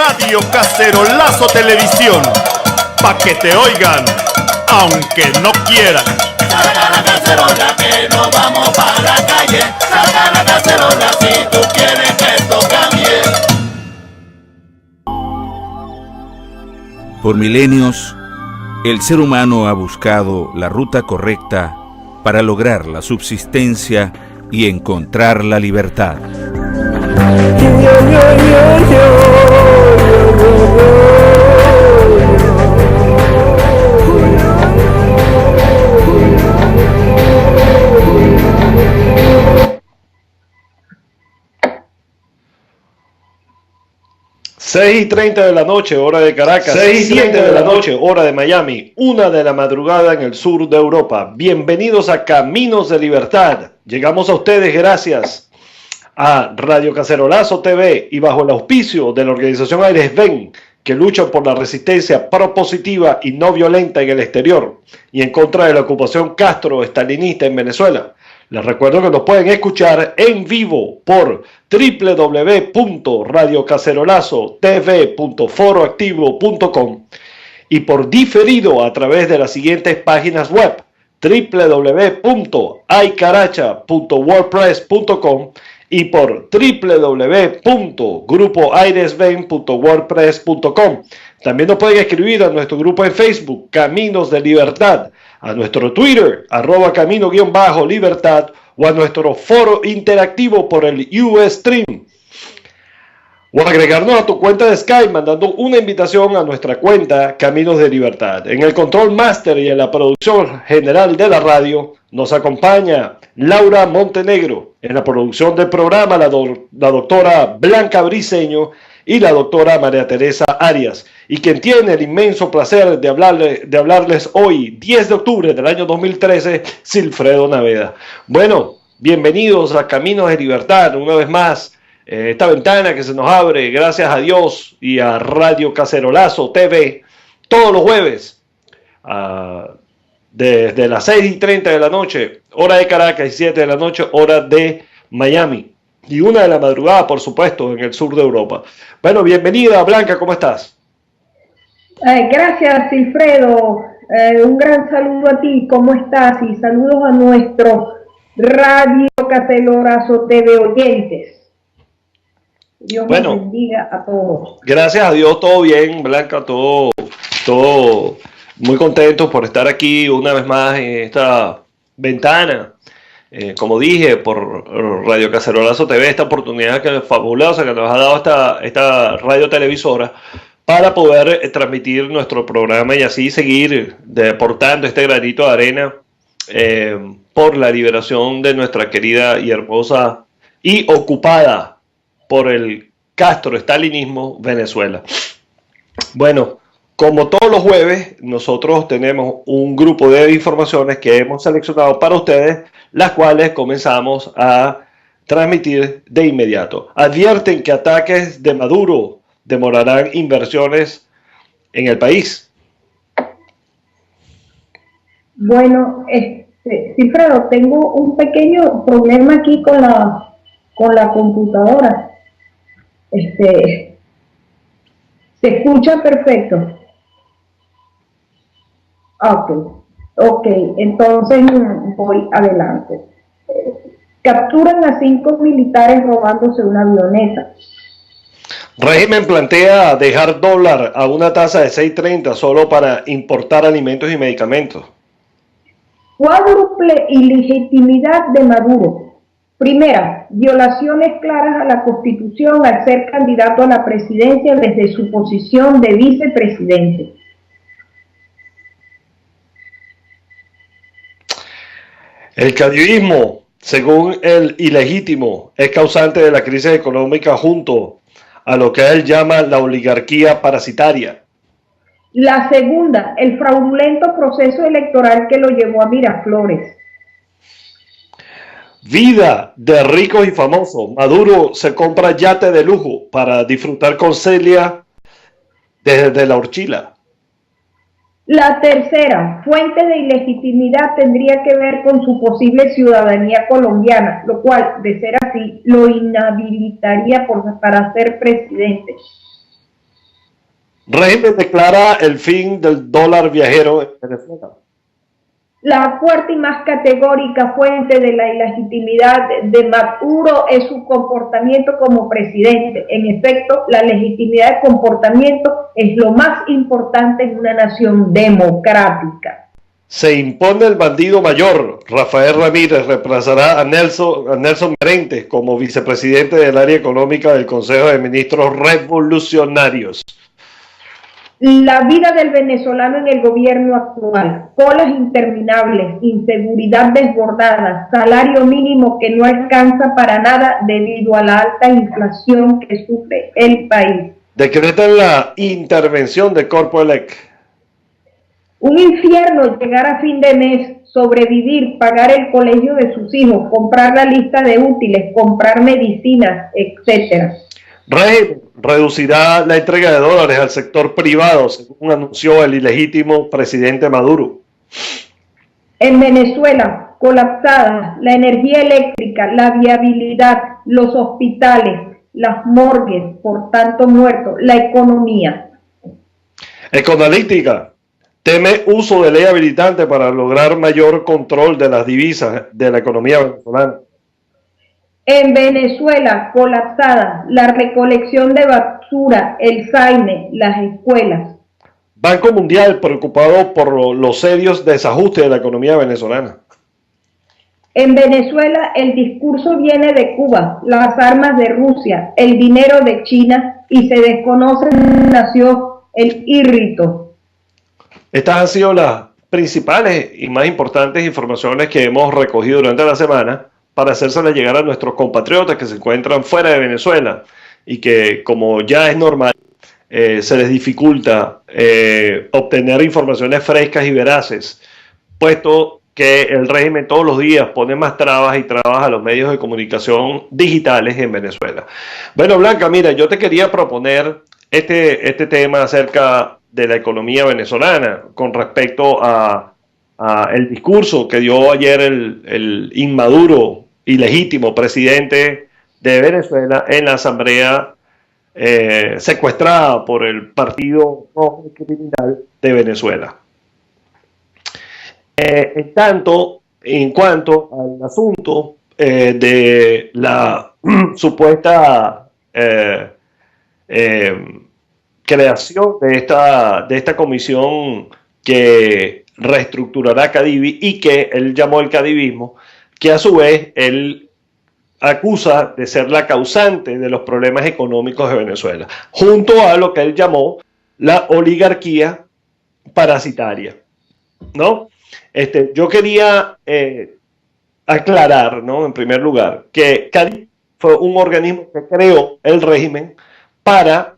Radio Cacerolazo Televisión, pa' que te oigan, aunque no quieran. Saca la cacerola que nos vamos para la calle. Saca la cacerola si tú quieres que esto cambie. Por milenios, el ser humano ha buscado la ruta correcta para lograr la subsistencia y encontrar la libertad. Seis y 30 de la noche, hora de Caracas. 6:30 de la noche, hora de Miami. 1 de la madrugada en el sur de Europa. Bienvenidos a Caminos de Libertad. Llegamos a ustedes gracias a Radio Cacerolazo TV y bajo el auspicio de la organización Aires Ven, que lucha por la resistencia propositiva y no violenta en el exterior y en contra de la ocupación castro-estalinista en Venezuela. Les recuerdo que nos pueden escuchar en vivo por www.radiocacerolazotv.foroactivo.com y por diferido a través de las siguientes páginas web: www.aycaracha.wordpress.com y por www.grupoairesven.wordpress.com. También nos pueden escribir a nuestro grupo en Facebook, Caminos de Libertad, a nuestro Twitter, @camino_libertad, o a nuestro foro interactivo por el Ustream. O agregarnos a tu cuenta de Skype mandando una invitación a nuestra cuenta Caminos de Libertad. En el control master y en la producción general de la radio nos acompaña Laura Montenegro. En la producción del programa la doctora Blanca Briceño y la doctora María Teresa Arias. Y quien tiene el inmenso placer de hablarles hoy, 10 de octubre del año 2013, Silfredo Naveda. Bueno, bienvenidos a Caminos de Libertad, una vez más. Esta ventana que se nos abre, gracias a Dios y a Radio Cacerolazo TV, todos los jueves, desde las 6:30 de la noche, hora de Caracas, y 7 de la noche, hora de Miami, y 1 de la madrugada, por supuesto, en el sur de Europa. Bueno, bienvenida, Blanca, ¿cómo estás? Gracias, Silfredo. Un gran saludo a ti, ¿cómo estás? Y saludos a nuestro Radio Cacerolazo TV oyentes. Dios nos bendiga a todos. Gracias a Dios, todo bien, Blanca, todo muy contentos por estar aquí una vez más en esta ventana, como dije, por Radio Cacerolazo TV, esta oportunidad que es fabulosa que nos ha dado esta radio televisora para poder transmitir nuestro programa y así seguir deportando este granito de arena por la liberación de nuestra querida y hermosa y ocupada por el castro-estalinismo Venezuela. Bueno, como todos los jueves, nosotros tenemos un grupo de informaciones que hemos seleccionado para ustedes, las cuales comenzamos a transmitir de inmediato. Advierten que ataques de Maduro demorarán inversiones en el país. Bueno, Silfredo, tengo un pequeño problema aquí con la computadora. Se escucha perfecto. Ok, entonces voy adelante. Capturan a 5 militares robándose una avioneta. Régimen plantea dejar dólar a una tasa de 6.30 solo para importar alimentos y medicamentos. Cuádruple ilegitimidad de Maduro. Primera, violaciones claras a la Constitución al ser candidato a la presidencia desde su posición de vicepresidente. El caudillismo, según el ilegítimo, es causante de la crisis económica junto a lo que él llama la oligarquía parasitaria. La segunda, el fraudulento proceso electoral que lo llevó a Miraflores. Vida de ricos y famosos. Maduro se compra yate de lujo para disfrutar con Celia desde la horchila. La tercera, fuente de ilegitimidad tendría que ver con su posible ciudadanía colombiana, lo cual, de ser así, lo inhabilitaría para ser presidente. Régimen declara el fin del dólar viajero en Venezuela. La fuerte y más categórica fuente de la ilegitimidad de Maduro es su comportamiento como presidente. En efecto, la legitimidad de comportamiento es lo más importante en una nación democrática. Se impone el bandido mayor. Rafael Ramírez reemplazará a Nelson Merentes como vicepresidente del área económica del Consejo de Ministros Revolucionarios. La vida del venezolano en el gobierno actual: colas interminables, inseguridad desbordada, salario mínimo que no alcanza para nada debido a la alta inflación que sufre el país. Decretan la intervención de Corpoelec. Un infierno llegar a fin de mes, sobrevivir, pagar el colegio de sus hijos, comprar la lista de útiles, comprar medicinas, etc. Régimen reducirá la entrega de dólares al sector privado, según anunció el ilegítimo presidente Maduro. En Venezuela, colapsada la energía eléctrica, la viabilidad, los hospitales, las morgues, por tanto muertos, la economía. Econalítica teme uso de ley habilitante para lograr mayor control de las divisas de la economía venezolana. En Venezuela, colapsada la recolección de basura, el SAINE, las escuelas. Banco Mundial preocupado por los serios desajustes de la economía venezolana. En Venezuela, el discurso viene de Cuba, las armas de Rusia, el dinero de China y se desconoce dónde nació el írrito. Estas han sido las principales y más importantes informaciones que hemos recogido durante la semana para hacérselas llegar a nuestros compatriotas que se encuentran fuera de Venezuela y que, como ya es normal, se les dificulta obtener informaciones frescas y veraces, puesto que el régimen todos los días pone más trabas y trabas a los medios de comunicación digitales en Venezuela. Bueno, Blanca, mira, yo te quería proponer este tema acerca de la economía venezolana con respecto a el discurso que dio ayer el inmaduro y legítimo presidente de Venezuela en la asamblea secuestrada por el Partido Rojo Criminal de Venezuela. En cuanto al asunto de la supuesta creación de esta comisión que reestructurará Cadivi y que él llamó el cadivismo, que a su vez él acusa de ser la causante de los problemas económicos de Venezuela, junto a lo que él llamó la oligarquía parasitaria, ¿no? Yo quería aclarar, ¿no?, en primer lugar, que Cadivi fue un organismo que creó el régimen para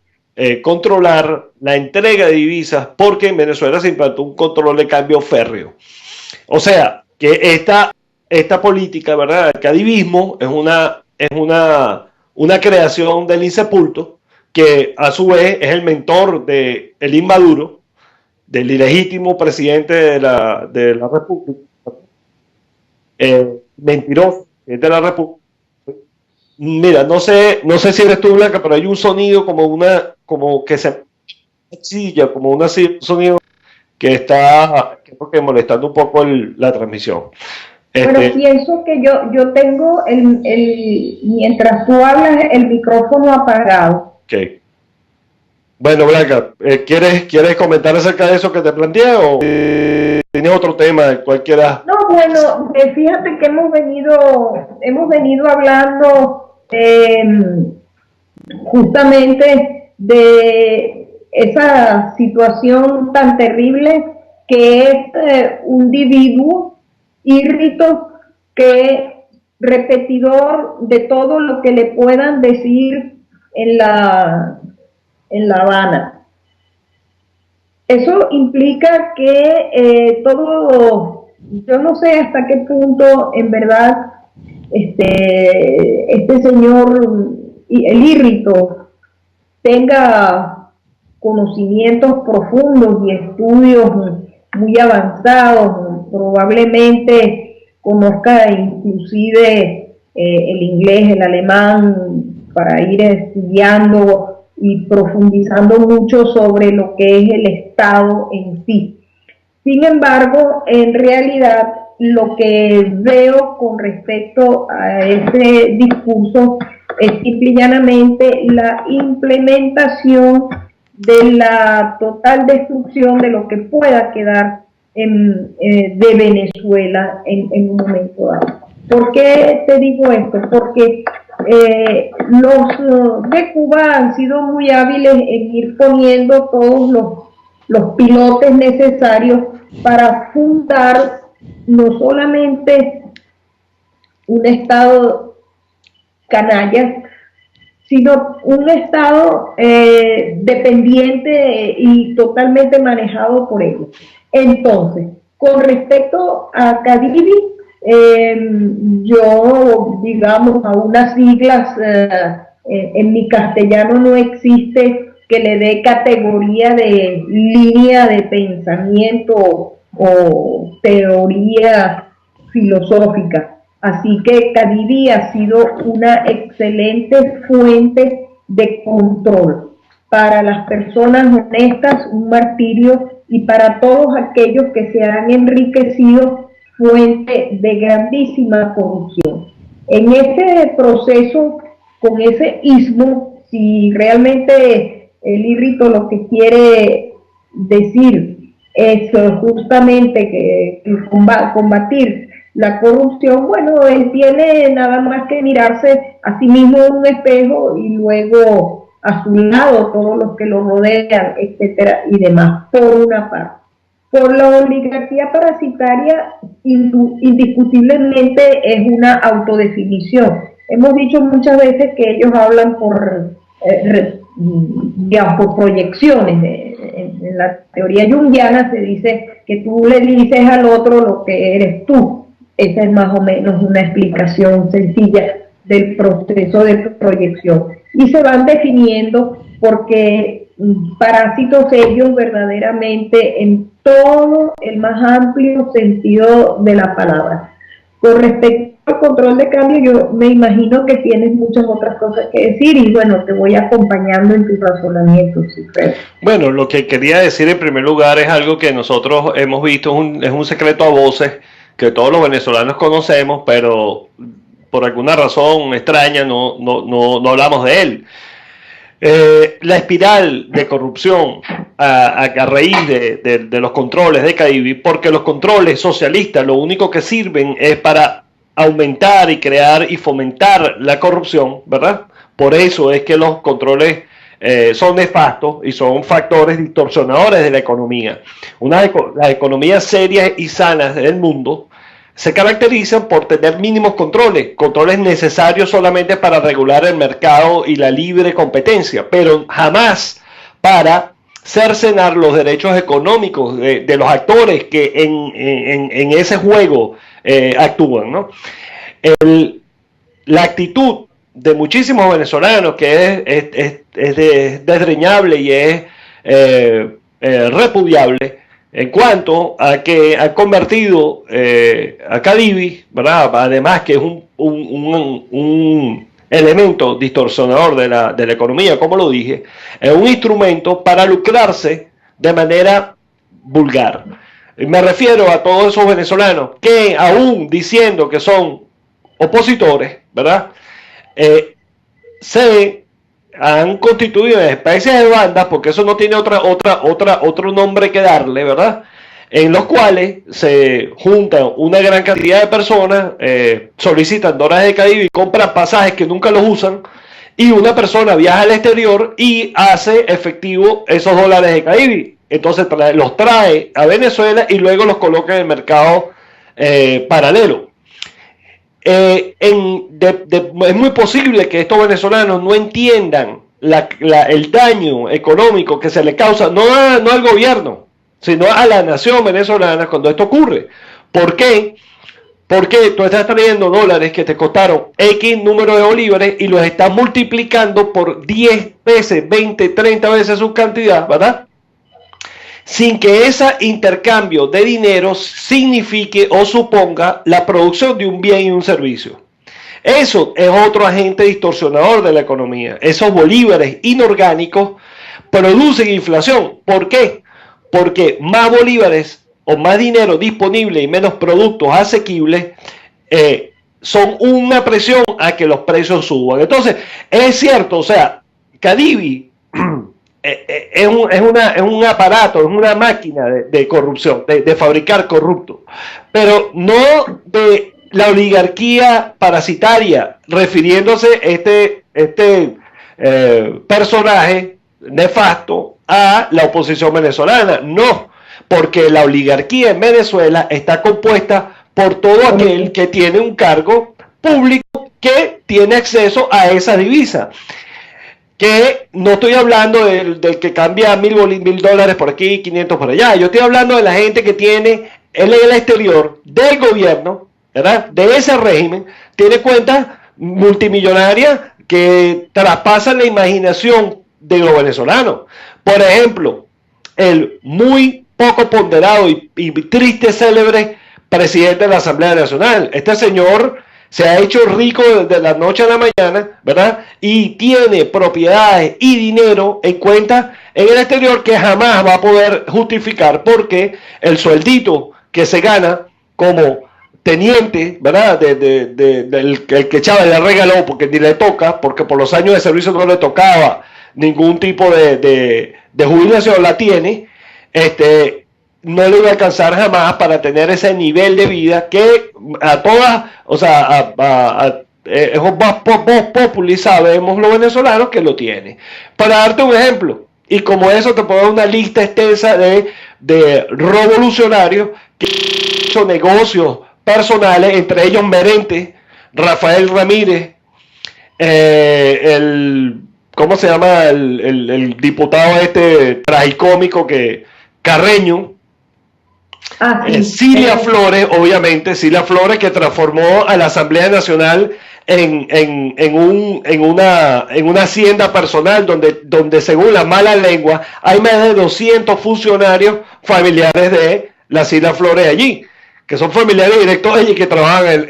controlar la entrega de divisas, porque en Venezuela se implantó un control de cambio férreo. O sea, que esta política, ¿verdad?, el cadivismo es una creación del insepulto, que a su vez es el mentor de el inmaduro, del ilegítimo presidente de la República, mentiroso, presidente de la República. Mira, no sé si eres tú, Blanca, pero hay un sonido como que se chilla, como un sonido que está molestando un poco la transmisión. Bueno, pienso que yo tengo mientras tú hablas, el micrófono apagado. Ok. Bueno, Blanca, ¿quieres comentar acerca de eso que te planteé o tienes otro tema cualquiera? No, bueno, fíjate que hemos venido hablando justamente de esa situación tan terrible que es un individuo írrito que repetidor de todo lo que le puedan decir en La Habana. Eso implica que yo no sé hasta qué punto en verdad este señor, el írrito, tenga conocimientos profundos y estudios muy avanzados, probablemente conozca inclusive el inglés, el alemán, para ir estudiando y profundizando mucho sobre lo que es el Estado en sí. Sin embargo, en realidad, lo que veo con respecto a ese discurso es simple y llanamente la implementación de la total destrucción de lo que pueda quedar de Venezuela en un momento dado. ¿Por qué te digo esto? Porque los de Cuba han sido muy hábiles en ir poniendo todos los pilotes necesarios para fundar no solamente un Estado canalla, sino un Estado dependiente y totalmente manejado por ellos. Entonces, con respecto a Cadivi, yo, digamos, a unas siglas, en mi castellano no existe que le dé categoría de línea de pensamiento o teoría filosófica. Así que Cadivi ha sido una excelente fuente de control para las personas honestas, un martirio, y para todos aquellos que se han enriquecido, fuente de grandísima corrupción. En ese proceso, con ese ismo, si realmente el Irrito lo que quiere decir es justamente que combatir la corrupción, bueno, él tiene nada más que mirarse a sí mismo en un espejo y luego a su lado todos los que lo rodean, etcétera y demás, por una parte. Por la oligarquía parasitaria, indiscutiblemente es una autodefinición. Hemos dicho muchas veces que ellos hablan por proyecciones. En la teoría junguiana se dice que tú le dices al otro lo que eres tú. Esa es más o menos una explicación sencilla del proceso de proyección. Y se van definiendo porque parásitos ellos verdaderamente en todo el más amplio sentido de la palabra. Con respecto al control de cambio, yo me imagino que tienes muchas otras cosas que decir y bueno, te voy acompañando en tus razonamientos. Bueno, lo que quería decir en primer lugar es algo que nosotros hemos visto, es un secreto a voces que todos los venezolanos conocemos, pero por alguna razón extraña no hablamos de él. La espiral de corrupción a raíz de los controles de Cadivi, porque los controles socialistas lo único que sirven es para aumentar y crear y fomentar la corrupción, ¿verdad? Por eso es que los controles son nefastos y son factores distorsionadores de la economía. Las economías serias y sanas del mundo se caracterizan por tener mínimos controles necesarios solamente para regular el mercado y la libre competencia, pero jamás para cercenar los derechos económicos de los actores que en ese juego actúan, ¿no? La actitud de muchísimos venezolanos que es desdeñable y es repudiable en cuanto a que ha convertido a Cadivi, ¿verdad? Además que es un elemento distorsionador de la economía, como lo dije, es un instrumento para lucrarse de manera vulgar. Me refiero a todos esos venezolanos que aún diciendo que son opositores, ¿verdad? Se han constituido especies de bandas, porque eso no tiene otro nombre que darle, ¿verdad? En los cuales se juntan una gran cantidad de personas, solicitan dólares de Cadivi, compran pasajes que nunca los usan, y una persona viaja al exterior y hace efectivo esos dólares de Cadivi. Entonces los trae a Venezuela y luego los coloca en el mercado paralelo. Es muy posible que estos venezolanos no entiendan el daño económico que se le causa, no al gobierno, sino a la nación venezolana cuando esto ocurre. ¿Por qué? Porque tú estás trayendo dólares que te costaron X número de bolívares y los estás multiplicando por 10 veces, 20, 30 veces su cantidad, ¿verdad? Sin que ese intercambio de dinero signifique o suponga la producción de un bien y un servicio. Eso es otro agente distorsionador de la economía. Esos bolívares inorgánicos producen inflación. ¿Por qué? Porque más bolívares o más dinero disponible y menos productos asequibles son una presión a que los precios suban. Entonces, es cierto, o sea, Cadivi es un aparato, es una máquina de corrupción, de fabricar corruptos, pero no de la oligarquía parasitaria, refiriéndose este personaje nefasto a la oposición venezolana. No, porque la oligarquía en Venezuela está compuesta por todo aquel que tiene un cargo público que tiene acceso a esa divisa. Que no estoy hablando del que cambia $1,000 por aquí, 500 por allá. Yo estoy hablando de la gente que tiene en el exterior del gobierno, ¿verdad? De ese régimen, tiene cuentas multimillonarias que traspasan la imaginación de los venezolanos. Por ejemplo, el muy poco ponderado y triste célebre presidente de la Asamblea Nacional. Este señor se ha hecho rico de la noche a la mañana, ¿verdad? Y tiene propiedades y dinero en cuentas en el exterior que jamás va a poder justificar, porque el sueldito que se gana como teniente, ¿verdad? El que Chávez le regaló, porque ni le toca, porque por los años de servicio no le tocaba ningún tipo de jubilación, la tiene, no le iba a alcanzar jamás para tener ese nivel de vida que a todas, o sea, es voz populi, sabemos los venezolanos que lo tiene. Para darte un ejemplo, y como eso te puedo dar una lista extensa de revolucionarios que han hecho negocios personales, entre ellos Merente, Rafael Ramírez, ¿cómo se llama? El diputado tragicómico Carreño, Cilia Flores, obviamente, Cilia Flores, que transformó a la Asamblea Nacional en una hacienda personal donde según la mala lengua hay más de 200 funcionarios familiares de la Cilia Flores allí, que son familiares directos allí que trabajan,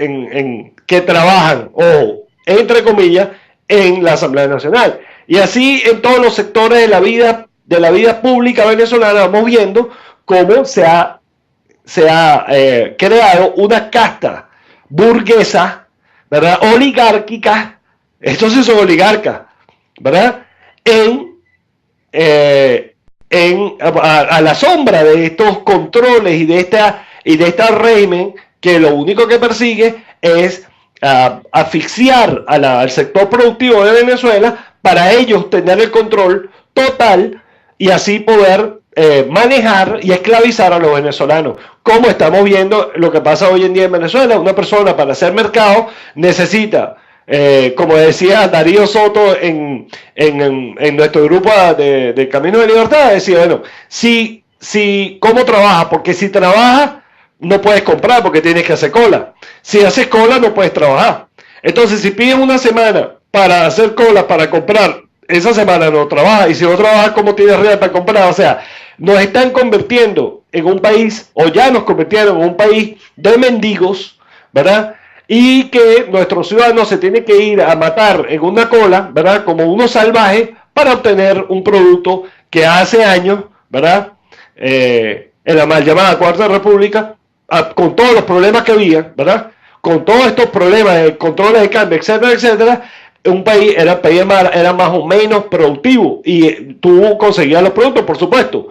ojo, entre comillas, en la Asamblea Nacional. Y así en todos los sectores de la vida pública venezolana vamos viendo cómo se ha creado una casta burguesa, ¿verdad? Oligárquica, estos sí son oligarcas, ¿verdad? A la sombra de estos controles y de este régimen que lo único que persigue es asfixiar al sector productivo de Venezuela para ellos tener el control total y así poder manejar y esclavizar a los venezolanos, como estamos viendo lo que pasa hoy en día en Venezuela. Una persona para hacer mercado necesita, como decía Darío Soto en nuestro grupo de Camino de Libertad, decía, bueno, ¿cómo trabaja? Porque si trabaja no puedes comprar porque tienes que hacer cola. Si haces cola no puedes trabajar. Entonces, si pides una semana para hacer cola para comprar, esa semana no trabaja, y si no trabajas, ¿cómo tienes real para comprar? O sea, nos están convirtiendo en un país, o ya nos convirtieron en un país de mendigos, ¿verdad? Y que nuestros ciudadanos se tienen que ir a matar en una cola, ¿verdad? Como unos salvajes para obtener un producto que hace años, ¿verdad? En la mal llamada Cuarta República, con todos los problemas que había, ¿verdad? Con todos estos problemas de controles de cambio, etcétera, etcétera, era más o menos productivo y tú conseguías los productos, por supuesto.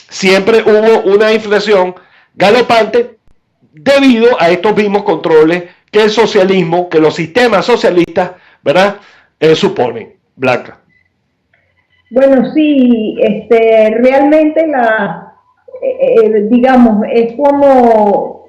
Siempre hubo una inflación galopante debido a estos mismos controles que el socialismo, que los sistemas socialistas, ¿verdad? Suponen. Blanca. Bueno, sí, realmente digamos, es como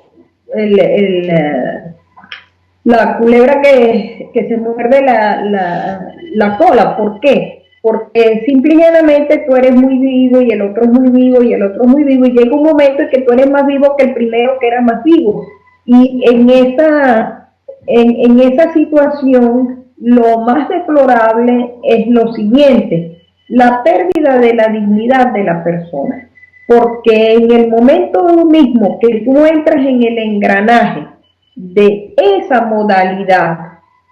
la culebra que se muerde la cola. ¿Por qué? Porque simple y llanamente tú eres muy vivo y el otro es muy vivo y el otro es muy vivo, y llega un momento en que tú eres más vivo que el primero que era más vivo. Y en esa situación lo más deplorable es lo siguiente: la pérdida de la dignidad de la persona. Porque en el momento mismo que tú entras en el engranaje de esa modalidad,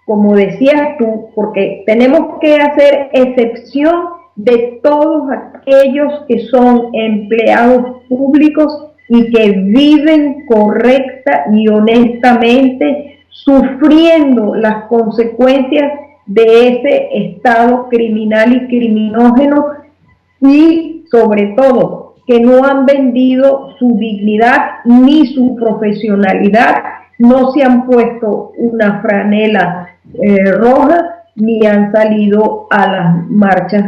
como decías tú, porque tenemos que hacer excepción de todos aquellos que son empleados públicos y que viven correcta y honestamente, sufriendo las consecuencias de ese estado criminal y criminógeno, y sobre todo que no han vendido su dignidad ni su profesionalidad, no se han puesto una franela roja ni han salido a las marchas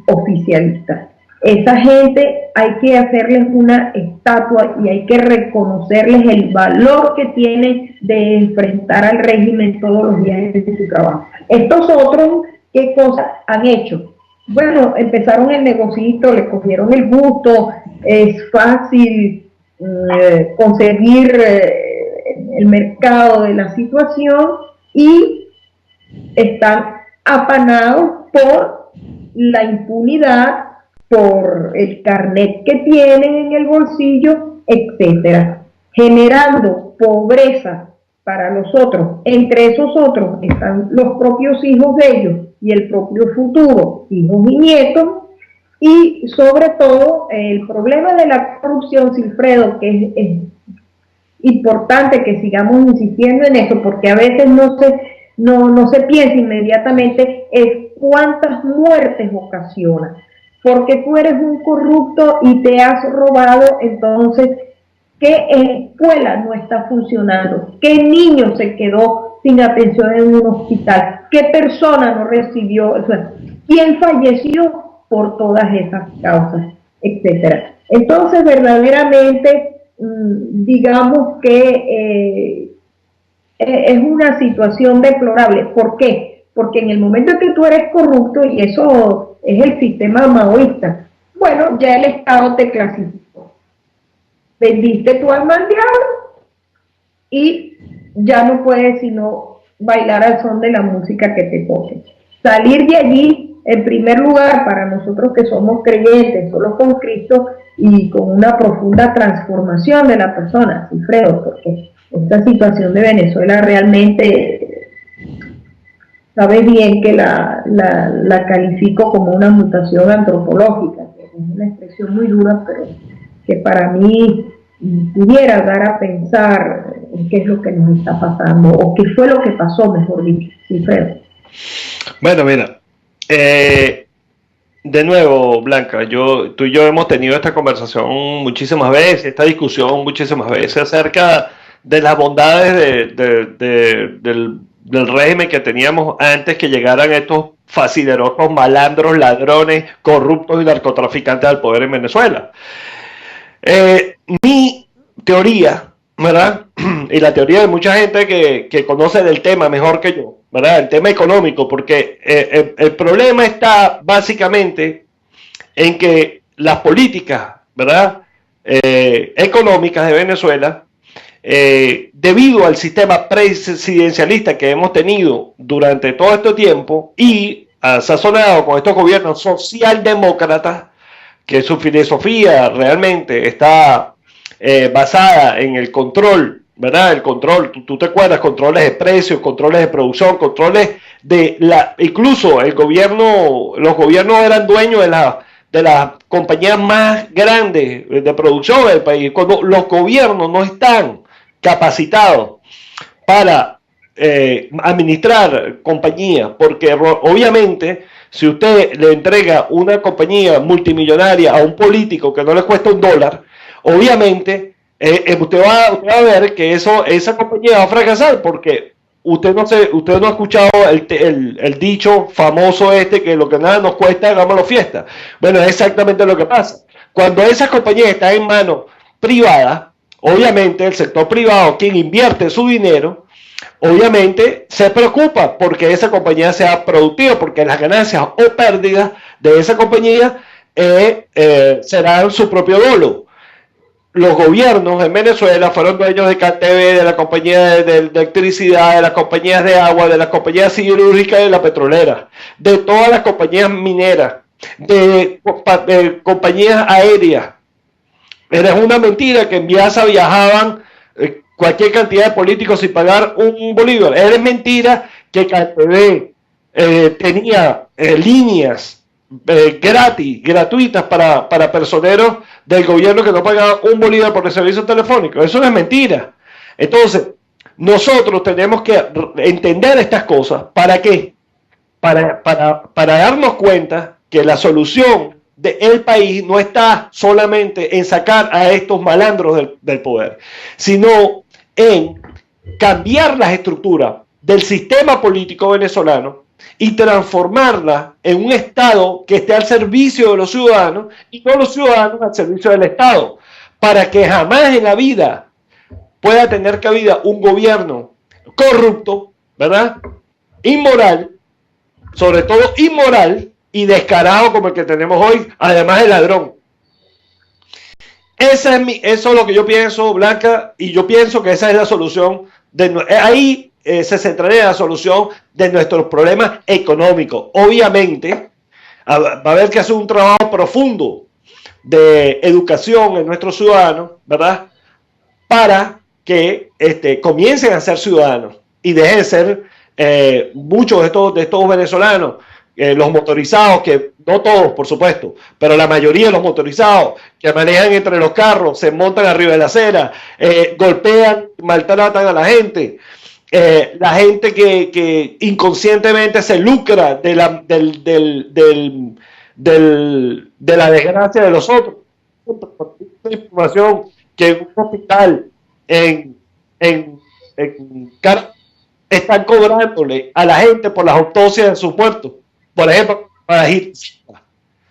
oficialistas. Esa gente hay que hacerles una estatua y hay que reconocerles el valor que tienen de enfrentar al régimen todos los días en su trabajo. Estos otros, ¿qué cosas han hecho? Bueno, empezaron el negocito, le cogieron el gusto, es fácil conseguir el mercado de la situación y están apanados por la impunidad, por el carnet que tienen en el bolsillo, etcétera, generando pobreza para los otros. Entre esos otros están los propios hijos de ellos y el propio futuro, hijos y nietos, y sobre todo el problema de la corrupción, Silfredo, que es importante que sigamos insistiendo en eso, porque a veces no se piensa inmediatamente es cuántas muertes ocasiona, porque tú eres un corrupto y te has robado, entonces, ¿qué escuela no está funcionando? ¿Qué niño se quedó sin atención en un hospital? ¿Qué persona no recibió? O sea, ¿quién falleció por todas esas causas? Etcétera. Entonces, verdaderamente, digamos que es una situación deplorable. ¿Por qué? Porque en el momento en que tú eres corrupto, y eso es el sistema maoísta, bueno, ya el Estado te clasificó. Vendiste tu alma al diablo y ya no puedes sino bailar al son de la música que te toque. Salir de allí, en primer lugar, para nosotros que somos creyentes, solo con Cristo y con una profunda transformación de la persona, Silfredo, porque esta situación de Venezuela realmente, sabes bien que la califico como una mutación antropológica, que es una expresión muy dura, pero que para mí pudiera dar a pensar en qué es lo que nos está pasando, o qué fue lo que pasó, mejor dicho, Silfredo. Bueno, mira, de nuevo, Blanca, tú y yo hemos tenido esta conversación muchísimas veces, esta discusión muchísimas veces acerca de las bondades del régimen que teníamos antes que llegaran estos facinerosos, malandros, ladrones, corruptos y narcotraficantes al poder en Venezuela. Mi teoría, ¿verdad? Y la teoría de mucha gente que conoce del tema mejor que yo, ¿verdad? El tema económico, porque el problema está básicamente en que las políticas, ¿verdad? Económicas de Venezuela, debido al sistema presidencialista que hemos tenido durante todo este tiempo y sazonado con estos gobiernos socialdemócratas, que su filosofía realmente está basada en el control, ¿verdad? El control, tú te acuerdas, controles de precios, controles de producción, controles de incluso los gobiernos eran dueños de las compañías más grandes de producción del país. Cuando los gobiernos no están capacitados para administrar compañías, porque obviamente si usted le entrega una compañía multimillonaria a un político que no le cuesta $1, obviamente usted va a ver que esa compañía va a fracasar, porque usted no ha escuchado el dicho famoso que lo que nada nos cuesta, hagámoslo fiesta. Bueno, es exactamente lo que pasa. Cuando esas compañías están en manos privadas, obviamente el sector privado, quien invierte su dinero, obviamente se preocupa porque esa compañía sea productiva, porque las ganancias o pérdidas de esa compañía serán su propio dolo. Los gobiernos en Venezuela fueron dueños de CanTV, de la compañía de electricidad, de las compañías de agua, de las compañías siderúrgicas y de la petrolera, de todas las compañías mineras, de compañías aéreas. Era una mentira que en Viasa viajaban cualquier cantidad de políticos sin pagar un bolívar. Es mentira que CanTV tenía líneas gratuitas para personeros del gobierno que no pagaban un bolívar por el servicio telefónico. Eso no es mentira. Entonces, nosotros tenemos que entender estas cosas. ¿Para qué? Para darnos cuenta que la solución del país no está solamente en sacar a estos malandros del poder, sino en cambiar las estructuras del sistema político venezolano y transformarla en un Estado que esté al servicio de los ciudadanos y no los ciudadanos al servicio del Estado, para que jamás en la vida pueda tener cabida un gobierno corrupto, ¿verdad? Inmoral, sobre todo inmoral y descarado como el que tenemos hoy, además de ladrón. Eso es lo que yo pienso, Blanca, y yo pienso que esa es la solución. Ahí se centraría la solución de nuestros problemas económicos. Obviamente, va a haber que hacer un trabajo profundo de educación en nuestros ciudadanos, ¿verdad? Para que comiencen a ser ciudadanos y dejen de ser muchos de estos venezolanos, los motorizados, que no todos, por supuesto, pero la mayoría de los motorizados que manejan entre los carros, se montan arriba de la acera, golpean, maltratan a la gente que inconscientemente se lucra de la desgracia de los otros. Información que en un hospital están cobrándole a la gente por las autopsias de sus muertos, por ejemplo, para ir.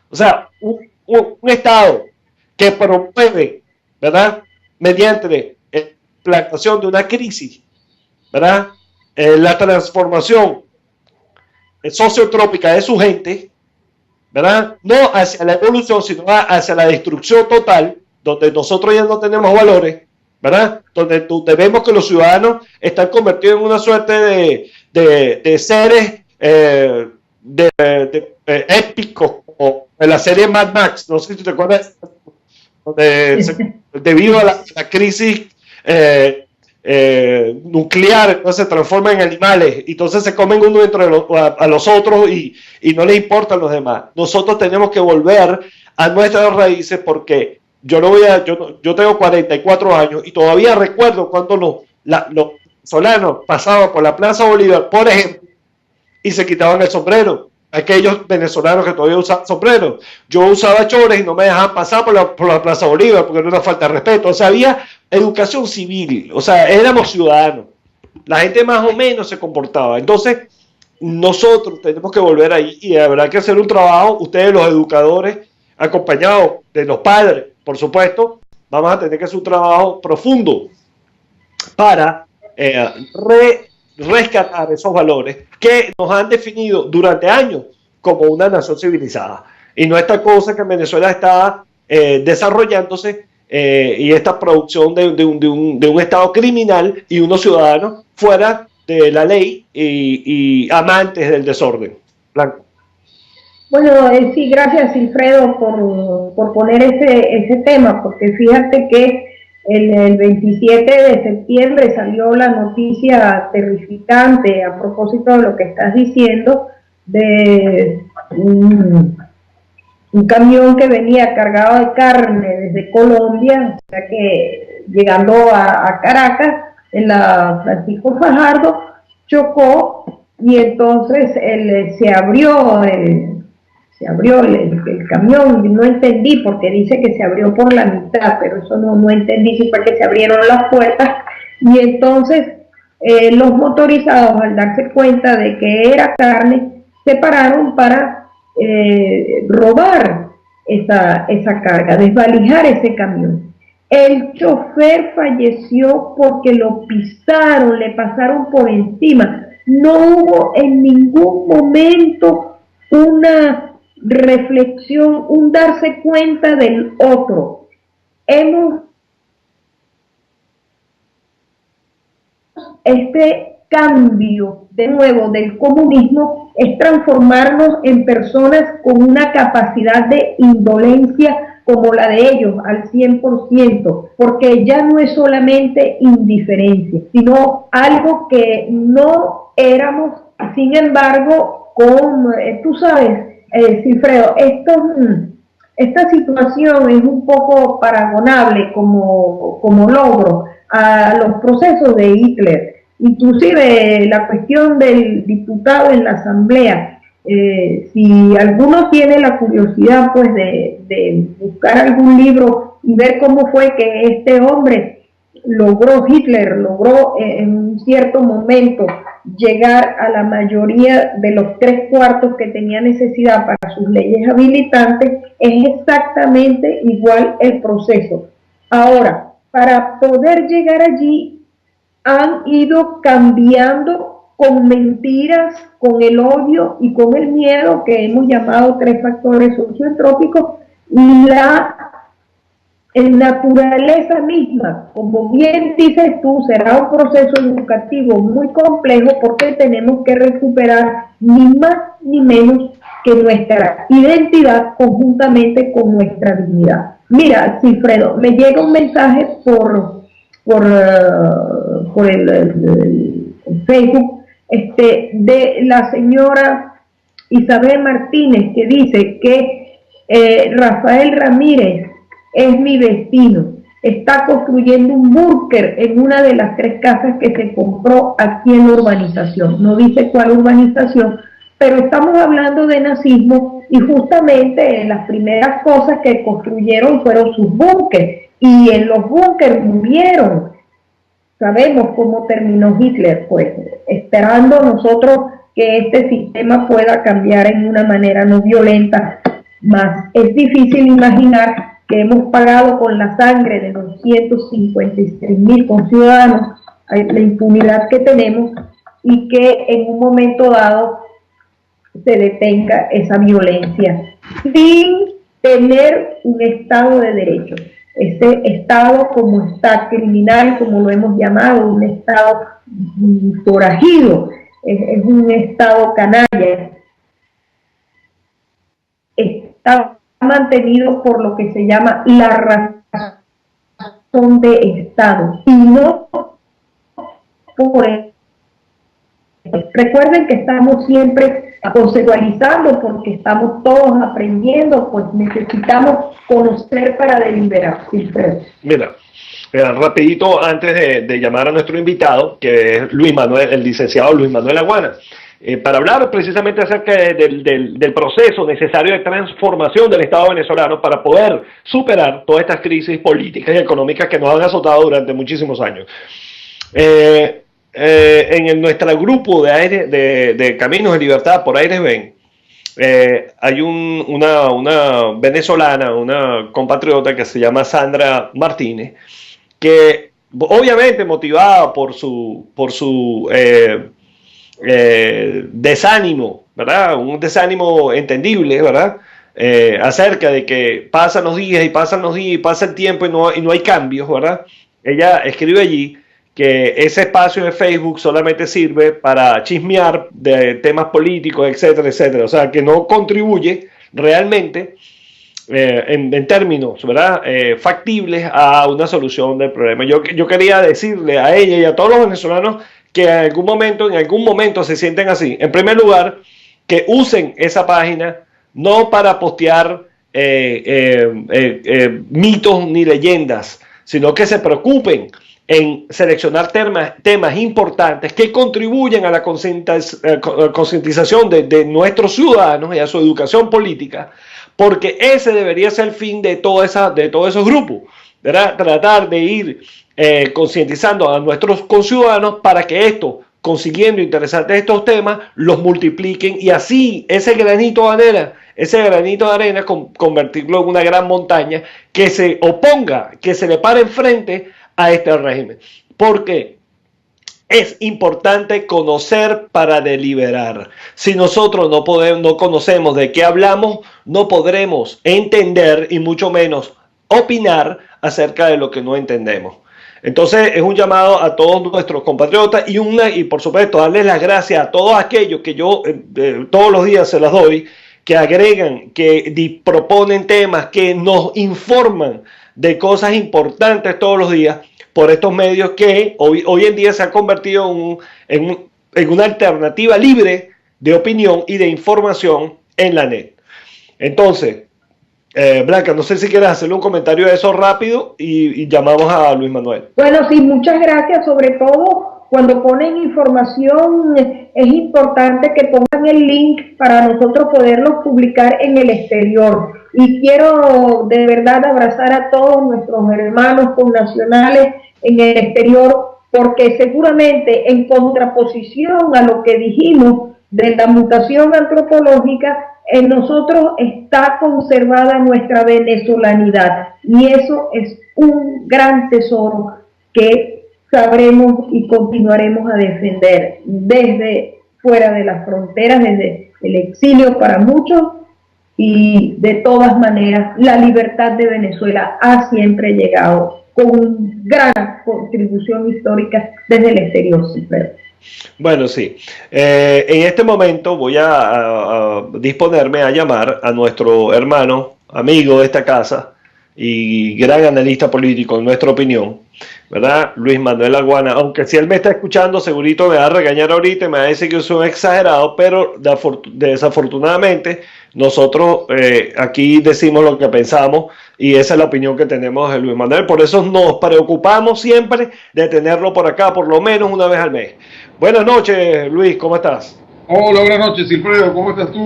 O sea, un Estado que promueve, ¿verdad?, mediante la implantación de una crisis, ¿verdad?, la transformación sociotrópica de su gente, ¿verdad?, no hacia la evolución, sino hacia la destrucción total, donde nosotros ya no tenemos valores, ¿verdad?, donde vemos que los ciudadanos están convertidos en una suerte de seres épicos, como en la serie Mad Max, no sé si te acuerdas, donde debido a la crisis nuclear, entonces se transforman en animales, y entonces se comen uno entre a los otros y no les importan los demás. Nosotros tenemos que volver a nuestras raíces, porque yo tengo 44 años y todavía recuerdo cuando los venezolanos pasaban por la Plaza Bolívar, por ejemplo, y se quitaban el sombrero. Aquellos venezolanos que todavía usaban sombrero. Yo usaba chores y no me dejaban pasar por la Plaza Bolívar porque era una falta de respeto. O sea, había educación civil. O sea, éramos ciudadanos. La gente más o menos se comportaba. Entonces, nosotros tenemos que volver ahí y habrá que hacer un trabajo. Ustedes, los educadores, acompañados de los padres, por supuesto, vamos a tener que hacer un trabajo profundo para rescatar esos valores que nos han definido durante años como una nación civilizada, y no esta cosa que en Venezuela está desarrollándose y esta producción de un Estado criminal y unos ciudadanos fuera de la ley y amantes del desorden. Blanco. Bueno, sí, gracias, Wilfredo, por poner ese tema, porque fíjate que el 27 de septiembre salió la noticia terrificante a propósito de lo que estás diciendo, de un camión que venía cargado de carne desde Colombia, o sea que llegando a Caracas, en la Francisco Fajardo, chocó y entonces se abrió el camión. No entendí porque dice que se abrió por la mitad, pero eso no entendí si fue que se abrieron las puertas, y entonces los motorizados, al darse cuenta de que era carne, se pararon para robar esa carga, desvalijar ese camión. El chofer falleció porque lo pisaron, le pasaron por encima. No hubo en ningún momento una reflexión, un darse cuenta del otro. Este cambio de nuevo del comunismo es transformarnos en personas con una capacidad de indolencia como la de ellos al 100%, porque ya no es solamente indiferencia, sino algo que no éramos Sin embargo, tú sabes, Cifredo, esta situación es un poco paragonable como logro a los procesos de Hitler. Inclusive la cuestión del diputado en la asamblea, si alguno tiene la curiosidad pues de buscar algún libro y ver cómo fue que este hombre Hitler logró en un cierto momento llegar a la mayoría de los 3/4 que tenía necesidad para sus leyes habilitantes, es exactamente igual el proceso. Ahora, para poder llegar allí, han ido cambiando con mentiras, con el odio y con el miedo, que hemos llamado 3 factores socioentrópicos, y la naturaleza misma. Como bien dices tú, será un proceso educativo muy complejo, porque tenemos que recuperar ni más ni menos que nuestra identidad conjuntamente con nuestra dignidad. Mira, Cifredo, me llega un mensaje por el Facebook de la señora Isabel Martínez, que dice que Rafael Ramírez es mi vecino, está construyendo un búnker en una de las 3 casas que se compró aquí en la urbanización. No dice cuál urbanización, pero estamos hablando de nazismo, y justamente las primeras cosas que construyeron fueron sus búnkeres, y en los búnkeres murieron. Sabemos cómo terminó Hitler, pues esperando nosotros que este sistema pueda cambiar en una manera no violenta, más es difícil imaginar que hemos pagado con la sangre de 256.000 conciudadanos la impunidad que tenemos, y que en un momento dado se detenga esa violencia sin tener un Estado de Derecho. Ese Estado, como está criminal, como lo hemos llamado, un Estado forajido, es un Estado canalla, está mantenido por lo que se llama la razón de Estado, y no por el. Recuerden que estamos siempre conceptualizando, porque estamos todos aprendiendo, pues necesitamos conocer para deliberar. Mira, rapidito antes de llamar a nuestro invitado, que es Luis Manuel, el licenciado Luis Manuel Aguana, para hablar precisamente acerca del proceso necesario de transformación del Estado venezolano para poder superar todas estas crisis políticas y económicas que nos han azotado durante muchísimos años. En nuestro grupo de Caminos de Libertad por Aires Ven, hay una venezolana, una compatriota que se llama Sandra Martínez, que obviamente motivada por su desánimo, ¿verdad? Un desánimo entendible, ¿verdad? Acerca de que pasan los días y pasan los días y pasa el tiempo y no hay cambios, ¿verdad? Ella escribe allí que ese espacio de Facebook solamente sirve para chismear de temas políticos, etcétera, etcétera. O sea, que no contribuye realmente en términos, ¿verdad? Factibles a una solución del problema. Yo quería decirle a ella y a todos los venezolanos que en algún momento se sienten así. En primer lugar, que usen esa página no para postear mitos ni leyendas, sino que se preocupen en seleccionar temas importantes que contribuyen a la concientización de nuestros ciudadanos y a su educación política, porque ese debería ser el fin de todos esos grupos, ¿verdad? Tratar de ir concientizando a nuestros conciudadanos para que consiguiendo interesantes estos temas, los multipliquen, y así ese granito de arena convertirlo en una gran montaña que se oponga, que se le pare enfrente a este régimen, porque es importante conocer para deliberar. Si nosotros no conocemos de qué hablamos, no podremos entender y mucho menos opinar acerca de lo que no entendemos. Entonces es un llamado a todos nuestros compatriotas y por supuesto darles las gracias a todos aquellos que yo todos los días se las doy, que agregan, que proponen temas, que nos informan de cosas importantes todos los días por estos medios que hoy en día se han convertido en en una alternativa libre de opinión y de información en la net. Entonces, Blanca, no sé si quieres hacerle un comentario de eso rápido y llamamos a Luis Manuel. Bueno, sí, muchas gracias. Sobre todo cuando ponen información, es importante que pongan el link para nosotros poderlo publicar en el exterior. Y quiero de verdad abrazar a todos nuestros hermanos connacionales en el exterior, porque seguramente en contraposición a lo que dijimos de la mutación antropológica, en nosotros está conservada nuestra venezolanidad, y eso es un gran tesoro que sabremos y continuaremos a defender desde fuera de las fronteras, desde el exilio para muchos, y de todas maneras la libertad de Venezuela ha siempre llegado con gran contribución histórica desde el exterior. Bueno, sí. En este momento voy a disponerme a llamar a nuestro hermano, amigo de esta casa y gran analista político, en nuestra opinión, ¿verdad? Luis Manuel Aguana. Aunque si él me está escuchando, segurito me va a regañar ahorita y me va a decir que yo soy exagerado, pero desafortunadamente nosotros aquí decimos lo que pensamos y esa es la opinión que tenemos de Luis Manuel. Por eso nos preocupamos siempre de tenerlo por acá por lo menos una vez al mes. Buenas noches, Luis, ¿cómo estás? Hola, buenas noches, Silfredo, ¿cómo estás tú?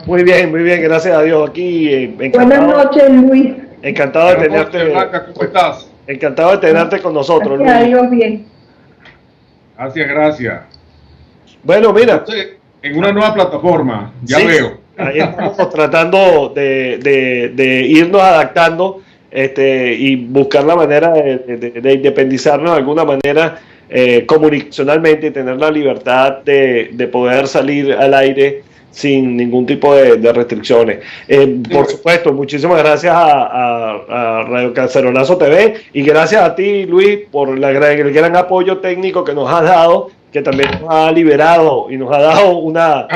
Muy bien, gracias a Dios. Aquí encantado. Buenas noches, Luis. Encantado de tenerte. Blanca, ¿cómo estás? Encantado de tenerte con nosotros, gracias Luis. a Dios, bien. Gracias. Bueno, mira. Entonces, en una nueva plataforma, ya sí, veo. Ahí estamos tratando de irnos adaptando y buscar la manera de independizarnos de alguna manera comunicacionalmente y tener la libertad de poder salir al aire sin ningún tipo de restricciones. Por supuesto, muchísimas gracias a Radio Cacerolazo TV y gracias a ti, Luis, por el gran apoyo técnico que nos has dado, que también nos ha liberado y nos ha dado una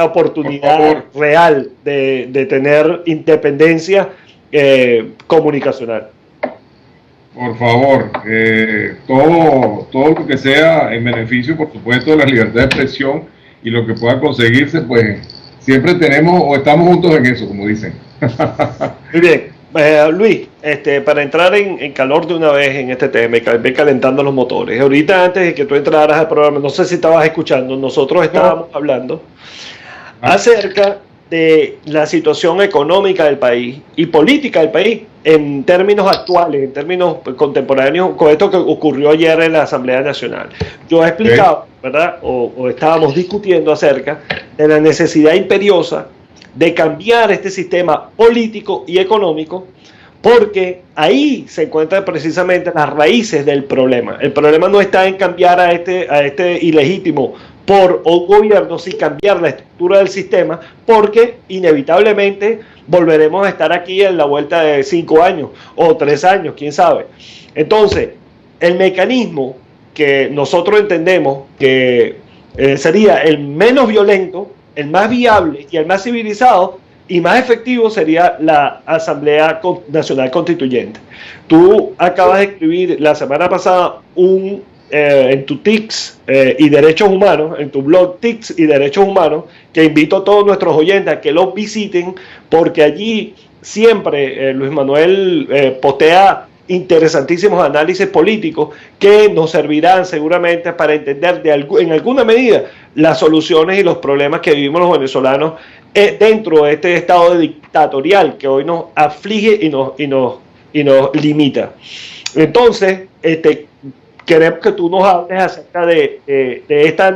oportunidad real de tener independencia comunicacional. Por favor, todo lo que sea en beneficio, por supuesto, de la libertad de expresión y lo que pueda conseguirse, pues siempre tenemos o estamos juntos en eso, como dicen. Muy bien. Luis, para entrar en calor de una vez en este tema, ve calentando los motores. Ahorita, antes de que tú entraras al programa, no sé si estabas escuchando, nosotros estábamos hablando acerca de la situación económica del país y política del país en términos actuales, en términos contemporáneos, con esto que ocurrió ayer en la Asamblea Nacional. Yo he explicado, ¿verdad? O estábamos discutiendo acerca de la necesidad imperiosa de cambiar este sistema político y económico, porque ahí se encuentran precisamente las raíces del problema. El problema no está en cambiar a este ilegítimo por un gobierno, sin cambiar la estructura del sistema, porque inevitablemente volveremos a estar aquí en la vuelta de 5 años o 3 años, quién sabe. Entonces, el mecanismo que nosotros entendemos que sería el menos violento, el más viable y el más civilizado y más efectivo sería la Asamblea Nacional Constituyente. Tú acabas de escribir la semana pasada en tu TICS y Derechos Humanos, en tu blog TICS y Derechos Humanos, que invito a todos nuestros oyentes a que los visiten, porque allí siempre Luis Manuel postea interesantísimos análisis políticos que nos servirán seguramente para entender en alguna medida las soluciones y los problemas que vivimos los venezolanos dentro de este estado dictatorial que hoy nos aflige y nos limita. Entonces, queremos que tú nos hables acerca de este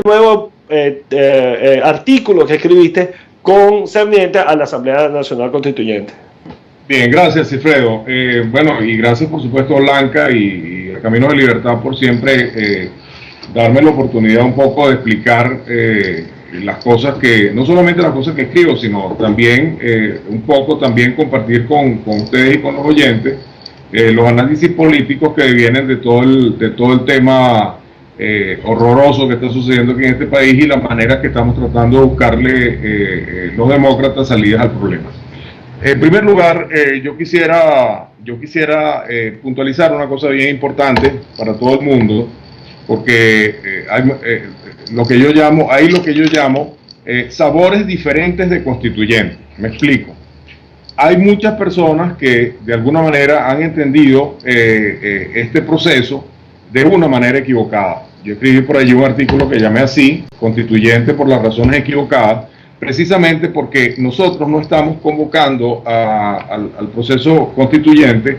nuevo artículo que escribiste concerniente a la Asamblea Nacional Constituyente. Bien, gracias, Cifredo. Bueno, y gracias por supuesto a Blanca y a Caminos de Libertad por siempre darme la oportunidad un poco de explicar las cosas que, no solamente las cosas que escribo, sino también un poco también compartir con ustedes y con los oyentes los análisis políticos que vienen de todo el tema horroroso que está sucediendo aquí en este país y la manera que estamos tratando de buscarle los demócratas salidas al problema. En primer lugar, yo quisiera puntualizar una cosa bien importante para todo el mundo, porque hay lo que yo llamo sabores diferentes de constituyente. Me explico. Hay muchas personas que de alguna manera han entendido este proceso de una manera equivocada. Yo escribí por allí un artículo que llamé así, constituyente por las razones equivocadas, precisamente porque nosotros no estamos convocando al proceso constituyente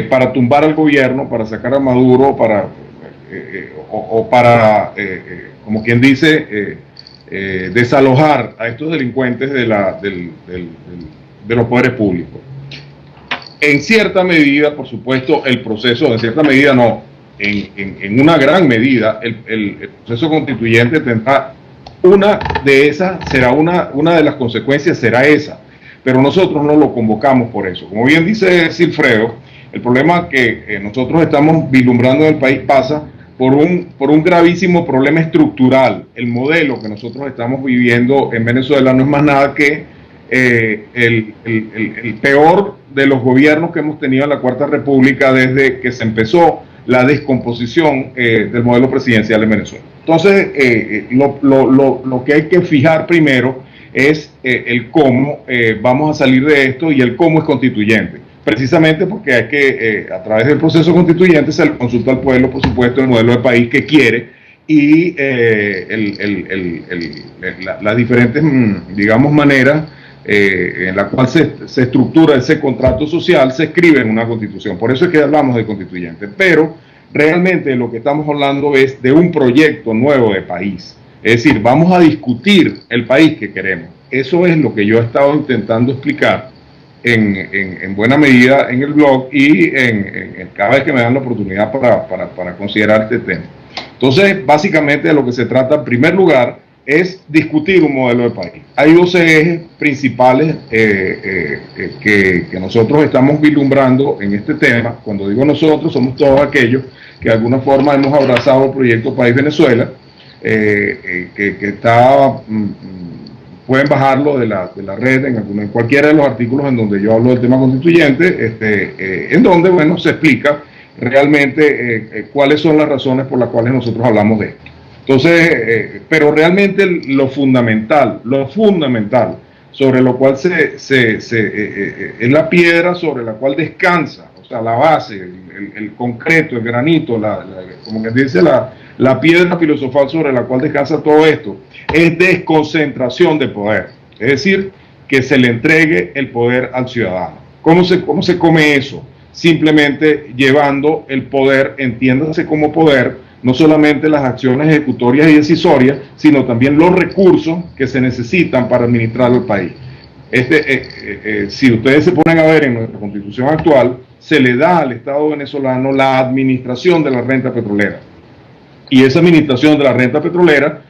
para tumbar al gobierno, para sacar a Maduro, para como quien dice, desalojar a estos delincuentes de los poderes públicos. En cierta medida, por supuesto, el proceso, en cierta medida no, en una gran medida, el proceso constituyente tendrá una de las consecuencias será esa, pero nosotros no lo convocamos por eso. Como bien dice Silfredo, el problema que nosotros estamos vislumbrando en el país pasa por un gravísimo problema estructural. El modelo que nosotros estamos viviendo en Venezuela no es más nada que el peor de los gobiernos que hemos tenido en la Cuarta República desde que se empezó la descomposición del modelo presidencial en Venezuela. Entonces, lo que hay que fijar primero es el cómo vamos a salir de esto, y el cómo es constituyente. Precisamente porque hay que, a través del proceso constituyente, se le consulta al pueblo, por supuesto, el modelo de país que quiere, y las diferentes, digamos, maneras en la cual se estructura ese contrato social, se escribe en una constitución. Por eso es que hablamos de constituyente. Pero realmente lo que estamos hablando es de un proyecto nuevo de país. Es decir, vamos a discutir el país que queremos. Eso es lo que yo he estado intentando explicar en buena medida en el blog y cada vez que me dan la oportunidad para considerar este tema. Entonces, básicamente de lo que se trata en primer lugar es discutir un modelo de país. Hay 12 ejes principales que nosotros estamos vislumbrando en este tema. Cuando digo nosotros, somos todos aquellos que de alguna forma hemos abrazado el proyecto País Venezuela, que está... pueden bajarlo de la red en cualquiera de los artículos en donde yo hablo del tema constituyente, en donde, bueno, se explica realmente cuáles son las razones por las cuales nosotros hablamos de esto. Entonces, pero realmente lo fundamental sobre lo cual es la piedra sobre la cual descansa, o sea, la base, el concreto, el granito, como que dice la piedra filosofal sobre la cual descansa todo esto, es desconcentración de poder. Es decir, que se le entregue el poder al ciudadano. ¿Cómo se come eso? Simplemente llevando el poder, entiéndase como poder, no solamente las acciones ejecutorias y decisorias, sino también los recursos que se necesitan para administrar el país. Si ustedes se ponen a ver en nuestra constitución actual, se le da al Estado venezolano la administración de la renta petrolera. Y esa administración de la renta petrolera,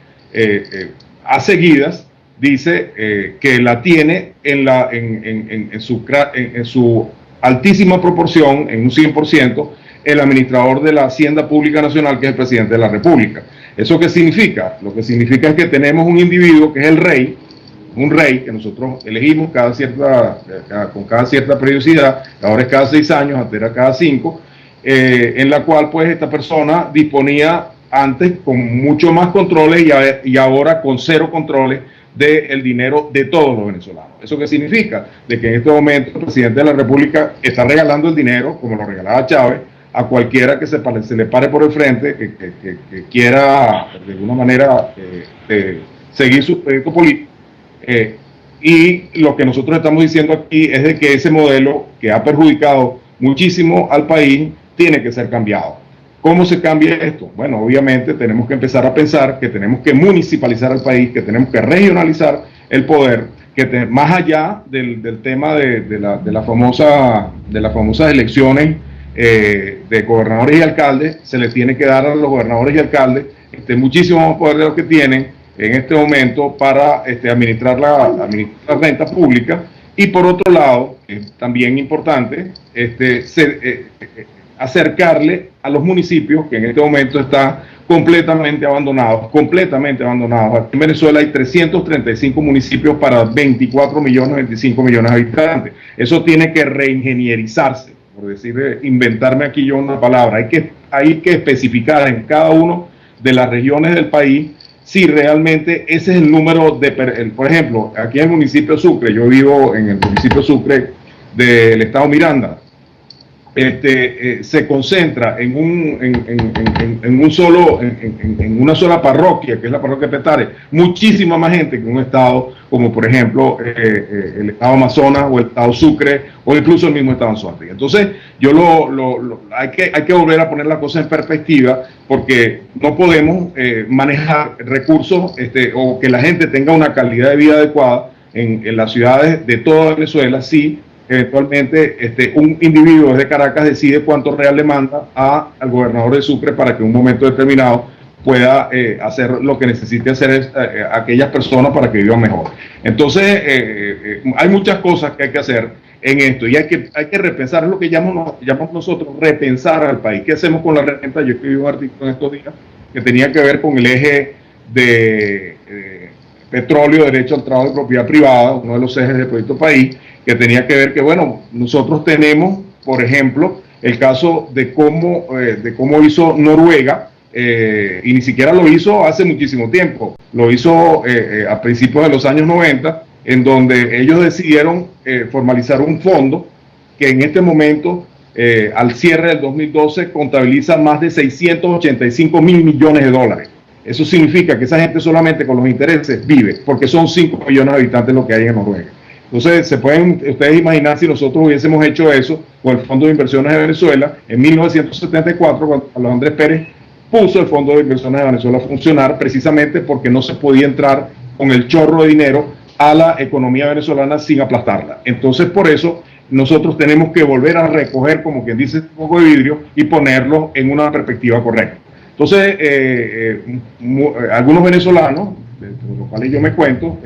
a seguidas, dice que la tiene en su altísima proporción, en un 100%, el administrador de la Hacienda Pública Nacional, que es el presidente de la República. ¿Eso qué significa? Lo que significa es que tenemos un individuo que es el rey, un rey que nosotros elegimos con cada cierta periodicidad, ahora es cada 6 años, antes era cada 5, en la cual pues esta persona disponía antes con mucho más controles y ahora con 0 controles del dinero de todos los venezolanos. ¿Eso qué significa? De que en este momento el presidente de la República está regalando el dinero, como lo regalaba Chávez, a cualquiera que se le pare por el frente, que quiera de alguna manera seguir su proyecto político. Y lo que nosotros estamos diciendo aquí es de que ese modelo que ha perjudicado muchísimo al país tiene que ser cambiado. ¿Cómo se cambia esto? Bueno, obviamente tenemos que empezar a pensar que tenemos que municipalizar el país, que tenemos que regionalizar el poder, que más allá del tema de las famosas elecciones de gobernadores y alcaldes, se les tiene que dar a los gobernadores y alcaldes muchísimo más poder de lo que tienen en este momento para administrar la renta pública. Y por otro lado, también importante, acercarle a los municipios que en este momento están completamente abandonados. Aquí en Venezuela hay 335 municipios para 24 millones, 25 millones de habitantes. Eso tiene que reingenierizarse, por decir, inventarme aquí yo una palabra. Hay que hay que especificar en cada uno de las regiones del país si realmente ese es el número de, por ejemplo, aquí en el municipio de Sucre, yo vivo en el municipio de Sucre del estado Miranda, se concentra en una sola parroquia, que es la parroquia de Petare, muchísima más gente que en un estado como por ejemplo el estado Amazonas o el estado Sucre o incluso el mismo estado Anzoátegui. Entonces hay que volver a poner la cosa en perspectiva, porque no podemos manejar recursos o que la gente tenga una calidad de vida adecuada en las ciudades de toda Venezuela si eventualmente un individuo desde Caracas decide cuánto real le manda al gobernador de Sucre para que en un momento determinado pueda hacer lo que necesite hacer aquellas personas para que vivan mejor. Entonces hay muchas cosas que hay que hacer en esto y hay que repensar, es lo que llamamos nosotros repensar al país. ¿Qué hacemos con la renta? Yo escribí un artículo en estos días que tenía que ver con el eje de petróleo, derecho al trabajo y propiedad privada, uno de los ejes del proyecto país, que tenía que ver que, bueno, nosotros tenemos, por ejemplo, el caso de cómo hizo Noruega, y ni siquiera lo hizo hace muchísimo tiempo, lo hizo a principios de los años 90, en donde ellos decidieron formalizar un fondo que en este momento, al cierre del 2012, contabiliza más de 685 mil millones de dólares. Eso significa que esa gente solamente con los intereses vive, porque son 5 millones de habitantes lo que hay en Noruega. Entonces, se pueden ustedes imaginar si nosotros hubiésemos hecho eso con el Fondo de Inversiones de Venezuela en 1974, cuando Carlos Andrés Pérez puso el Fondo de Inversiones de Venezuela a funcionar, precisamente porque no se podía entrar con el chorro de dinero a la economía venezolana sin aplastarla. Entonces, por eso, nosotros tenemos que volver a recoger, como quien dice, un poco de vidrio y ponerlo en una perspectiva correcta. Entonces, algunos venezolanos, de los cuales yo me cuento,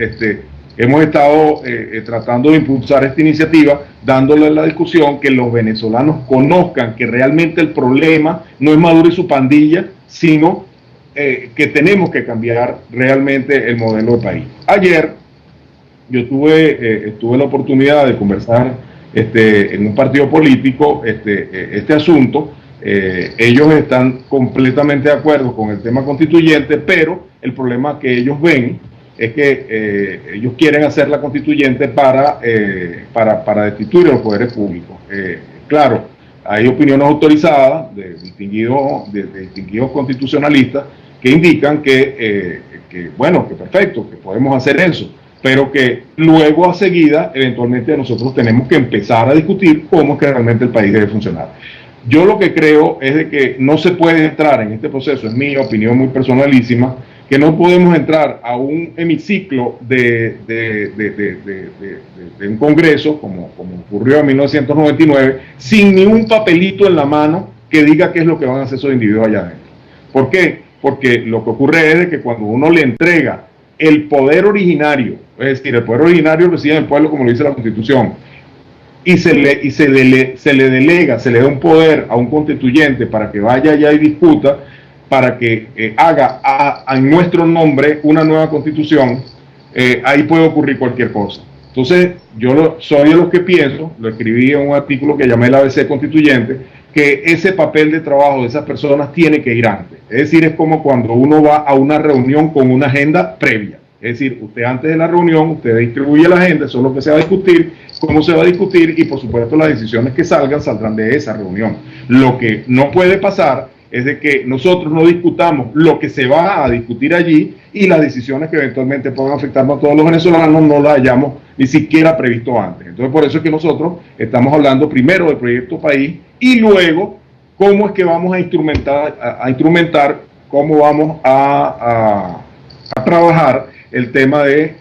hemos estado tratando de impulsar esta iniciativa, dándole la discusión que los venezolanos conozcan que realmente el problema no es Maduro y su pandilla, sino que tenemos que cambiar realmente el modelo de país. Ayer yo tuve la oportunidad de conversar en un partido político este asunto. Ellos están completamente de acuerdo con el tema constituyente, pero el problema que ellos ven es que ellos quieren hacer la constituyente para destituir a los poderes públicos. Claro, hay opiniones autorizadas de distinguidos constitucionalistas que indican que perfecto, que podemos hacer eso, pero que luego a seguida, eventualmente nosotros tenemos que empezar a discutir cómo es que realmente el país debe funcionar. Yo lo que creo es de que no se puede entrar en este proceso, es mi opinión muy personalísima, que no podemos entrar a un hemiciclo de un congreso, como ocurrió en 1999, sin ni un papelito en la mano que diga qué es lo que van a hacer esos individuos allá adentro. ¿Por qué? Porque lo que ocurre es de que cuando uno le entrega el poder originario, es decir, el poder originario reside en el pueblo, como lo dice la Constitución, y se le delega, se le da un poder a un constituyente para que vaya allá y discuta, para que haga en nuestro nombre una nueva constitución, ahí puede ocurrir cualquier cosa. Entonces, yo soy de los que pienso, lo escribí en un artículo que llamé el ABC Constituyente, que ese papel de trabajo de esas personas tiene que ir antes. Es decir, es como cuando uno va a una reunión con una agenda previa. Es decir, usted antes de la reunión, usted distribuye la agenda, eso es lo que se va a discutir, cómo se va a discutir y por supuesto las decisiones que saldrán de esa reunión. Lo que no puede pasar es de que nosotros no discutamos lo que se va a discutir allí y las decisiones que eventualmente puedan afectarnos a todos los venezolanos no las hayamos ni siquiera previsto antes. Entonces por eso es que nosotros estamos hablando primero del proyecto país y luego cómo es que vamos a instrumentar cómo vamos a trabajar el tema de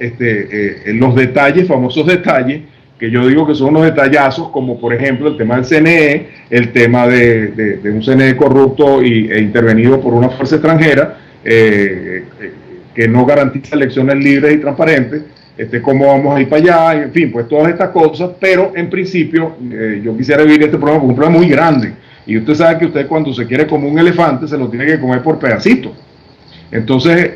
los detalles, famosos detalles, que yo digo que son unos detallazos, como por ejemplo el tema del CNE, el tema de un CNE corrupto e intervenido por una fuerza extranjera, que no garantiza elecciones libres y transparentes, cómo vamos a ir para allá, en fin, pues todas estas cosas, pero en principio yo quisiera vivir este problema como un problema muy grande, y usted sabe que usted cuando se quiere comer un elefante se lo tiene que comer por pedacitos. Entonces,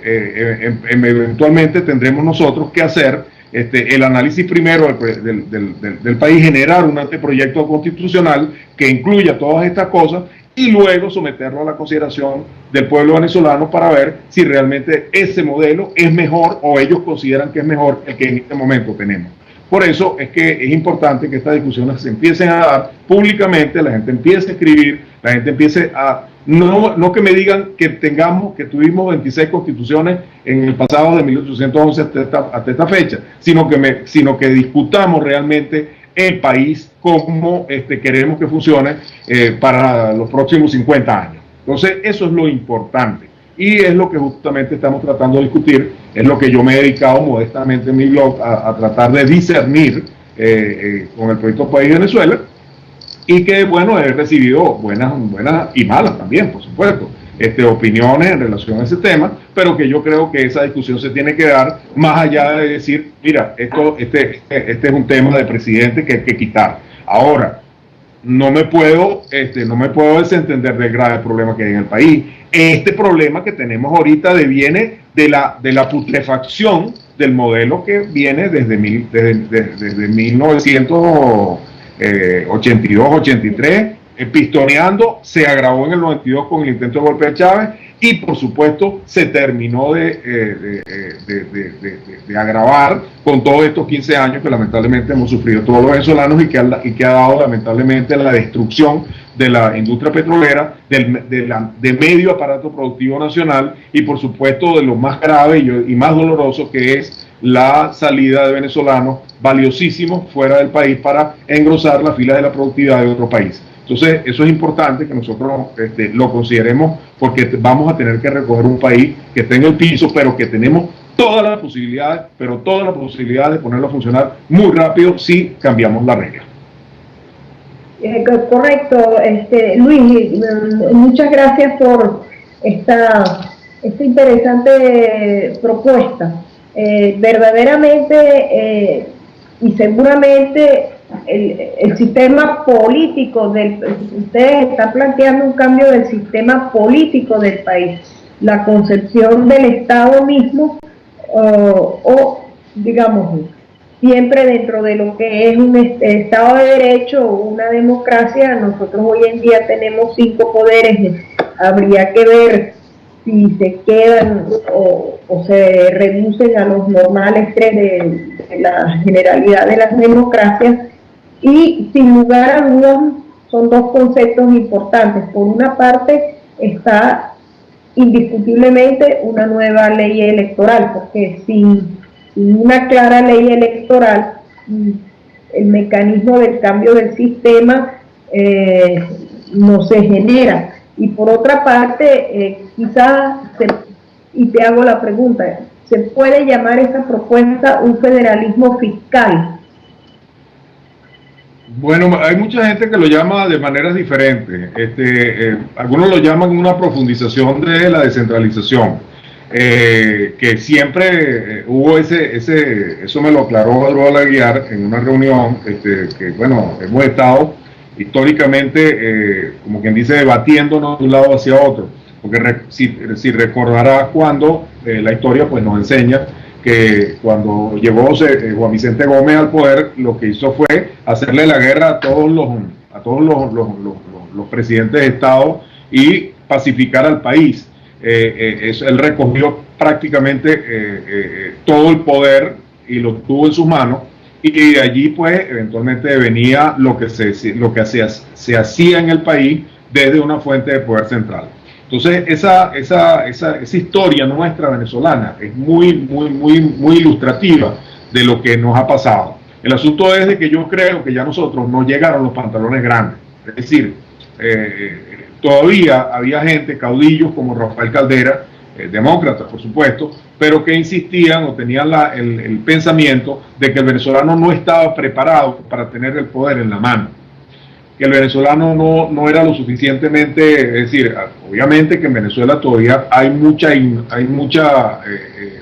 eventualmente tendremos nosotros que hacer el análisis primero del país, generar un anteproyecto constitucional que incluya todas estas cosas y luego someterlo a la consideración del pueblo venezolano para ver si realmente ese modelo es mejor o ellos consideran que es mejor el que en este momento tenemos. Por eso es que es importante que estas discusiones se empiecen a dar públicamente, la gente empiece a escribir, la gente empiece a... No que me digan que tuvimos 26 constituciones en el pasado de 1811 hasta esta fecha, sino que discutamos realmente el país como queremos que funcione para los próximos 50 años. Entonces, eso es lo importante. Y es lo que justamente estamos tratando de discutir, es lo que yo me he dedicado modestamente en mi blog a tratar de discernir con el proyecto País Venezuela, y que, bueno, he recibido buenas y malas también, por supuesto, opiniones en relación a ese tema, pero que yo creo que esa discusión se tiene que dar más allá de decir, mira, este es un tema de presidente que hay que quitar. Ahora, no me puedo desentender del grave problema que hay en el país. Este problema que tenemos ahorita deviene de la putrefacción del modelo que viene desde 1982-83, pistoneando, se agravó en el 92 con el intento de golpe de Chávez y por supuesto se terminó de agravar con todos estos 15 años que lamentablemente hemos sufrido todos los venezolanos y que ha dado lamentablemente la destrucción de la industria petrolera, de medio aparato productivo nacional y por supuesto de lo más grave y más doloroso que es la salida de venezolanos valiosísimos fuera del país para engrosar la fila de la productividad de otro país. Entonces, eso es importante que nosotros lo consideremos porque vamos a tener que recoger un país que esté en el piso, pero que tenemos todas las posibilidades, de ponerlo a funcionar muy rápido si cambiamos la regla. Correcto, Luis, muchas gracias por esta interesante propuesta. Verdaderamente y seguramente el sistema político ustedes están planteando un cambio del sistema político del país, la concepción del Estado mismo o digamos siempre dentro de lo que es un Estado de Derecho o una democracia. Nosotros hoy en día tenemos 5 poderes, habría que ver si se quedan o se reducen a los normales 3 de la generalidad de las democracias. Y sin lugar a dudas son 2 conceptos importantes. Por una parte está indiscutiblemente una nueva ley electoral, porque sin una clara ley electoral el mecanismo del cambio del sistema no se genera. Y por otra parte, quizás, y te hago la pregunta, ¿se puede llamar esa propuesta un federalismo fiscal? Bueno, hay mucha gente que lo llama de maneras diferentes. Algunos lo llaman una profundización de la descentralización, que siempre hubo eso me lo aclaró Adroal Aguiar en una reunión, que bueno, hemos estado históricamente, como quien dice, debatiéndonos de un lado hacia otro, porque si recordará cuando la historia pues nos enseña que cuando llegó Juan Vicente Gómez al poder, lo que hizo fue hacerle la guerra a todos los presidentes de Estado y pacificar al país. Él recogió prácticamente todo el poder y lo tuvo en sus manos, y de allí pues eventualmente venía lo que se hacía en el país desde una fuente de poder central. Entonces esa historia nuestra venezolana es muy ilustrativa de lo que nos ha pasado. El asunto es de que yo creo que ya nosotros nos llegaron los pantalones grandes, es decir, todavía había gente, caudillos como Rafael Caldera, demócratas por supuesto, pero que insistían o tenían el pensamiento de que el venezolano no estaba preparado para tener el poder en la mano, que el venezolano no era lo suficientemente, es decir, obviamente que en Venezuela todavía hay mucha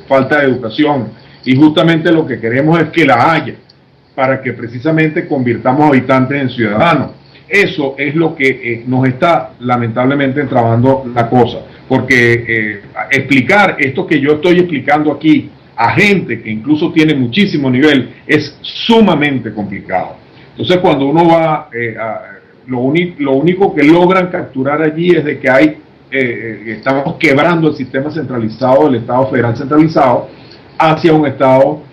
falta de educación, y justamente lo que queremos es que la haya, para que precisamente convirtamos habitantes en ciudadanos. Eso es lo que nos está lamentablemente entrabando la cosa, porque explicar esto que yo estoy explicando aquí a gente que incluso tiene muchísimo nivel es sumamente complicado. Entonces cuando uno va lo único que logran capturar allí es de que estamos quebrando el sistema centralizado del Estado federal centralizado hacia un Estado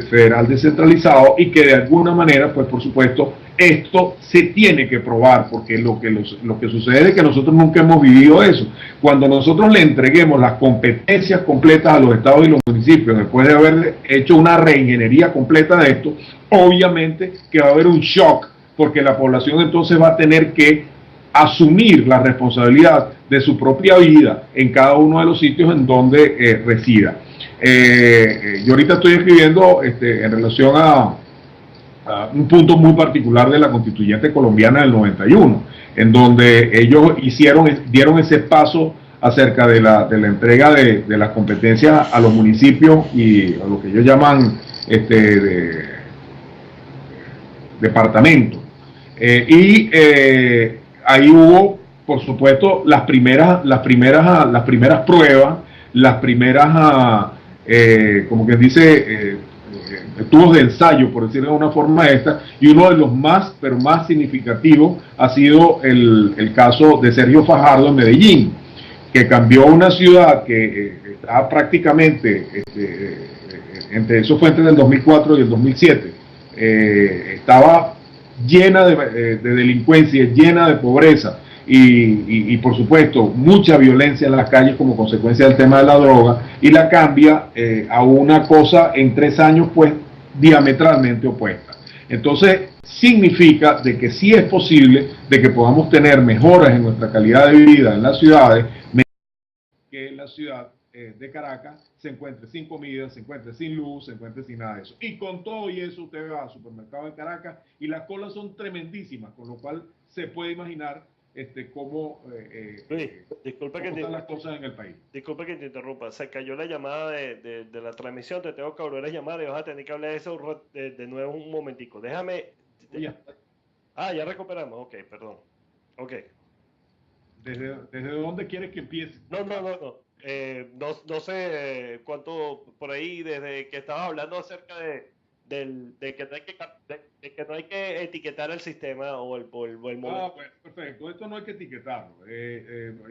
federal descentralizado, y que de alguna manera, pues por supuesto, esto se tiene que probar, porque lo que sucede es que nosotros nunca hemos vivido eso. Cuando nosotros le entreguemos las competencias completas a los estados y los municipios, después de haber hecho una reingeniería completa de esto, obviamente que va a haber un shock, porque la población entonces va a tener que asumir la responsabilidad de su propia vida en cada uno de los sitios en donde resida. Yo ahorita estoy escribiendo en relación a un punto muy particular de la constituyente colombiana del 91, en donde ellos dieron ese paso acerca de la entrega de las competencias a los municipios y a lo que ellos llaman departamentos. Ahí hubo, por supuesto, las primeras pruebas, las primeras, como que dice, tubos de ensayo, por decirlo de una forma y uno de los más significativos ha sido el caso de Sergio Fajardo en Medellín, que cambió una ciudad que estaba prácticamente, eso fue entre el 2004 y el 2007, estaba llena de delincuencia, llena de pobreza y por supuesto mucha violencia en las calles como consecuencia del tema de la droga, y la cambia a una cosa en 3 años pues diametralmente opuesta. Entonces significa de que sí es posible de que podamos tener mejoras en nuestra calidad de vida en las ciudades, que la ciudad de Caracas se encuentre sin comida, se encuentre sin luz, se encuentre sin nada de eso. Y con todo y eso usted va al supermercado de Caracas y las colas son tremendísimas, con lo cual se puede imaginar cómo están las cosas en el país. Disculpa que te interrumpa, se cayó la llamada de la transmisión, te tengo que volver a llamar y vas a tener que hablar de eso de nuevo un momentico. Déjame... Ya recuperamos, ok, perdón. Ok. ¿Desde dónde quieres que empiece? No sé cuánto por ahí, desde que estabas hablando acerca de que no hay que etiquetar el sistema o el momento. Pues, perfecto, esto no hay que etiquetarlo.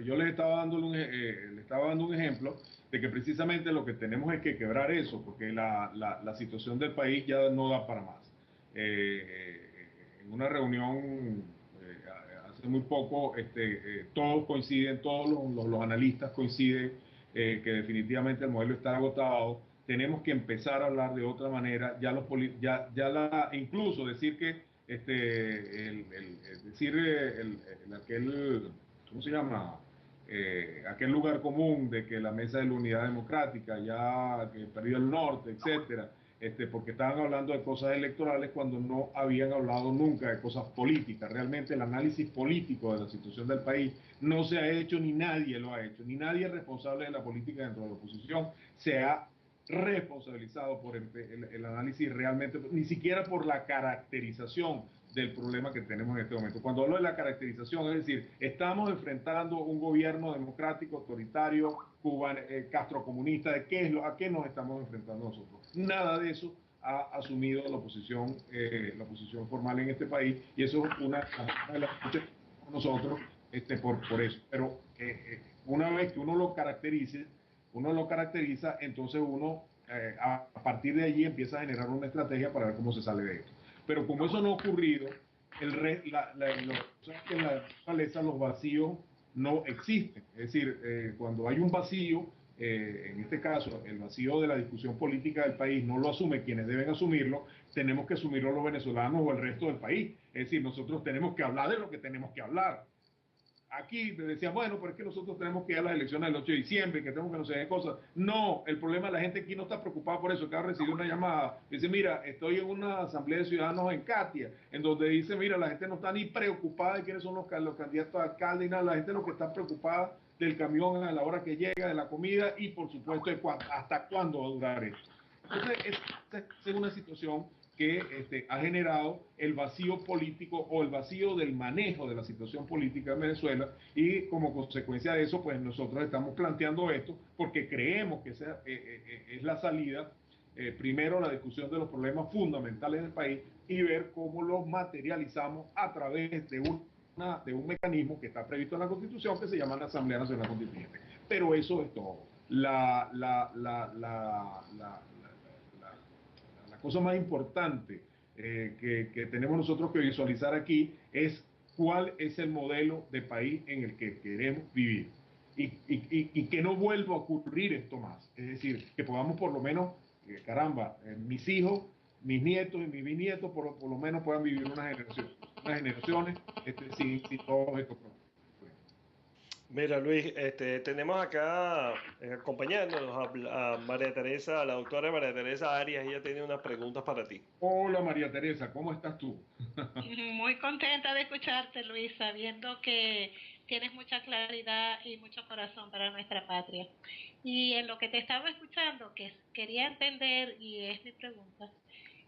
Yo les estaba dando un ejemplo de que precisamente lo que tenemos es que quebrar eso, porque la situación del país ya no da para más. En una reunión hace muy poco, todos coinciden, todos los analistas coinciden que definitivamente el modelo está agotado. Tenemos que empezar a hablar de otra manera. Incluso decir que ¿cómo se llama? Aquel lugar común de que la Mesa de la Unidad Democrática ya que perdió el norte, etcétera, porque estaban hablando de cosas electorales cuando no habían hablado nunca de cosas políticas. Realmente el análisis político de la situación del país no se ha hecho, ni nadie lo ha hecho, ni nadie responsable de la política dentro de la oposición se ha responsabilizado por el análisis realmente, ni siquiera por la caracterización del problema que tenemos en este momento. Cuando hablo de la caracterización, es decir, estamos enfrentando un gobierno democrático, autoritario, cubano, castrocomunista. ¿A qué nos estamos enfrentando nosotros? Nada de eso ha asumido la oposición formal en este país, y eso es una de las luchas con nosotros por eso. Pero una vez que uno lo caracteriza, entonces uno a partir de allí empieza a generar una estrategia para ver cómo se sale de esto. Pero como eso no ha ocurrido, en la naturaleza los vacíos no existen. Es decir, cuando hay un vacío, en este caso el vacío de la discusión política del país no lo asume quienes deben asumirlo, tenemos que asumirlo los venezolanos o el resto del país. Es decir, nosotros tenemos que hablar de lo que tenemos que hablar. Aquí decían, bueno, pero es que nosotros tenemos que ir a las elecciones del 8 de diciembre, que tenemos que no sé qué cosas. No, el problema es la gente aquí no está preocupada por eso. Acaba de recibir una llamada, dice, mira, estoy en una asamblea de ciudadanos en Katia, en donde dice, mira, la gente no está ni preocupada de quiénes son los candidatos a alcalde y nada, la gente lo que está preocupada del camión a la hora que llega, de la comida y por supuesto de hasta cuándo va a durar esto. Entonces, esta es una situación que ha generado el vacío político o el vacío del manejo de la situación política en Venezuela, y como consecuencia de eso, pues nosotros estamos planteando esto porque creemos que esa es la salida. Primero, la discusión de los problemas fundamentales del país, y ver cómo los materializamos a través de un mecanismo que está previsto en la Constitución, que se llama la Asamblea Nacional Constituyente. Pero eso es todo. La cosa más importante que tenemos nosotros que visualizar aquí es cuál es el modelo de país en el que queremos vivir y que no vuelva a ocurrir esto más. Es decir, que podamos por lo menos, caramba, mis hijos, mis nietos y mis bisnietos por lo menos puedan vivir unas generaciones sin todos estos problemas. Mira, Luis, tenemos acá acompañándonos a María Teresa, a la doctora María Teresa Arias. Ella tiene unas preguntas para ti. Hola María Teresa, ¿cómo estás tú? Muy contenta de escucharte, Luis, sabiendo que tienes mucha claridad y mucho corazón para nuestra patria. Y en lo que te estaba escuchando, que quería entender, y es mi pregunta,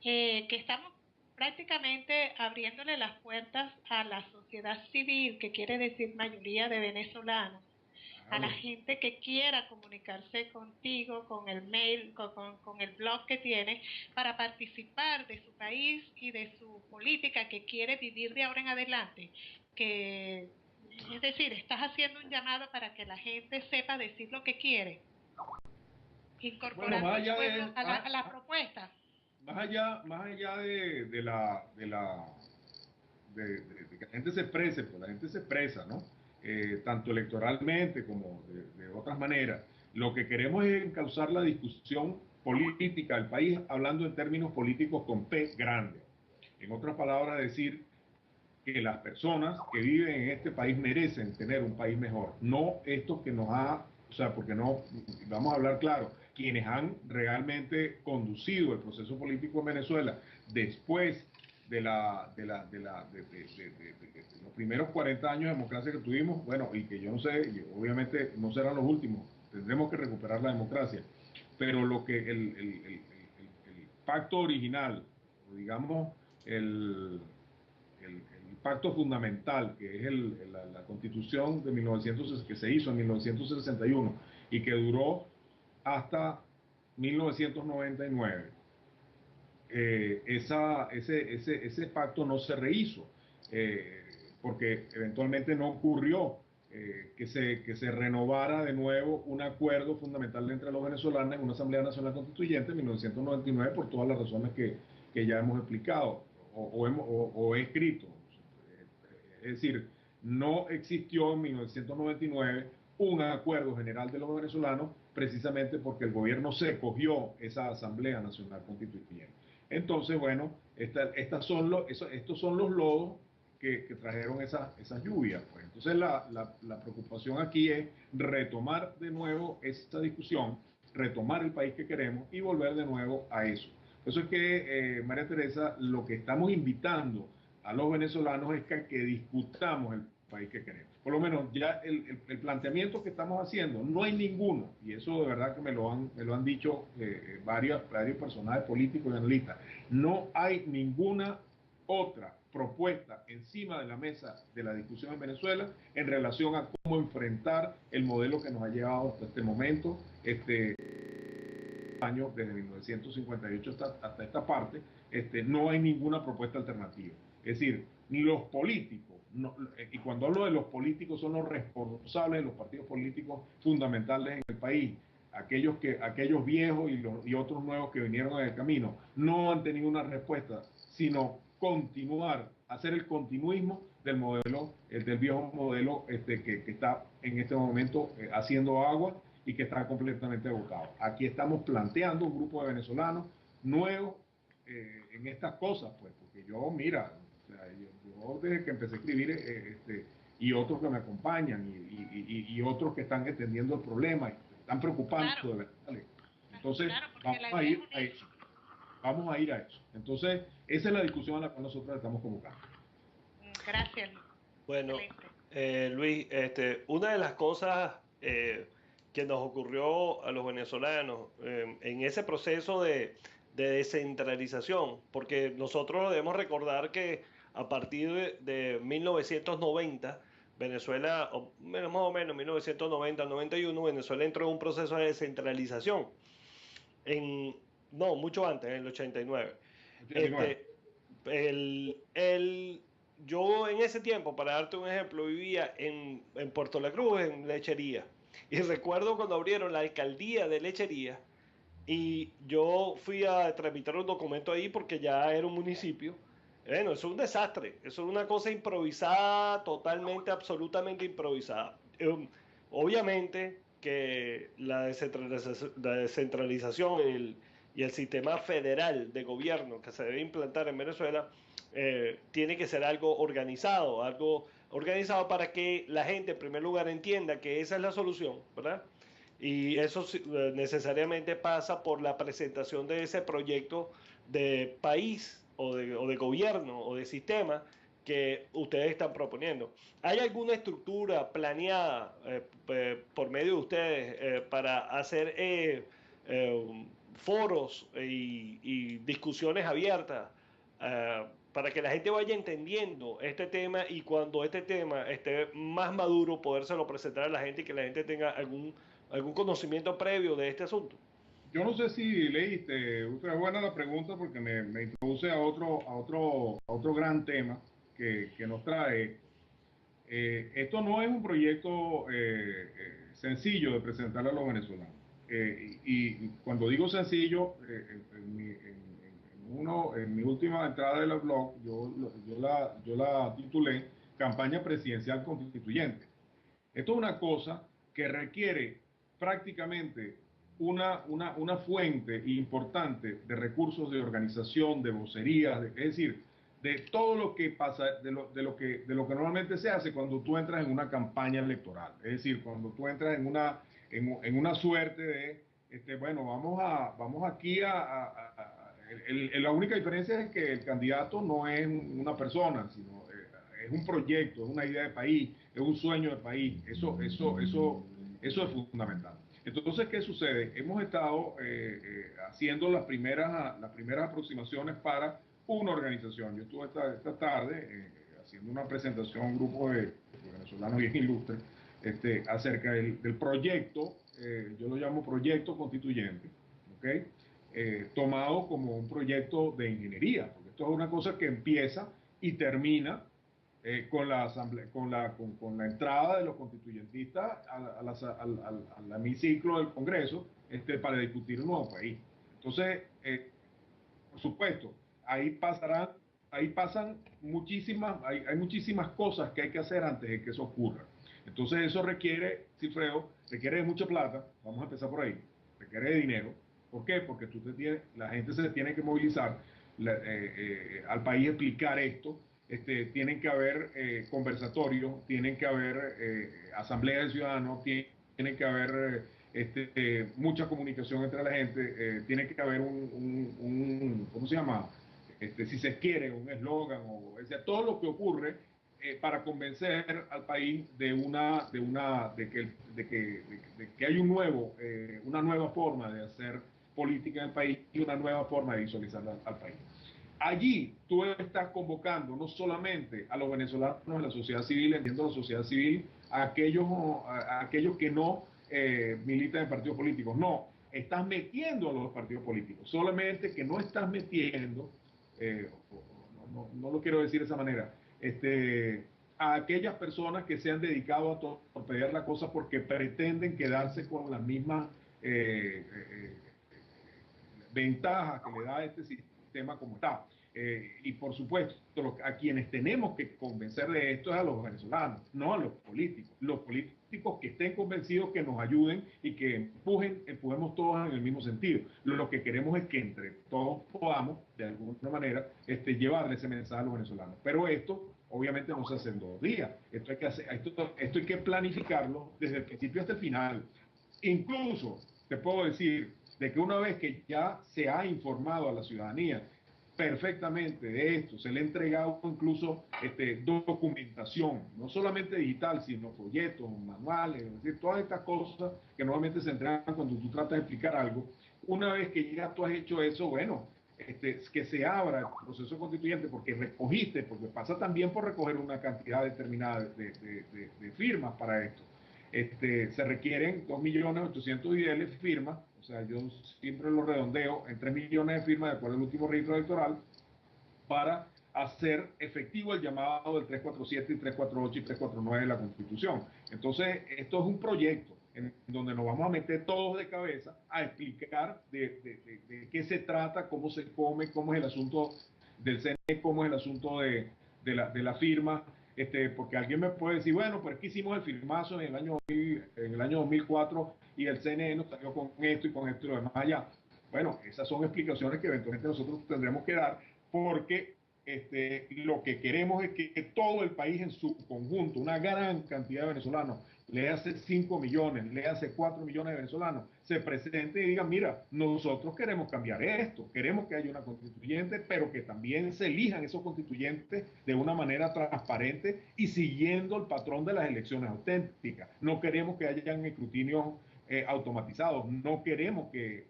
que estamos prácticamente abriéndole las puertas a la sociedad civil, que quiere decir mayoría de venezolanos, a la gente que quiera comunicarse contigo, con el mail, con el blog que tiene, para participar de su país y de su política que quiere vivir de ahora en adelante. Que, es decir, estás haciendo un llamado para que la gente sepa decir lo que quiere, incorporando al pueblo a la propuesta. Más allá de que la gente se exprese, pues la gente se expresa, ¿no? Tanto electoralmente como de otras maneras. Lo que queremos es encauzar la discusión política del país hablando en términos políticos con P grande. En otras palabras, decir que las personas que viven en este país merecen tener un país mejor, no esto que nos ha, o sea, porque no, vamos a hablar claro, quienes han realmente conducido el proceso político en Venezuela después de los primeros 40 años de democracia que tuvimos, bueno, y que yo no sé, obviamente no serán los últimos, tendremos que recuperar la democracia, pero lo que el pacto original, digamos, el pacto fundamental, que es la Constitución de 1900, que se hizo en 1961 y que duró hasta 1999, ese pacto no se rehizo, porque eventualmente no ocurrió que se renovara de nuevo un acuerdo fundamental entre los venezolanos en una Asamblea Nacional Constituyente en 1999 por todas las razones que ya hemos explicado o he escrito. Es decir, no existió en 1999 un acuerdo general de los venezolanos precisamente porque el gobierno se cogió esa Asamblea Nacional Constituyente. Entonces, bueno, estos son los lodos que trajeron esas lluvias. Pues. Entonces, la preocupación aquí es retomar de nuevo esta discusión, retomar el país que queremos y volver de nuevo a eso. Por eso es que, María Teresa, lo que estamos invitando a los venezolanos es que discutamos el país que queremos. Por lo menos ya el planteamiento que estamos haciendo, no hay ninguno, y eso de verdad que me lo han dicho varios personajes políticos y analistas, no hay ninguna otra propuesta encima de la mesa de la discusión en Venezuela en relación a cómo enfrentar el modelo que nos ha llevado hasta este momento, año, desde 1958 hasta esta parte, no hay ninguna propuesta alternativa. Es decir, ni los políticos, y cuando hablo de los políticos son los responsables de los partidos políticos fundamentales en el país, aquellos viejos y otros nuevos que vinieron en el camino, no han tenido una respuesta, sino continuar, hacer el continuismo del modelo, del viejo modelo que está en este momento haciendo agua y que está completamente agotado. Aquí estamos planteando un grupo de venezolanos nuevos en estas cosas, pues, porque yo, mira, o sea, yo desde que empecé a escribir, y otros que me acompañan, y otros que están entendiendo el problema, están preocupando, claro, de verdad. Entonces, claro, vamos a ir a eso. Entonces, esa es la discusión a la cual nosotros estamos convocando. Gracias. Bueno, Luis, una de las cosas que nos ocurrió a los venezolanos en ese proceso de descentralización, porque nosotros debemos recordar que a partir de 1990, Venezuela, más o menos 1990-91, Venezuela entró en un proceso de descentralización. No, mucho antes, en el 89. yo en ese tiempo, para darte un ejemplo, vivía en Puerto La Cruz, en Lechería. Y recuerdo cuando abrieron la alcaldía de Lechería y yo fui a tramitar un documento ahí porque ya era un municipio. Bueno, eso es un desastre, eso es una cosa improvisada, totalmente, absolutamente improvisada. Obviamente que la descentralización y el sistema federal de gobierno que se debe implantar en Venezuela tiene que ser algo organizado para que la gente en primer lugar entienda que esa es la solución, ¿verdad? Y eso necesariamente pasa por la presentación de ese proyecto de país o de gobierno o de sistema que ustedes están proponiendo. ¿Hay alguna estructura planeada por medio de ustedes para hacer foros y discusiones abiertas para que la gente vaya entendiendo este tema y cuando este tema esté más maduro podérselo presentar a la gente y que la gente tenga algún conocimiento previo de este asunto? Yo no sé si leíste, usted es buena la pregunta porque me introduce a otro gran tema que nos trae. Esto no es un proyecto sencillo de presentarle a los venezolanos. Y cuando digo sencillo, en mi última entrada del blog, yo la titulé Campaña Presidencial Constituyente. Esto es una cosa que requiere prácticamente una fuente importante de recursos de organización, de vocerías, es decir, de todo lo que pasa, de lo que normalmente se hace cuando tú entras en una campaña electoral. Es decir, cuando tú entras en una suerte de, bueno, vamos aquí la única diferencia es que el candidato no es una persona, sino es un proyecto, es una idea de país, es un sueño de país. Eso es fundamental. Entonces, ¿qué sucede? Hemos estado haciendo las primeras aproximaciones para una organización. Yo estuve esta tarde haciendo una presentación a un grupo de venezolanos bien ilustres acerca del proyecto, yo lo llamo proyecto constituyente, ¿okay? Tomado como un proyecto de ingeniería, porque esto es una cosa que empieza y termina con la entrada de los constituyentistas al hemiciclo del Congreso para discutir un nuevo país. Entonces, por supuesto, hay muchísimas cosas que hay que hacer antes de que eso ocurra. Entonces eso requiere, Cifreo, requiere de mucha plata, vamos a empezar por ahí, requiere de dinero. ¿Por qué? Porque la gente se tiene que movilizar, al país explicar esto. Tienen que haber conversatorios, tienen que haber asambleas de ciudadanos, tienen que haber mucha comunicación entre la gente, tiene que haber ¿cómo se llama? Si se quiere, un eslogan, o sea, todo lo que ocurre para convencer al país de que hay una nueva forma de hacer política en el país y una nueva forma de visualizar al país. Allí tú estás convocando no solamente a los venezolanos de la sociedad civil, entiendo la sociedad civil, a aquellos que no militan en partidos políticos, no, estás metiendo a los partidos políticos, solamente que no estás metiendo, no lo quiero decir de esa manera, a aquellas personas que se han dedicado a torpedear la cosa porque pretenden quedarse con las mismas ventajas que le da este sistema como está. Y por supuesto, a quienes tenemos que convencer de esto es a los venezolanos, no a los políticos. Los políticos que estén convencidos, que nos ayuden y que empujemos todos en el mismo sentido. Lo que queremos es que entre todos podamos, de alguna manera, llevarle ese mensaje a los venezolanos. Pero esto, obviamente, no se hace en 2 días. Esto hay que planificarlo desde el principio hasta el final. Incluso, te puedo decir, de que una vez que ya se ha informado a la ciudadanía perfectamente de esto, se le ha entregado incluso documentación, no solamente digital, sino folletos, manuales, es decir, todas estas cosas que normalmente se entregan cuando tú tratas de explicar algo. Una vez que ya tú has hecho eso, bueno, que se abra el proceso constituyente porque pasa también por recoger una cantidad determinada de firmas para esto. Se requieren 2.800.000 firmas, o sea, yo siempre lo redondeo en 3 millones de firmas de acuerdo al último registro electoral, para hacer efectivo el llamado del 347 y 348 y 349 de la Constitución. Entonces, esto es un proyecto en donde nos vamos a meter todos de cabeza a explicar de qué se trata, cómo se come, cómo es el asunto del CNE, cómo es el asunto de la firma, porque alguien me puede decir, bueno, pero es que hicimos el firmazo en el año 2004 y el CNE nos salió con esto y lo demás allá. Bueno, esas son explicaciones que eventualmente nosotros tendremos que dar, porque lo que queremos es que todo el país en su conjunto, una gran cantidad de venezolanos, le hace 5 millones, le hace 4 millones de venezolanos, se presente y digan, mira, nosotros queremos cambiar esto, queremos que haya una constituyente, pero que también se elijan esos constituyentes de una manera transparente y siguiendo el patrón de las elecciones auténticas. No queremos que hayan escrutinios automatizados. No queremos que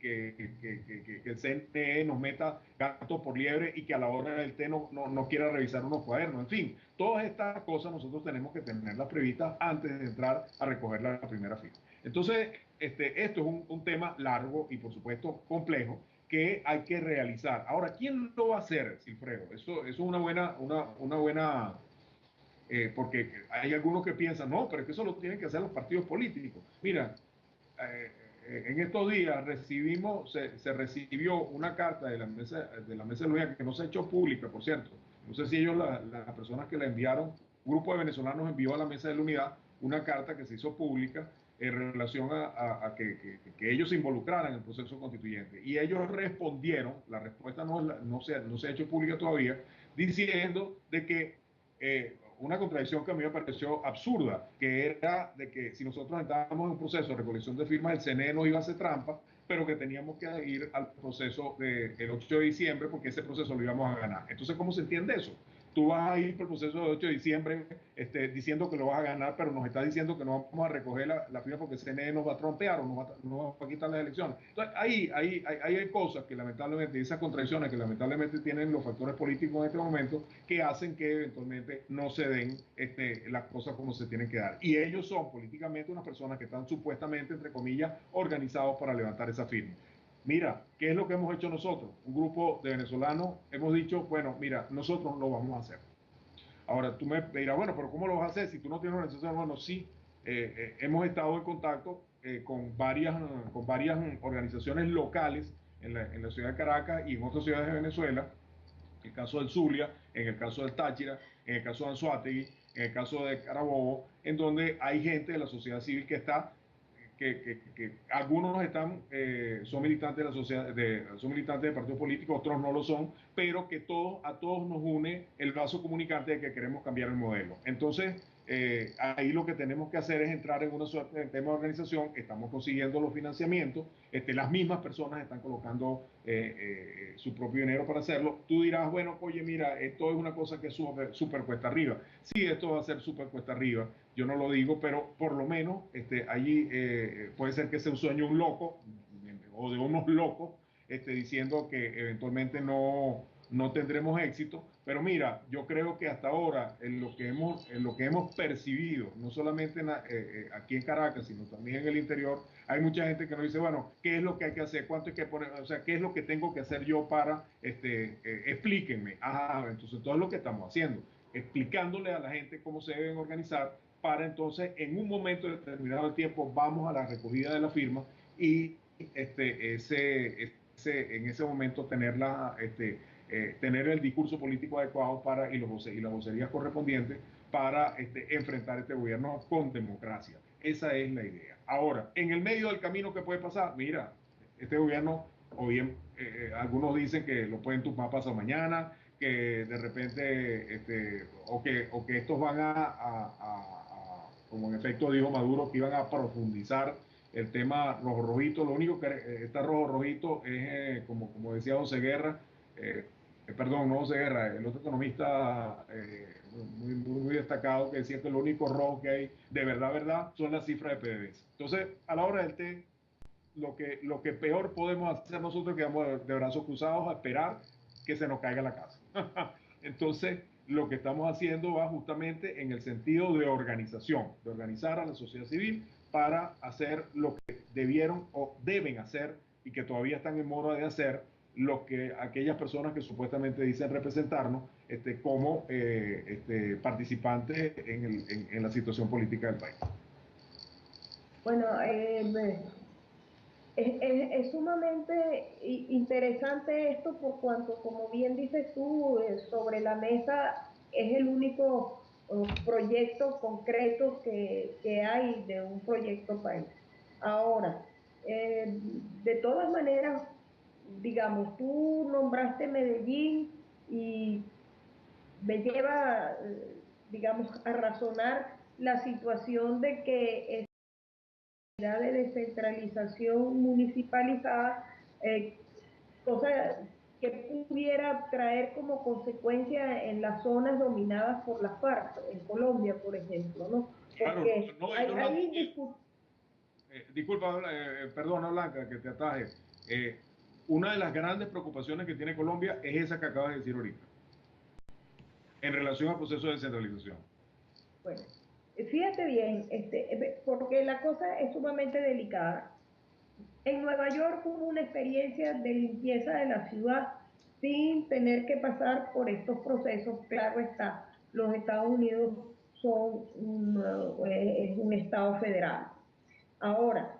el CNE nos meta gato por liebre y que a la hora del té no quiera revisar unos cuadernos. En fin, todas estas cosas nosotros tenemos que tenerlas previstas antes de entrar a recoger la primera firma. Entonces, esto es un tema largo y por supuesto complejo que hay que realizar. Ahora, ¿quién lo va a hacer, Silfredo? Eso es una buena porque hay algunos que piensan, no, pero es que eso lo tienen que hacer los partidos políticos. Mira, en estos días se recibió una carta de la mesa de la unidad que no se ha hecho pública, por cierto. No sé si ellos, las personas que la enviaron, un grupo de venezolanos envió a la mesa de la unidad una carta que se hizo pública en relación a que ellos se involucraran en el proceso constituyente. Y ellos respondieron, la respuesta no se ha hecho pública todavía, diciendo de que una contradicción que a mí me pareció absurda, que era de que si nosotros entrábamos en un proceso de recolección de firmas, el CNE nos iba a hacer trampa, pero que teníamos que ir al proceso del 8 de diciembre porque ese proceso lo íbamos a ganar. Entonces, ¿cómo se entiende eso? Tú vas a ir por el proceso del 8 de diciembre diciendo que lo vas a ganar, pero nos estás diciendo que no vamos a recoger la firma porque el CNE nos va a trompear o nos va a quitar las elecciones. Entonces, ahí hay cosas que lamentablemente, esas contradicciones que lamentablemente tienen los factores políticos en este momento, que hacen que eventualmente no se den las cosas como se tienen que dar. Y ellos son políticamente unas personas que están supuestamente, entre comillas, organizados para levantar esa firma. Mira, ¿qué es lo que hemos hecho nosotros? Un grupo de venezolanos hemos dicho, bueno, mira, nosotros lo vamos a hacer. Ahora, tú me dirás, bueno, pero ¿cómo lo vas a hacer si tú no tienes organización? Bueno, sí, hemos estado en contacto con varias organizaciones locales en la ciudad de Caracas y en otras ciudades de Venezuela, en el caso del Zulia, en el caso del Táchira, en el caso de Anzoátegui, en el caso de Carabobo, en donde hay gente de la sociedad civil que está que algunos son militantes de la sociedad, son militantes de partidos políticos, otros no lo son, pero que a todos nos une el vaso comunicante de que queremos cambiar el modelo. Entonces, ahí lo que tenemos que hacer es entrar en una suerte de tema de organización. Estamos consiguiendo los financiamientos, las mismas personas están colocando su propio dinero para hacerlo. Tú dirás, bueno, oye, mira, esto es una cosa que es súper cuesta arriba. Sí, esto va a ser súper cuesta arriba, yo no lo digo, pero por lo menos allí puede ser que sea un sueño de un loco o de unos locos diciendo que eventualmente no tendremos éxito. Pero mira, yo creo que hasta ahora en lo que hemos percibido, no solamente aquí en Caracas, sino también en el interior, hay mucha gente que nos dice, bueno, ¿qué es lo que hay que hacer? ¿Cuánto hay que poner? O sea, ¿qué es lo que tengo que hacer yo para, explíquenme? Entonces todo es lo que estamos haciendo, explicándole a la gente cómo se deben organizar para entonces, en un momento determinado de tiempo, vamos a la recogida de la firma y en ese momento tener el discurso político adecuado y las vocerías correspondientes para enfrentar este gobierno con democracia. Esa es la idea. Ahora, en el medio del camino, ¿qué puede pasar? Mira, este gobierno, o bien algunos dicen que lo pueden tumbar pasado mañana, que de repente, o que estos van como en efecto dijo Maduro, que iban a profundizar el tema rojo-rojito. Lo único que está rojo-rojito es, como decía José Guerra, perdón, no José Guerra, el otro economista muy destacado, que decía que lo único rojo que hay de verdad son las cifras de PDVSA. Entonces, a la hora del té, lo que peor podemos hacer nosotros, quedamos de brazos cruzados a esperar que se nos caiga la casa. Entonces, lo que estamos haciendo va justamente en el sentido de organización, de organizar a la sociedad civil para hacer lo que debieron o deben hacer y que todavía están en mora de hacer aquellas personas que supuestamente dicen representarnos como participantes en la situación política del país. Bueno, es sumamente interesante esto por cuanto, como bien dices tú, sobre la mesa es el único proyecto concreto que hay de un proyecto país. Ahora, de todas maneras, digamos, tú nombraste Medellín y me lleva, digamos, a razonar la situación de que de descentralización municipalizada, cosa que pudiera traer como consecuencia en las zonas dominadas por las FARC, en Colombia, por ejemplo, ¿no? Claro, Porque no, hay disculpa, perdona Blanca, que te ataje. Una de las grandes preocupaciones que tiene Colombia es esa que acabas de decir ahorita, en relación al proceso de descentralización. Bueno, fíjate bien, porque la cosa es sumamente delicada. En Nueva York hubo una experiencia de limpieza de la ciudad sin tener que pasar por estos procesos. Claro está, los Estados Unidos es un estado federal. Ahora,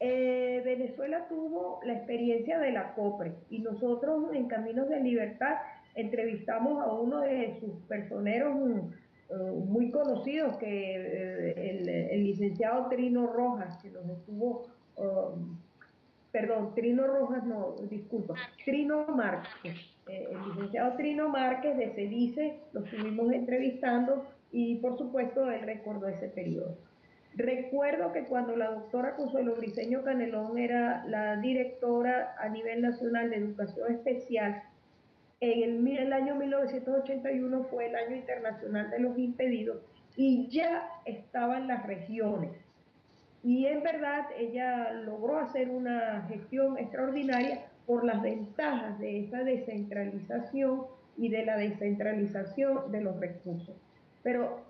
Venezuela tuvo la experiencia de la COPRE y nosotros en Caminos de Libertad entrevistamos a uno de sus personeros muy conocidos, el licenciado Trino Rojas, que nos estuvo, perdón, Trino Rojas, no, disculpa, Trino Márquez, el licenciado Trino Márquez de CEDICE, lo estuvimos entrevistando y por supuesto él recordó ese periodo. Recuerdo que cuando la doctora Consuelo Briceño Canelón era la directora a nivel nacional de educación especial, en el año 1981 fue el año internacional de los impedidos y ya estaban las regiones. Y en verdad ella logró hacer una gestión extraordinaria por las ventajas de esa descentralización y de la descentralización de los recursos. Pero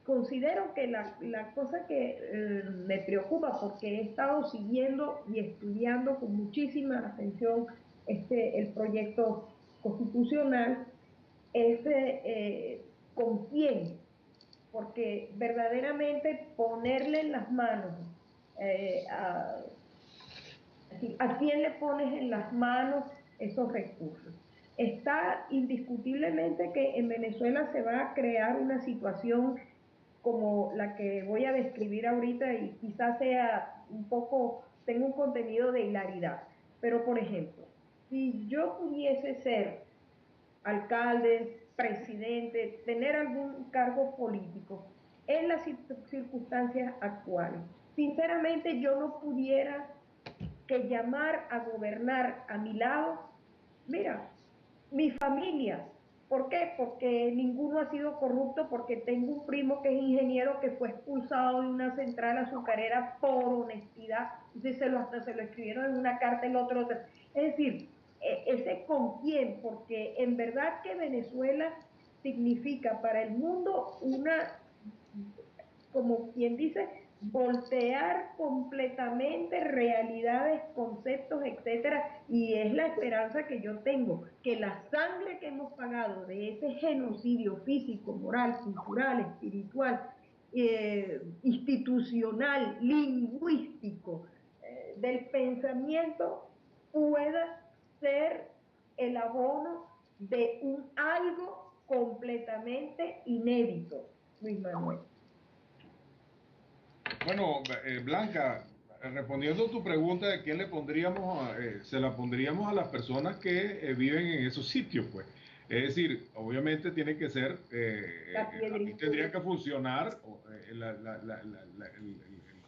considero que la cosa que me preocupa, porque he estado siguiendo y estudiando con muchísima atención el proyecto constitucional, es con quién, porque verdaderamente ponerle en las manos a quién le pones en las manos esos recursos. Está indiscutiblemente que en Venezuela se va a crear una situación como la que voy a describir ahorita y quizás sea un poco, tenga un contenido de hilaridad. Pero, por ejemplo, si yo pudiese ser alcalde, presidente, tener algún cargo político en las circunstancias actuales, sinceramente yo no pudiera que llamar a gobernar a mi lado, mira, mi familia. ¿Por qué? Porque ninguno ha sido corrupto, porque tengo un primo que es ingeniero que fue expulsado de una central azucarera por honestidad. Entonces hasta se lo escribieron en una carta el otro. Es decir, ese con quién, porque en verdad que Venezuela significa para el mundo como quien dice, voltear completamente realidades, conceptos, etcétera, y es la esperanza que yo tengo, que la sangre que hemos pagado de ese genocidio físico, moral, cultural, espiritual, institucional, lingüístico, del pensamiento, pueda ser el abono de un algo completamente inédito, Luis Manuel. Bueno, Blanca, respondiendo a tu pregunta de quién le pondríamos, se la pondríamos a las personas que viven en esos sitios, pues. Es decir, obviamente tiene que ser, aquí tendría que funcionar el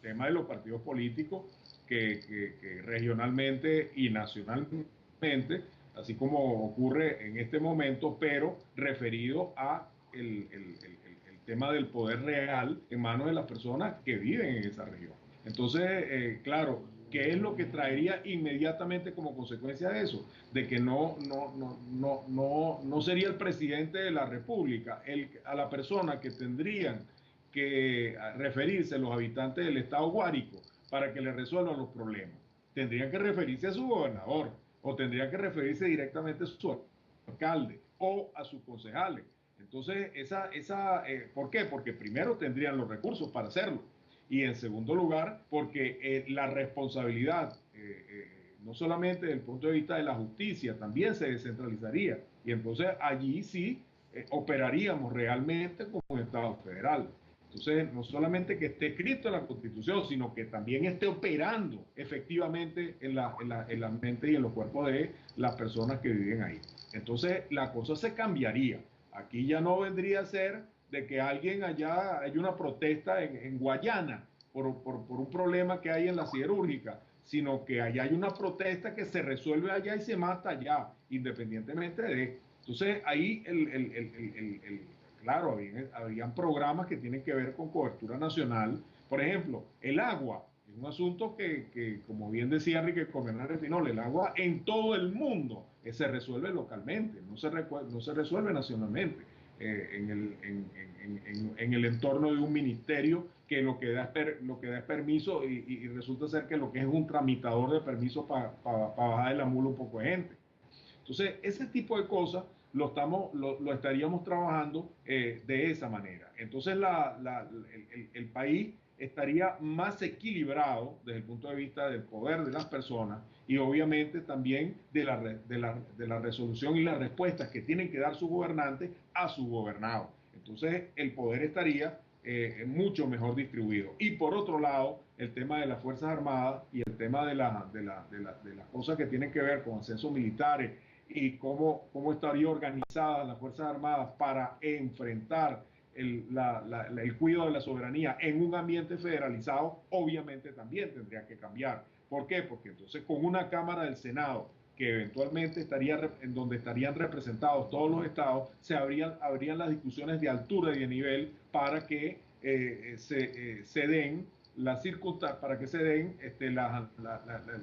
tema de los partidos políticos que regionalmente y nacionalmente, así como ocurre en este momento, pero referido a el tema del poder real en manos de las personas que viven en esa región. Entonces, claro, ¿qué es lo que traería inmediatamente como consecuencia de eso? De que no sería el presidente de la República, a la persona que tendrían que referirse los habitantes del estado Guárico para que le resuelvan los problemas. Tendrían que referirse a su gobernador o tendrían que referirse directamente a su alcalde o a sus concejales. Entonces, ¿por qué? Porque primero tendrían los recursos para hacerlo. Y en segundo lugar, porque la responsabilidad, no solamente desde el punto de vista de la justicia, también se descentralizaría. Y entonces allí sí operaríamos realmente como un Estado federal. Entonces, no solamente que esté escrito en la Constitución, sino que también esté operando efectivamente en la mente y en los cuerpos de las personas que viven ahí. Entonces, la cosa se cambiaría. Aquí ya no vendría a ser de que alguien allá, hay una protesta en Guayana por un problema que hay en la siderúrgica, sino que allá hay una protesta que se resuelve allá y se mata allá, independientemente de... Entonces, ahí claro, habían programas que tienen que ver con cobertura nacional. Por ejemplo, el agua es un asunto que como bien decía Enrique Comernar Retinol, el agua en todo el mundo se resuelve localmente, no se resuelve nacionalmente. En el entorno de un ministerio que lo que da es permiso y resulta ser que lo que es un tramitador de permiso para bajar de la mula un poco de gente. Entonces, ese tipo de cosas lo estaríamos trabajando de esa manera. Entonces, el país estaría más equilibrado desde el punto de vista del poder de las personas y obviamente también de la resolución y las respuestas que tienen que dar sus gobernantes a sus gobernados. Entonces, el poder estaría mucho mejor distribuido. Y por otro lado, el tema de las Fuerzas Armadas y el tema de las cosas que tienen que ver con ascensos militares y cómo estaría organizada las Fuerzas Armadas para enfrentar el cuidado de la soberanía en un ambiente federalizado, obviamente también tendría que cambiar. ¿Por qué? Porque entonces con una Cámara del Senado que eventualmente en donde estarían representados todos los estados, habrían las discusiones de altura y de nivel para que se den las circunstancias, para que se den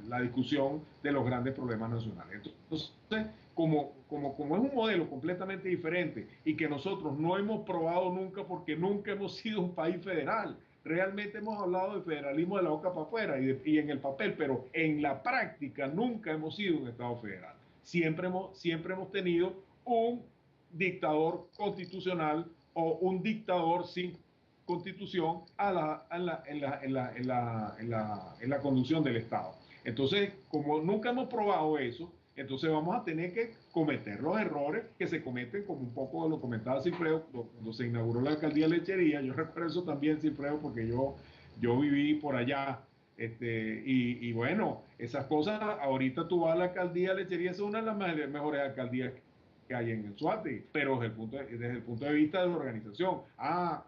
la discusión de los grandes problemas nacionales. Entonces, como es un modelo completamente diferente y que nosotros no hemos probado nunca porque nunca hemos sido un país federal, realmente hemos hablado de federalismo de la boca para afuera y en el papel, pero en la práctica nunca hemos sido un Estado federal. Siempre hemos tenido un dictador constitucional o un dictador sin constitución en la conducción del Estado. Entonces, como nunca hemos probado eso, entonces vamos a tener que cometer los errores que se cometen, como un poco lo comentaba Cifreo cuando se inauguró la alcaldía de Lechería. Yo recuerdo eso también, Cifreo, porque yo viví por allá. Y bueno, esas cosas, ahorita tú vas a la alcaldía de Lechería, es una de las mejores alcaldías que hay en el Suate, pero desde el punto de vista de la organización.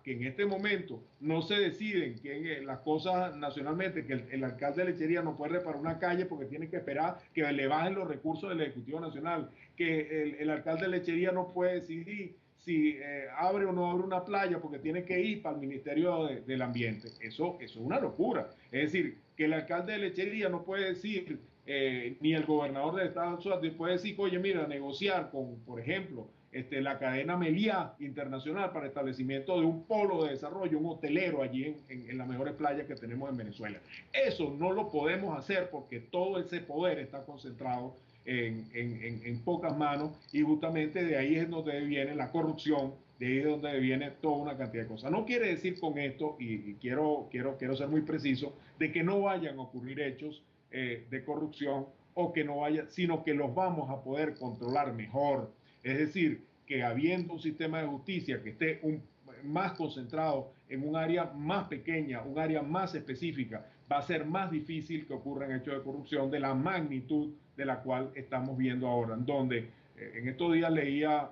Que en este momento no se deciden las cosas nacionalmente, que el alcalde de Lechería no puede reparar una calle porque tiene que esperar que le bajen los recursos del Ejecutivo Nacional, que el alcalde de Lechería no puede decidir si abre o no abre una playa porque tiene que ir para el Ministerio del Ambiente. Eso es una locura. Es decir, que el alcalde de Lechería no puede decir, ni el gobernador del estado de Suárez puede decir, oye, mira, negociar con, por ejemplo, la cadena Meliá Internacional para establecimiento de un polo de desarrollo, un hotelero allí en las mejores playas que tenemos en Venezuela. Eso no lo podemos hacer porque todo ese poder está concentrado en pocas manos y justamente de ahí es donde viene la corrupción, de ahí es donde viene toda una cantidad de cosas. No quiere decir con esto, y quiero ser muy preciso, de que no vayan a ocurrir hechos de corrupción o que no vaya, sino que los vamos a poder controlar mejor. Es decir, que habiendo un sistema de justicia que esté más concentrado en un área más pequeña, un área más específica, va a ser más difícil que ocurran hechos de corrupción de la magnitud de la cual estamos viendo ahora, en donde en estos días leía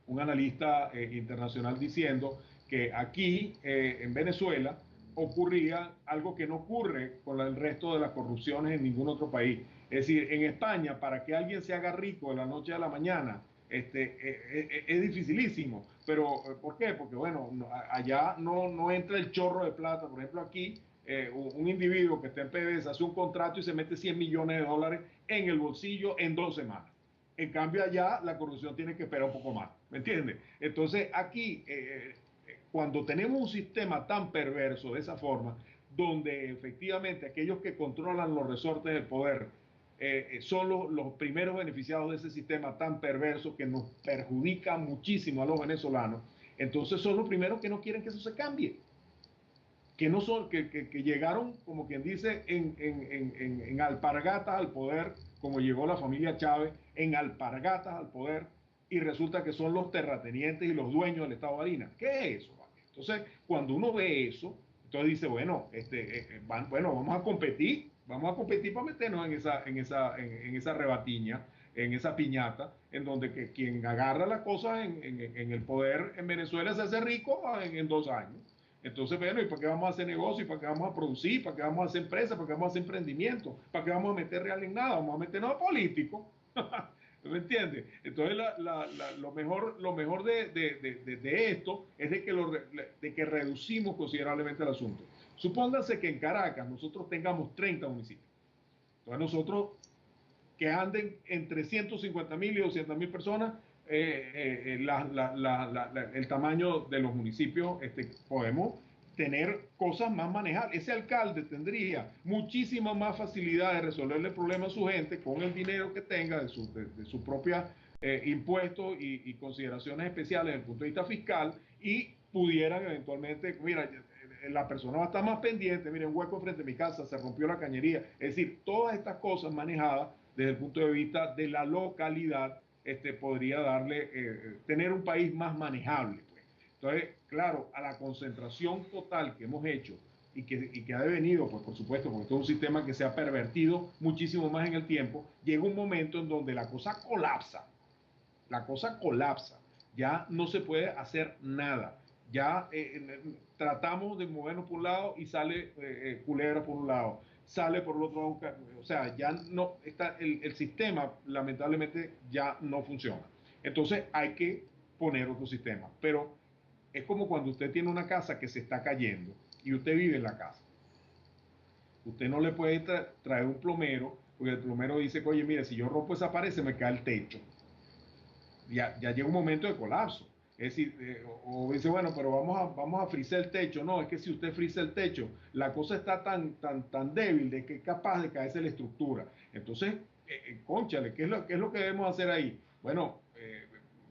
un analista internacional diciendo que aquí en Venezuela ocurría algo que no ocurre con el resto de las corrupciones en ningún otro país. Es decir, en España, para que alguien se haga rico de la noche a la mañana, es dificilísimo. Pero, ¿por qué? Porque, bueno, allá no entra el chorro de plata. Por ejemplo, aquí, un individuo que está en PDVSA hace un contrato y se mete $100 millones en el bolsillo en 2 semanas. En cambio, allá la corrupción tiene que esperar un poco más. ¿Me entiendes? Entonces, aquí... cuando tenemos un sistema tan perverso de esa forma, donde efectivamente aquellos que controlan los resortes del poder son los primeros beneficiados de ese sistema tan perverso que nos perjudica muchísimo a los venezolanos. Entonces son los primeros que no quieren que eso se cambie, que no son, que llegaron, como quien dice, en alpargatas al poder, como llegó la familia Chávez, en alpargatas al poder, y resulta que son los terratenientes y los dueños del Estado de Barinas. ¿Qué es eso? Entonces, cuando uno ve eso, entonces dice, bueno, bueno, vamos a competir para meternos en esa rebatiña, en esa piñata, en donde quien agarra las cosas en el poder en Venezuela se hace rico en 2 años. Entonces, bueno, ¿y para qué vamos a hacer negocio? ¿Y para qué vamos a producir? ¿Para qué vamos a hacer empresas? ¿Para qué vamos a hacer emprendimiento? ¿Para qué vamos a meter real en nada? Vamos a meternos a políticos. ¿Me entiendes? Entonces, lo mejor de esto es de que reducimos considerablemente el asunto. Supóngase que en Caracas nosotros tengamos 30 municipios. Entonces, nosotros que anden entre 150.000 y 200.000 personas, el tamaño de los municipios, podemos tener cosas más manejables. Ese alcalde tendría muchísima más facilidad de resolverle el problema a su gente con el dinero que tenga de su propia impuestos y consideraciones especiales desde el punto de vista fiscal, y pudieran eventualmente, mira, la persona va a estar más pendiente, mira, un hueco frente a mi casa, se rompió la cañería. Es decir, todas estas cosas manejadas desde el punto de vista de la localidad, podría darle, tener un país más manejable, pues. Entonces, claro, a la concentración total que hemos hecho y que ha devenido, pues por supuesto, porque todo un sistema que se ha pervertido muchísimo más en el tiempo, llega un momento en donde la cosa colapsa, ya no se puede hacer nada. Ya tratamos de movernos por un lado y sale culebra por un lado, sale por el otro lado, o sea, ya no está, el sistema lamentablemente ya no funciona. Entonces hay que poner otro sistema, pero es como cuando usted tiene una casa que se está cayendo y usted vive en la casa. Usted no le puede traer un plomero, porque el plomero dice, oye, mire, si yo rompo esa pared se me cae el techo. Ya llega un momento de colapso. Es decir, o dice, bueno, pero vamos a frizar el techo. No, es que si usted frisa el techo, la cosa está tan débil de que es capaz de caerse la estructura. Entonces, cónchale, ¿qué es lo que debemos hacer ahí? Bueno,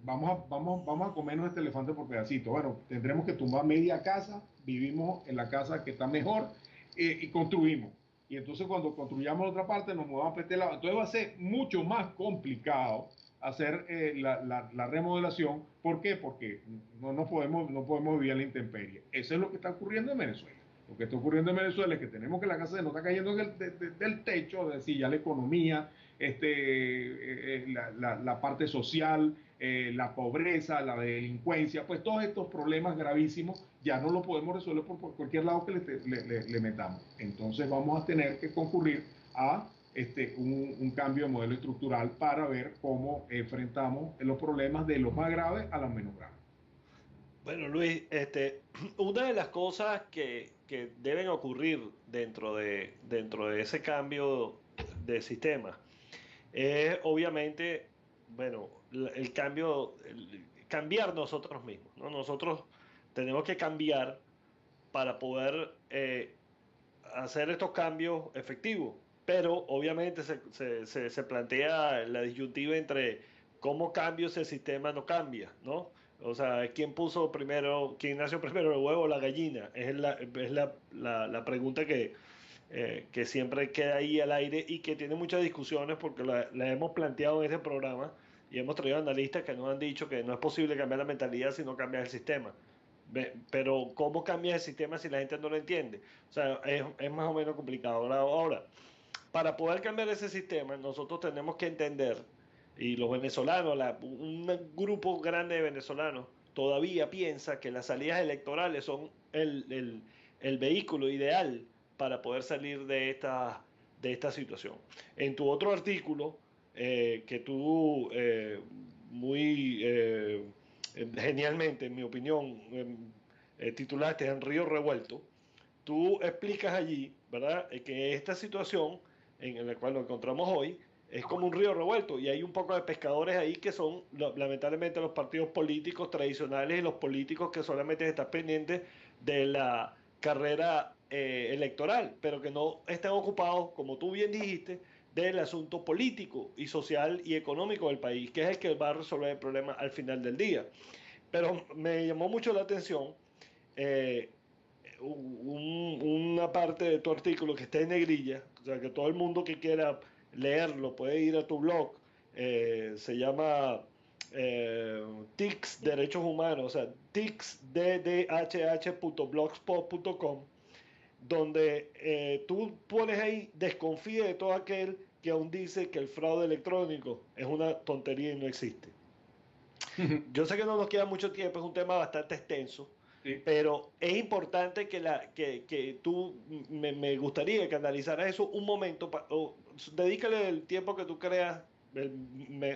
vamos a comernos este elefante por pedacito. Bueno, tendremos que tumbar media casa, vivimos en la casa que está mejor, y construimos. Y entonces cuando construyamos otra parte nos movamos a este lado. Entonces va a ser mucho más complicado hacer la remodelación. ¿Por qué? Porque no podemos vivir a la intemperie. Eso es lo que está ocurriendo en Venezuela. Lo que está ocurriendo en Venezuela es que tenemos que la casa se nos está cayendo del techo, es decir, ya la economía, la parte social, la pobreza, la delincuencia, pues todos estos problemas gravísimos ya no los podemos resolver por cualquier lado que le metamos. Entonces vamos a tener que concurrir a un cambio de modelo estructural para ver cómo enfrentamos los problemas de los más graves a los menos graves. Bueno, Luis, una de las cosas que deben ocurrir dentro de ese cambio de sistema es obviamente, bueno, cambiar nosotros mismos, ¿no? Nosotros tenemos que cambiar para poder hacer estos cambios efectivos, pero obviamente se plantea la disyuntiva entre cómo cambio ese sistema no cambia, ¿no? O sea, ¿quién nació primero, el huevo o la gallina? Es la pregunta que siempre queda ahí al aire y que tiene muchas discusiones porque la hemos planteado en este programa y hemos traído analistas que nos han dicho que no es posible cambiar la mentalidad si no cambias el sistema. Pero ¿cómo cambias el sistema si la gente no lo entiende? O sea, es más o menos complicado. Ahora, para poder cambiar ese sistema, nosotros tenemos que entender, y los venezolanos, un grupo grande de venezolanos todavía piensa que las salidas electorales son el vehículo ideal para poder salir de esta situación. En tu otro artículo, que tú muy genialmente, en mi opinión, titulaste En Río Revuelto, tú explicas allí, ¿verdad?, que esta situación en la cual nos encontramos hoy es como un río revuelto y hay un poco de pescadores ahí que son lamentablemente los partidos políticos tradicionales y los políticos que solamente están pendientes de la carrera electoral, pero que no están ocupados, como tú bien dijiste, del asunto político y social y económico del país, que es el que va a resolver el problema al final del día. Pero me llamó mucho la atención una parte de tu artículo que está en negrilla, o sea que todo el mundo que quiera leerlo puede ir a tu blog, se llama TICS Derechos Humanos, o sea, ticsddhh.blogspot.com, donde tú pones ahí, desconfía de todo aquel que aún dice que el fraude electrónico es una tontería y no existe. Yo sé que no nos queda mucho tiempo, es un tema bastante extenso, sí, pero es importante que tú, me gustaría que analizaras eso un momento, dedícale el tiempo que tú creas, el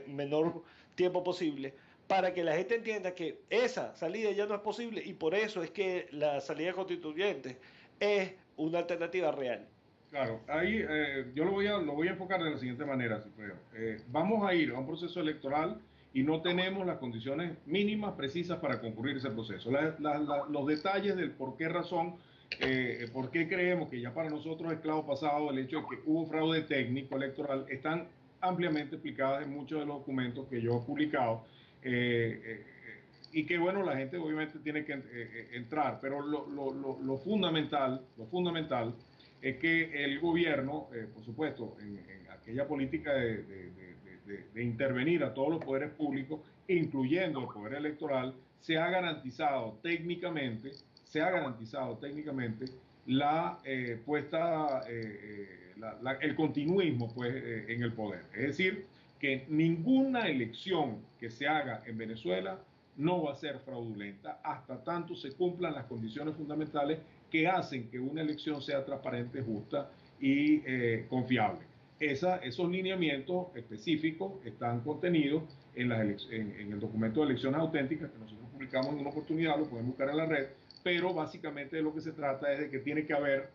menor tiempo posible, para que la gente entienda que esa salida ya no es posible y por eso es que la salida constituyente es una alternativa real. Claro, ahí yo lo voy a enfocar de la siguiente manera, si puedo. Vamos a ir a un proceso electoral y no tenemos las condiciones mínimas precisas para concurrir ese proceso. Los detalles del por qué razón, por qué creemos que ya para nosotros es clavo pasado el hecho de que hubo fraude técnico electoral, están ampliamente explicadas en muchos de los documentos que yo he publicado. Y que bueno, la gente obviamente tiene que entrar, pero lo fundamental es que el gobierno, por supuesto, en aquella política de intervenir a todos los poderes públicos, incluyendo el poder electoral, se ha garantizado técnicamente la el continuismo pues, en el poder. Es decir, que ninguna elección que se haga en Venezuela no va a ser fraudulenta hasta tanto se cumplan las condiciones fundamentales que hacen que una elección sea transparente, justa y confiable. Esos lineamientos específicos están contenidos en el documento de elecciones auténticas que nosotros publicamos en una oportunidad, lo pueden buscar en la red, pero básicamente de lo que se trata es de que tiene que haber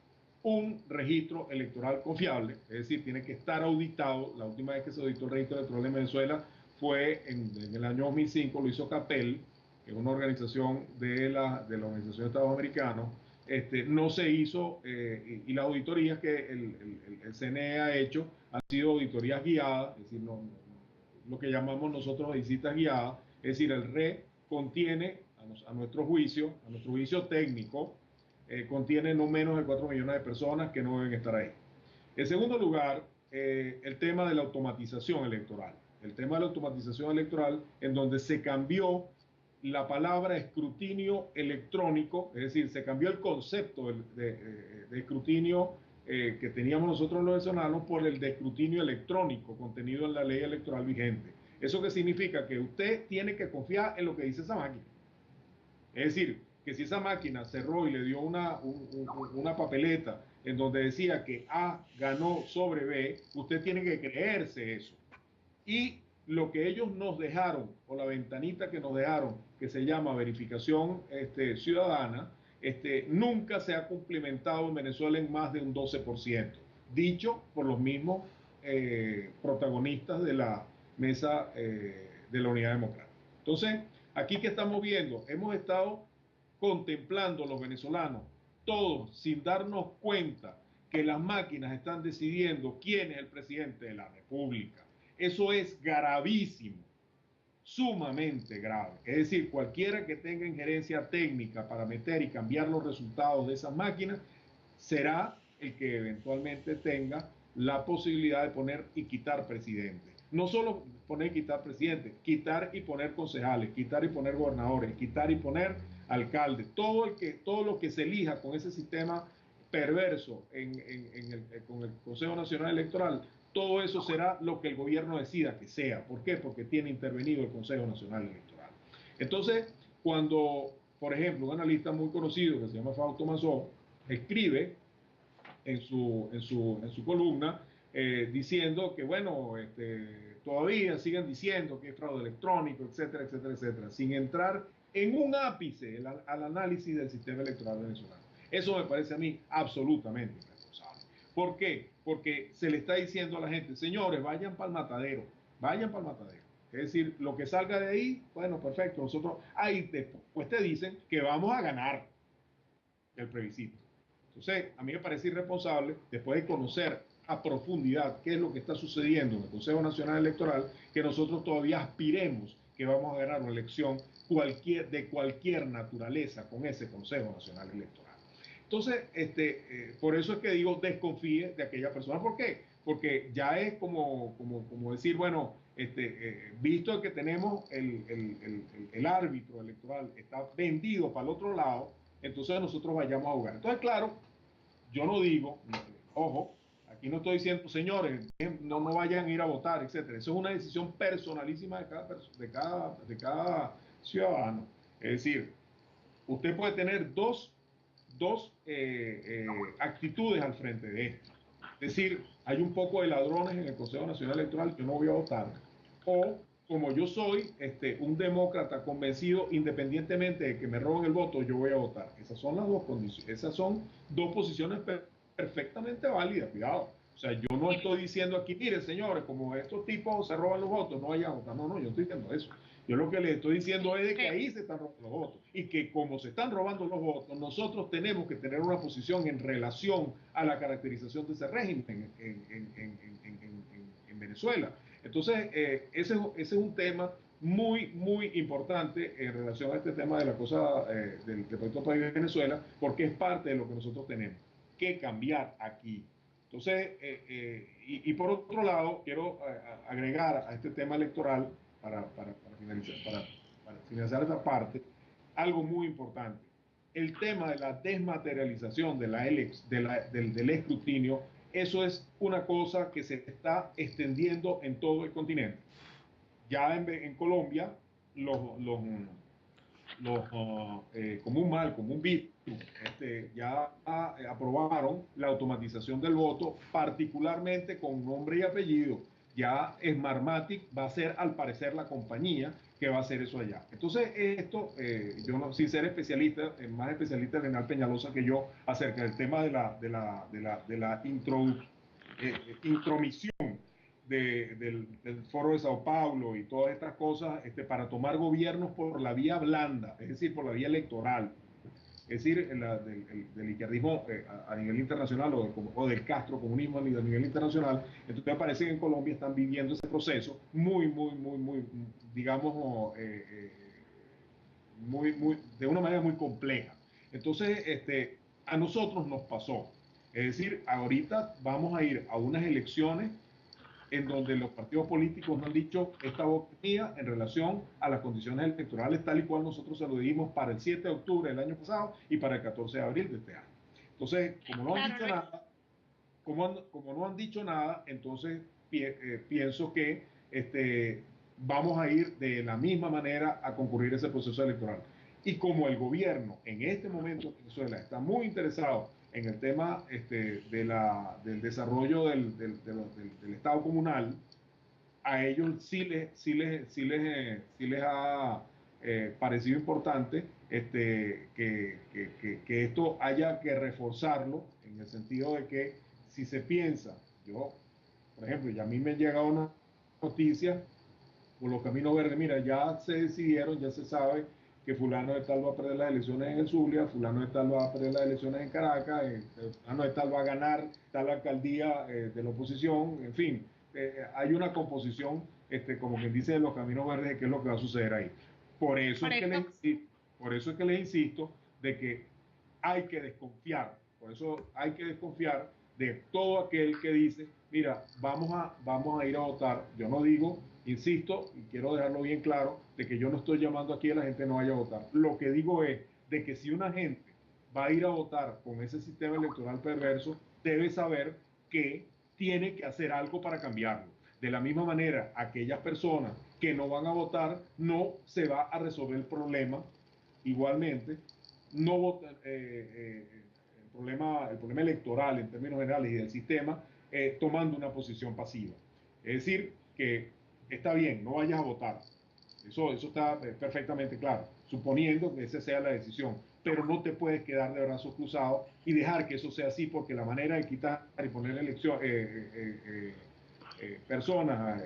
un registro electoral confiable, es decir, tiene que estar auditado. La última vez que se auditó el registro electoral en Venezuela fue en el año 2005, lo hizo CAPEL, que es una organización de la Organización de Estados Americanos. No se hizo, y las auditorías que el CNE ha hecho han sido auditorías guiadas, es decir, lo que llamamos nosotros visitas guiadas, es decir, el RE contiene, a nuestro juicio técnico, contiene no menos de 4 millones de personas que no deben estar ahí. En segundo lugar, el tema de la automatización electoral. El tema de la automatización electoral, en donde se cambió la palabra escrutinio electrónico, es decir, se cambió el concepto de escrutinio que teníamos nosotros los venezolanos por el de escrutinio electrónico contenido en la ley electoral vigente. ¿Eso qué significa? Que usted tiene que confiar en lo que dice esa máquina. Es decir, que si esa máquina cerró y le dio una papeleta en donde decía que A ganó sobre B, usted tiene que creerse eso. Y lo que ellos nos dejaron, o la ventanita que nos dejaron, que se llama verificación ciudadana, nunca se ha cumplimentado en Venezuela en más de un 12%, dicho por los mismos protagonistas de la mesa de la Unidad Democrática. Entonces, aquí que estamos viendo, hemos estado contemplando los venezolanos, todos sin darnos cuenta que las máquinas están decidiendo quién es el presidente de la República. Eso es gravísimo, sumamente grave. Es decir, cualquiera que tenga injerencia técnica para meter y cambiar los resultados de esas máquinas será el que eventualmente tenga la posibilidad de poner y quitar presidente. No solo poner y quitar presidente, quitar y poner concejales, quitar y poner gobernadores, quitar y poner alcaldes. Todo lo que se elija con ese sistema perverso con el Consejo Nacional Electoral, todo eso será lo que el gobierno decida que sea. ¿Por qué? Porque tiene intervenido el Consejo Nacional Electoral. Entonces, cuando, por ejemplo, un analista muy conocido que se llama Fausto Mazó escribe en su columna diciendo que, bueno, todavía siguen diciendo que es fraude electrónico, etcétera, etcétera, etcétera, sin entrar en un ápice al análisis del sistema electoral venezolano. Eso me parece a mí absolutamente irresponsable. ¿Por qué? Porque se le está diciendo a la gente, señores, vayan para el matadero, vayan para el matadero. Es decir, lo que salga de ahí, bueno, perfecto, nosotros, ahí después te dicen que vamos a ganar el plebiscito. Entonces, a mí me parece irresponsable, después de conocer a profundidad qué es lo que está sucediendo en el Consejo Nacional Electoral, que nosotros todavía aspiremos que vamos a ganar una elección de cualquier naturaleza con ese Consejo Nacional Electoral. Entonces, por eso es que digo, desconfíe de aquella persona. ¿Por qué? Porque ya es como decir, bueno, visto que tenemos el árbitro electoral está vendido para el otro lado, entonces nosotros vayamos a jugar. Entonces, claro, yo no digo, ojo, aquí no estoy diciendo, señores, no vayan a ir a votar, etcétera. Eso es una decisión personalísima de cada ciudadano. Es decir, usted puede tener dos actitudes al frente de esto. Es decir, hay un poco de ladrones en el Consejo Nacional Electoral, yo no voy a votar. O, como yo soy un demócrata convencido, independientemente de que me roben el voto, yo voy a votar. Esas son las dos condiciones, esas son dos posiciones perfectamente válidas, cuidado. O sea, yo no estoy diciendo aquí, miren señores, como estos tipos se roban los votos, no vayan a votar. No, yo no estoy diciendo eso. Yo lo que les estoy diciendo es de que ahí se están robando los votos y que como se están robando los votos, nosotros tenemos que tener una posición en relación a la caracterización de ese régimen en Venezuela. Entonces, ese es un tema muy, muy importante en relación a este tema de la cosa del proyecto País de Venezuela, porque es parte de lo que nosotros tenemos que cambiar aquí. Entonces, y por otro lado, quiero agregar a este tema electoral, para finalizar esta parte, algo muy importante. El tema de la desmaterialización del escrutinio, eso es una cosa que se está extendiendo en todo el continente. Ya en Colombia, como un virus, ya aprobaron la automatización del voto, particularmente con nombre y apellido. Ya Smartmatic va a ser, al parecer, la compañía que va a hacer eso allá. Entonces, esto, yo no, sin ser especialista, más especialista Renal Peñalosa que yo, acerca del tema de la intromisión del Foro de Sao Paulo y todas estas cosas para tomar gobiernos por la vía blanda, es decir, por la vía electoral, es decir, del izquierdismo a nivel internacional o del castrocomunismo a nivel internacional. Entonces me parece que en Colombia están viviendo ese proceso muy, digamos, de una manera muy compleja. Entonces, a nosotros nos pasó. Es decir, ahorita vamos a ir a unas elecciones en donde los partidos políticos nos han dicho esta voz mía en relación a las condiciones electorales tal y cual nosotros se lo dimos para el 7 de octubre del año pasado y para el 14 de abril de este año. Entonces, como no han dicho nada, como no han dicho nada, entonces pienso que vamos a ir de la misma manera a concurrir ese proceso electoral. Y como el gobierno en este momento en Venezuela está muy interesado en el tema del desarrollo del Estado comunal, a ellos sí les ha parecido importante que esto haya que reforzarlo, en el sentido de que si se piensa, por ejemplo, ya a mí me han llegado una noticia por los Caminos Verdes, mira, ya se decidieron, ya se sabe que fulano de tal va a perder las elecciones en el Zulia, fulano de tal va a perder las elecciones en Caracas, fulano de tal va a ganar tal alcaldía de la oposición, en fin, hay una composición, como quien dice, de los Caminos Verdes, de qué es lo que va a suceder ahí. Por eso es que les insisto de que hay que desconfiar, por eso hay que desconfiar de todo aquel que dice, mira, vamos a ir a votar. Yo no digo, insisto, y quiero dejarlo bien claro, de que yo no estoy llamando aquí a la gente no vaya a votar. Lo que digo es de que si una gente va a ir a votar con ese sistema electoral perverso, debe saber que tiene que hacer algo para cambiarlo. De la misma manera, aquellas personas que no van a votar, no se va a resolver el problema. Igualmente, no votan, el problema electoral en términos generales y del sistema, tomando una posición pasiva. Es decir, que está bien, no vayas a votar. Eso está perfectamente claro, suponiendo que esa sea la decisión. Pero no te puedes quedar de brazos cruzados y dejar que eso sea así, porque la manera de quitar y poner personas,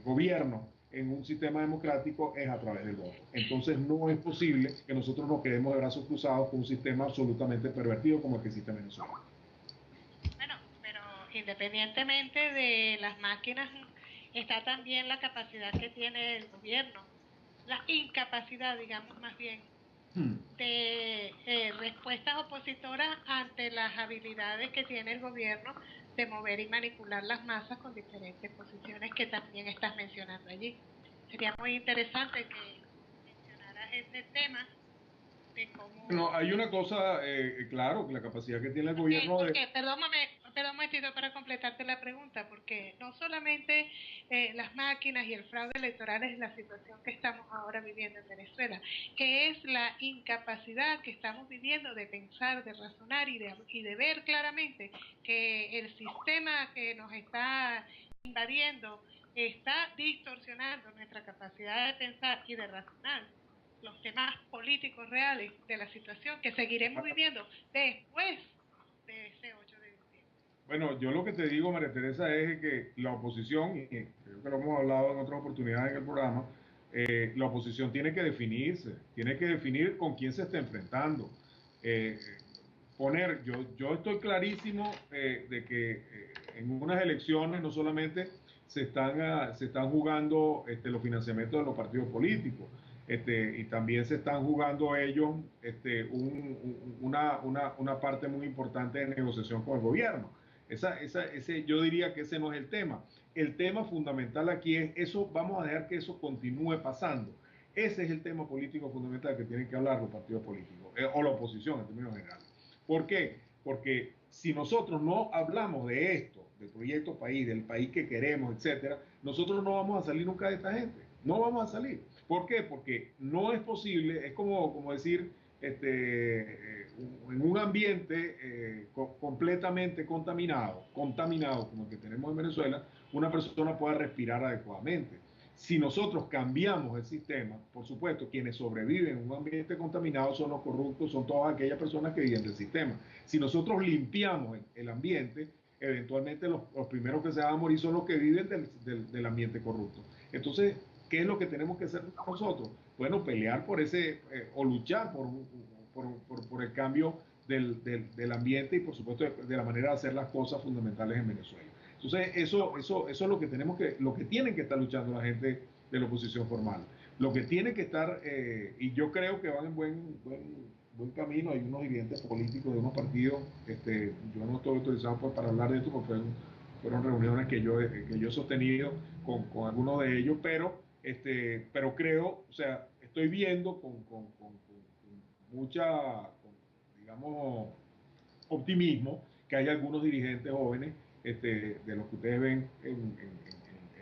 gobiernos en un sistema democrático es a través del voto. Entonces no es posible que nosotros nos quedemos de brazos cruzados con un sistema absolutamente pervertido como el que existe en Venezuela. Bueno, pero porque independientemente de las máquinas, está también la capacidad que tiene el gobierno, la incapacidad, digamos más bien, de respuestas opositoras ante las habilidades que tiene el gobierno de mover y manipular las masas con diferentes posiciones que también estás mencionando allí. Sería muy interesante que mencionaras ese tema de cómo... No, hay una cosa, claro, la capacidad que tiene el gobierno de... Perdón un momentito para completarte la pregunta, porque no solamente las máquinas y el fraude electoral es la situación que estamos ahora viviendo en Venezuela, que es la incapacidad que estamos viviendo de pensar, de razonar y de ver claramente que el sistema que nos está invadiendo está distorsionando nuestra capacidad de pensar y de razonar los temas políticos reales de la situación que seguiremos viviendo después de ese 8 de diciembre. Bueno, yo lo que te digo, María Teresa, es que la oposición, y creo que lo hemos hablado en otras oportunidades en el programa, la oposición tiene que definirse, tiene que definir con quién se está enfrentando. Yo estoy clarísimo de que en unas elecciones no solamente se están jugando los financiamientos de los partidos políticos, y también se están jugando ellos una parte muy importante de negociación con el gobierno. Yo diría que ese no es el tema. El tema fundamental aquí es eso, vamos a dejar que eso continúe pasando. Ese es el tema político fundamental que tienen que hablar los partidos políticos, o la oposición en términos generales. ¿Por qué? Porque si nosotros no hablamos de esto, del proyecto país, del país que queremos, etcétera, nosotros no vamos a salir nunca de esta gente. No vamos a salir. ¿Por qué? Porque no es posible, es como decir, en un ambiente completamente contaminado como el que tenemos en Venezuela, una persona pueda respirar adecuadamente. Si nosotros cambiamos el sistema, por supuesto, quienes sobreviven en un ambiente contaminado son los corruptos, son todas aquellas personas que viven del sistema. Si nosotros limpiamos el ambiente, eventualmente los primeros que se van a morir son los que viven del ambiente corrupto. Entonces, ¿qué es lo que tenemos que hacer nosotros? Bueno, pelear por o luchar por el cambio del ambiente y por supuesto de la manera de hacer las cosas fundamentales en Venezuela. Entonces, eso es lo que lo que tienen que estar luchando la gente de la oposición formal. Lo que tiene que estar, y yo creo que van en buen camino, hay unos dirigentes políticos de unos partidos, yo no estoy autorizado para hablar de esto porque fueron reuniones que yo he sostenido con algunos de ellos, pero creo, o sea, estoy viendo con digamos, optimismo que hay algunos dirigentes jóvenes de los que ustedes ven en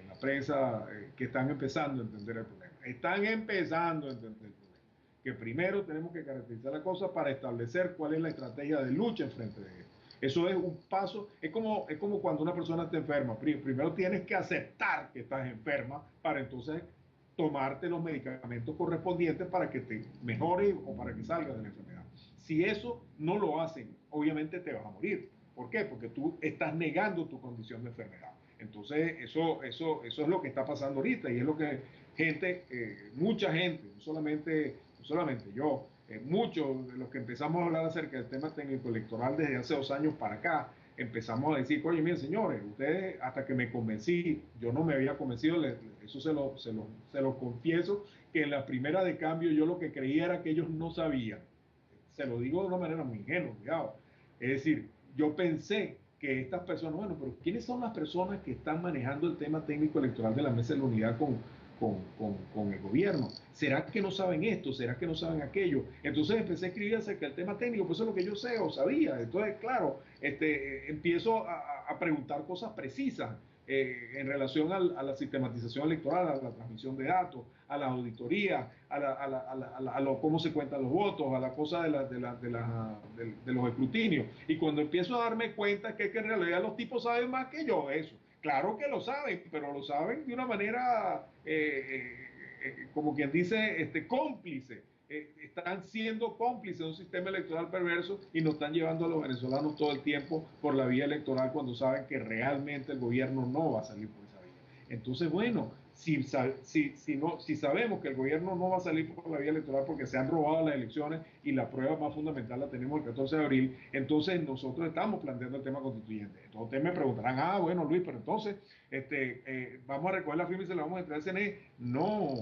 la prensa que están empezando a entender el problema. Están empezando a entender el problema. Que primero tenemos que caracterizar la cosa para establecer cuál es la estrategia de lucha en frente de esto. Eso es un paso, es como cuando una persona está enferma. Primero tienes que aceptar que estás enferma para entonces tomarte los medicamentos correspondientes para que te mejore o para que salgas de la enfermedad. Si eso no lo hacen, obviamente te vas a morir. ¿Por qué? Porque tú estás negando tu condición de enfermedad. Entonces, eso es lo que está pasando ahorita y es lo que mucha gente, no solamente yo, muchos de los que empezamos a hablar acerca del tema técnico electoral desde hace 2 años para acá, empezamos a decir, oye, miren señores, ustedes hasta que me convencí, yo no me había convencido, eso se lo confieso, que en la primera de cambio yo lo que creía era que ellos no sabían. Se lo digo de una manera muy ingenua, cuidado. Es decir, yo pensé que estas personas, bueno, pero ¿quiénes son las personas que están manejando el tema técnico electoral de la Mesa de la Unidad con el gobierno? ¿Será que no saben esto? ¿Será que no saben aquello? Entonces empecé a escribir acerca del tema técnico, pues eso es lo que yo sé o sabía. Entonces, claro, empiezo a preguntar cosas precisas en relación a la sistematización electoral, a la transmisión de datos, a las auditorías, a cómo se cuentan los votos, a la cosa de los escrutinios. Y cuando empiezo a darme cuenta que en realidad los tipos saben más que yo eso. Claro que lo saben, pero lo saben de una manera, como quien dice, cómplice. Están siendo cómplices de un sistema electoral perverso y nos están llevando a los venezolanos todo el tiempo por la vía electoral cuando saben que realmente el gobierno no va a salir por esa vía. Entonces, bueno, si sabemos que el gobierno no va a salir por la vía electoral porque se han robado las elecciones y la prueba más fundamental la tenemos el 14 de abril, entonces nosotros estamos planteando el tema constituyente. Entonces ustedes me preguntarán, bueno Luis, pero entonces vamos a recoger la firma y se la vamos a entregar al CNE. No,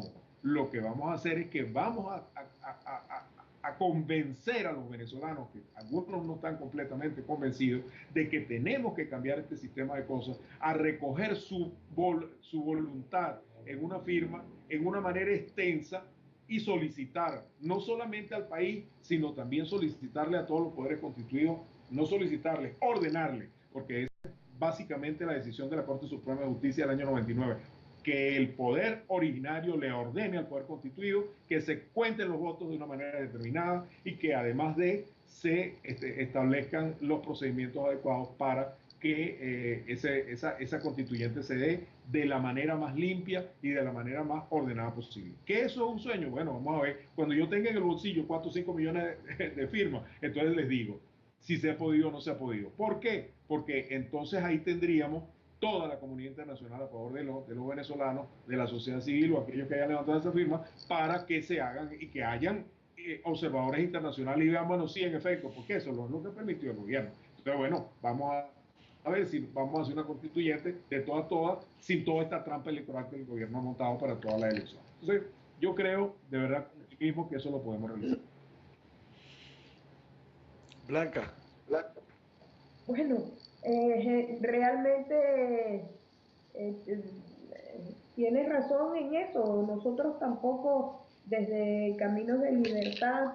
lo que vamos a hacer es que vamos a convencer a los venezolanos, que algunos no están completamente convencidos, de que tenemos que cambiar este sistema de cosas, a recoger su voluntad en una firma, en una manera extensa, y solicitar, no solamente al país, sino también solicitarle a todos los poderes constituidos, no solicitarle, ordenarle, porque esa es básicamente la decisión de la Corte Suprema de Justicia del año 99, que el poder originario le ordene al poder constituido que se cuenten los votos de una manera determinada y que además de se establezcan los procedimientos adecuados para que esa constituyente se dé de la manera más limpia y de la manera más ordenada posible. ¿Qué eso es un sueño? Bueno, vamos a ver. Cuando yo tenga en el bolsillo 4 o 5 millones de firmas, entonces les digo si se ha podido o no se ha podido. ¿Por qué? Porque entonces ahí tendríamos toda la comunidad internacional a favor de los venezolanos, de la sociedad civil o aquellos que hayan levantado esa firma, para que se hagan y que hayan observadores internacionales y vean, bueno, sí, en efecto, porque eso es lo que permitió el gobierno. Entonces, bueno, vamos a ver si vamos a hacer una constituyente de todas, sin toda esta trampa electoral que el gobierno ha montado para todas las elecciones. Entonces, yo creo, de verdad, mismo que eso lo podemos realizar. Blanca. Bueno, realmente tienes razón en eso. Nosotros tampoco desde Caminos de Libertad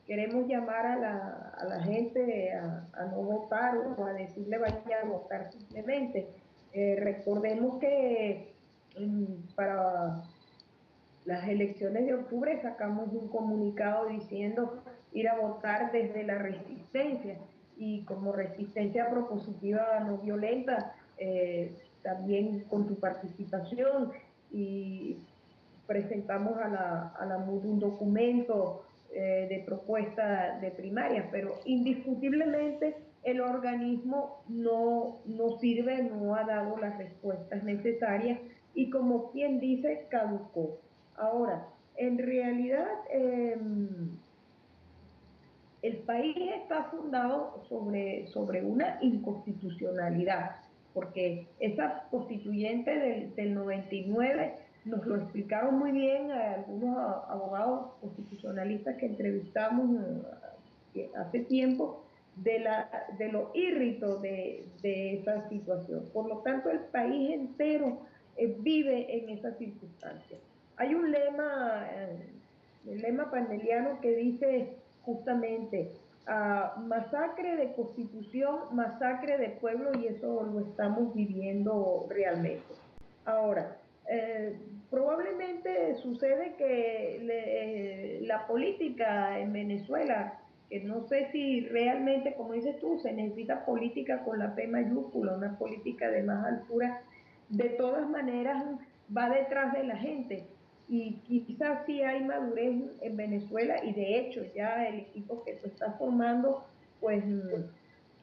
queremos llamar a la gente a no votar o a decirle vaya a votar simplemente. Recordemos que para las elecciones de octubre sacamos un comunicado diciendo ir a votar desde la resistencia, y como resistencia propositiva no violenta, también con tu participación, y presentamos a la MUD un documento de propuesta de primaria, pero indiscutiblemente el organismo no sirve, no ha dado las respuestas necesarias y, como quien dice, caducó. Ahora, en realidad el país está fundado sobre una inconstitucionalidad, porque esa constituyente del 99 nos lo explicaron muy bien a algunos abogados constitucionalistas que entrevistamos hace tiempo, de lo irrito de esa situación. Por lo tanto, el país entero vive en esa circunstancia. Hay un lema, el lema paneliano, que dice justamente masacre de constitución, masacre de pueblo, y eso lo estamos viviendo realmente. Ahora, probablemente sucede que la política en Venezuela, que no sé si realmente, como dices tú, se necesita política con la P mayúscula, una política de más altura, de todas maneras va detrás de la gente, y quizás sí hay madurez en Venezuela, y de hecho ya el equipo que se está formando pues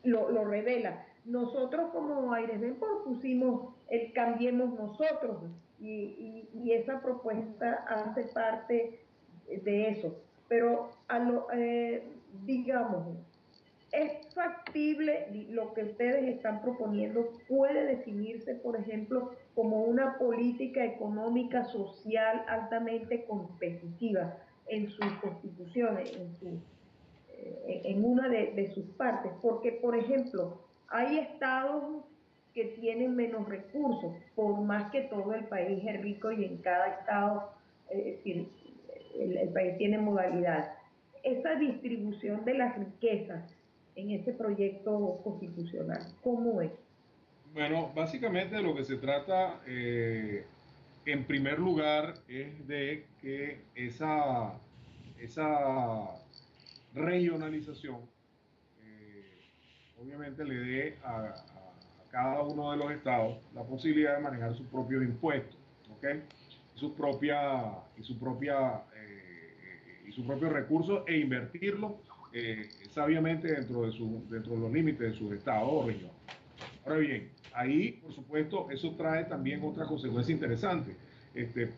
lo revela. Nosotros como Airesden pusimos el Cambiemos Nosotros, y esa propuesta hace parte de eso, pero digamos, ¿es factible lo que ustedes están proponiendo? ¿Puede definirse, por ejemplo, como una política económica social altamente competitiva en sus constituciones, en una de sus partes? Porque, por ejemplo, hay estados que tienen menos recursos, por más que todo el país es rico y en cada estado, es decir, el país tiene modalidad. Esa distribución de las riquezas en este proyecto constitucional, ¿cómo es? Bueno, básicamente de lo que se trata, en primer lugar, es de que esa regionalización obviamente le dé a cada uno de los estados la posibilidad de manejar sus propios impuestos, ¿okay? Sus propios recursos, e invertirlos sabiamente dentro de los límites de sus estados o regiones. Ahora bien, ahí, por supuesto, eso trae también otra consecuencia interesante.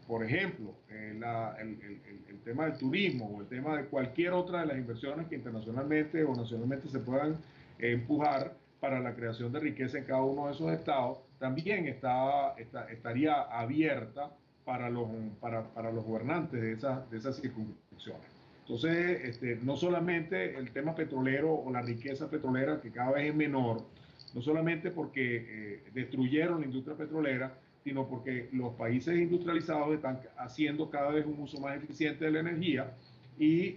Por ejemplo, el tema del turismo o el tema de cualquier otra de las inversiones que internacionalmente o nacionalmente se puedan empujar para la creación de riqueza en cada uno de esos estados, también estaría abierta para los gobernantes de esas circunscripciones. Entonces, no solamente el tema petrolero o la riqueza petrolera, que cada vez es menor, no solamente porque destruyeron la industria petrolera, sino porque los países industrializados están haciendo cada vez un uso más eficiente de la energía y,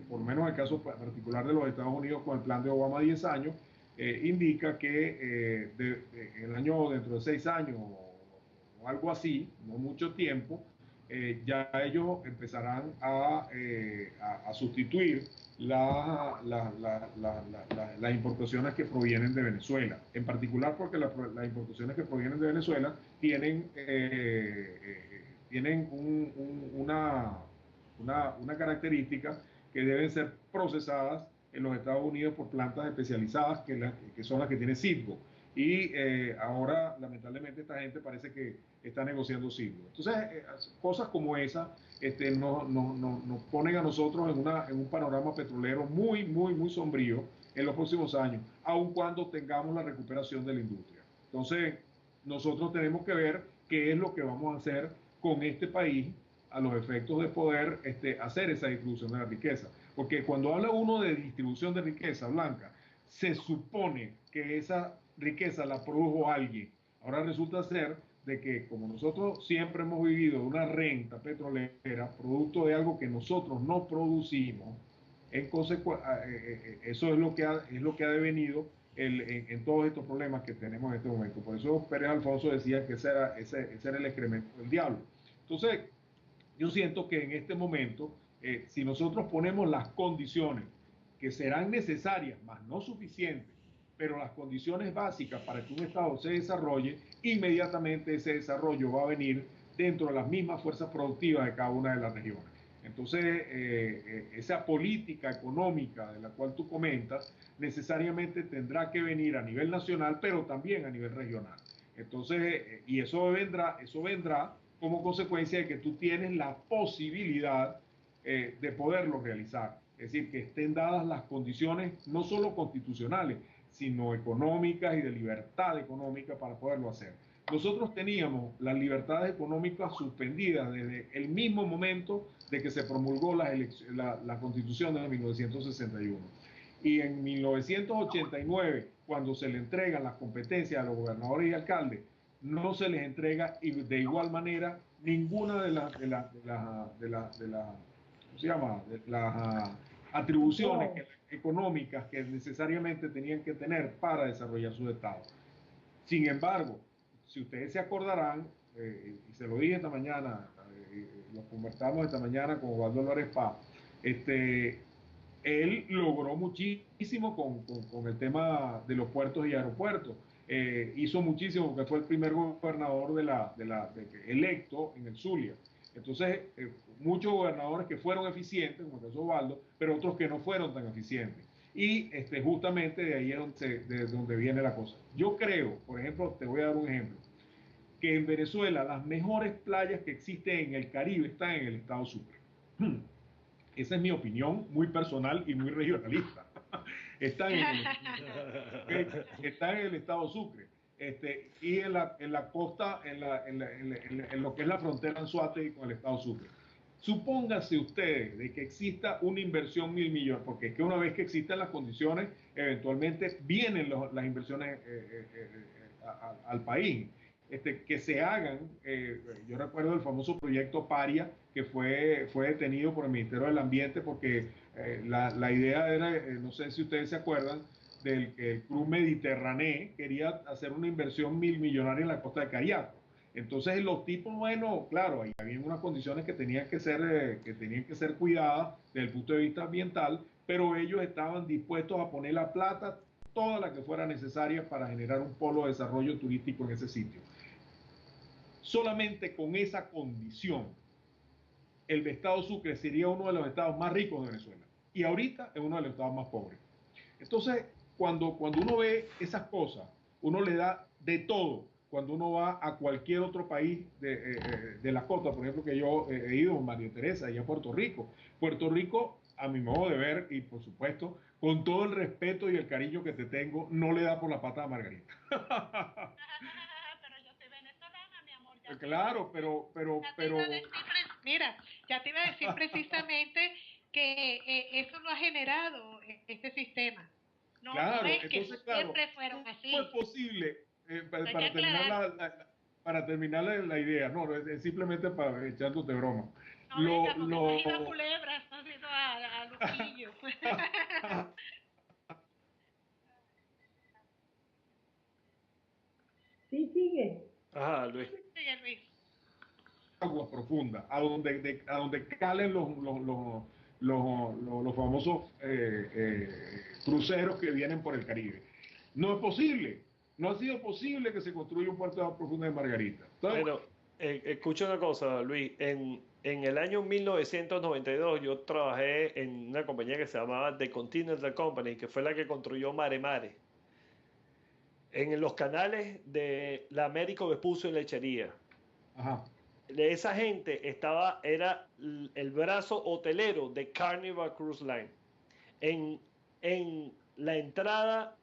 por lo menos en el caso particular de los Estados Unidos con el plan de Obama 10 años, indica que el año dentro de 6 años o algo así, no mucho tiempo, ya ellos empezarán a sustituir las importaciones que provienen de Venezuela, en particular porque las importaciones que provienen de Venezuela tienen una característica que deben ser procesadas en los Estados Unidos por plantas especializadas que son las que tiene Citgo. Y ahora, lamentablemente, esta gente parece que está negociando Citgo. Entonces, cosas como esa nos ponen a nosotros en un panorama petrolero muy, muy, muy sombrío en los próximos años, aun cuando tengamos la recuperación de la industria. Entonces, nosotros tenemos que ver qué es lo que vamos a hacer con este país a los efectos de poder hacer esa distribución de la riqueza. Porque cuando habla uno de distribución de riqueza, Blanca, se supone que esa riqueza la produjo alguien. Ahora resulta ser de que como nosotros siempre hemos vivido una renta petrolera, producto de algo que nosotros no producimos, eso es lo que ha devenido en todos estos problemas que tenemos en este momento. Por eso Pérez Alfonso decía que ese era el excremento del diablo. Entonces, yo siento que en este momento, si nosotros ponemos las condiciones que serán necesarias, más no suficientes, pero las condiciones básicas para que un Estado se desarrolle, inmediatamente ese desarrollo va a venir dentro de las mismas fuerzas productivas de cada una de las regiones. Entonces, esa política económica de la cual tú comentas, necesariamente tendrá que venir a nivel nacional, pero también a nivel regional. Entonces, y eso vendrá como consecuencia de que tú tienes la posibilidad de poderlo realizar. Es decir, que estén dadas las condiciones no solo constitucionales, sino económicas y de libertad económica para poderlo hacer. Nosotros teníamos las libertades económicas suspendidas desde el mismo momento de que se promulgó la Constitución de 1961. Y en 1989, cuando se le entregan las competencias a los gobernadores y alcaldes, no se les entrega de igual manera ninguna de las atribuciones económicas que necesariamente tenían que tener para desarrollar su estado. Sin embargo, si ustedes se acordarán, y se lo dije esta mañana, lo conversamos esta mañana con Osvaldo Lórez Paz, él logró muchísimo con el tema de los puertos y aeropuertos. Hizo muchísimo porque fue el primer gobernador electo en el Zulia. Entonces, muchos gobernadores que fueron eficientes, como el caso Osvaldo, pero otros que no fueron tan eficientes. Y justamente de ahí es de donde viene la cosa. Yo creo, por ejemplo, te voy a dar un ejemplo, que en Venezuela las mejores playas que existen en el Caribe están en el estado Sucre. Esa es mi opinión muy personal y muy regionalista. Están en el estado Sucre. Y en la costa, en lo que es la frontera Anzoátegui con el estado Sucre. Supóngase ustedes de que exista una inversión 1.000 millones, porque es que una vez que existan las condiciones, eventualmente vienen las inversiones al país. Que se hagan, yo recuerdo el famoso proyecto Paria, que fue detenido por el Ministerio del Ambiente porque la idea era, no sé si ustedes se acuerdan, del que el Club Mediterráneo quería hacer una inversión 1.000 millonaria en la costa de Cariaco. Entonces los tipos, bueno, claro, ahí había unas condiciones que tenían que ser cuidadas desde el punto de vista ambiental, pero ellos estaban dispuestos a poner la plata, toda la que fuera necesaria para generar un polo de desarrollo turístico en ese sitio. Solamente con esa condición, el estado Sucre sería uno de los estados más ricos de Venezuela y ahorita es uno de los estados más pobres. Entonces, cuando uno ve esas cosas, uno le da de todo cuando uno va a cualquier otro país de la costa. Por ejemplo, que yo he ido, María Teresa, allá a Puerto Rico. Puerto Rico, a mi modo de ver, y por supuesto, con todo el respeto y el cariño que te tengo, no le da por la pata a Margarita. Pero yo soy venezolana, mi amor. Claro, pero... Mira, ya te iba a decir precisamente que eso lo ha generado este sistema. No, claro, no es que entonces, claro, siempre fueron así. ¿cómo es posible, para terminar la idea, no, es simplemente para echándote broma. No, venga, porque no has ido a culebras, no has ido a Luquillo. Sí, sigue. Ajá, Luis. Sigue, Luis. Agua profunda, a donde calen los famosos cruceros que vienen por el Caribe. No es posible, no ha sido posible que se construya un puerto de agua profunda de Margarita. ¿Sabes? Bueno, escucha una cosa, Luis. En el año 1992 yo trabajé en una compañía que se llamaba The Continental Company, que fue la que construyó Mare Mare, en los canales de la Américo Vespucio y Lechería. Ajá. De esa gente era el brazo hotelero de Carnival Cruise Line. En la entrada,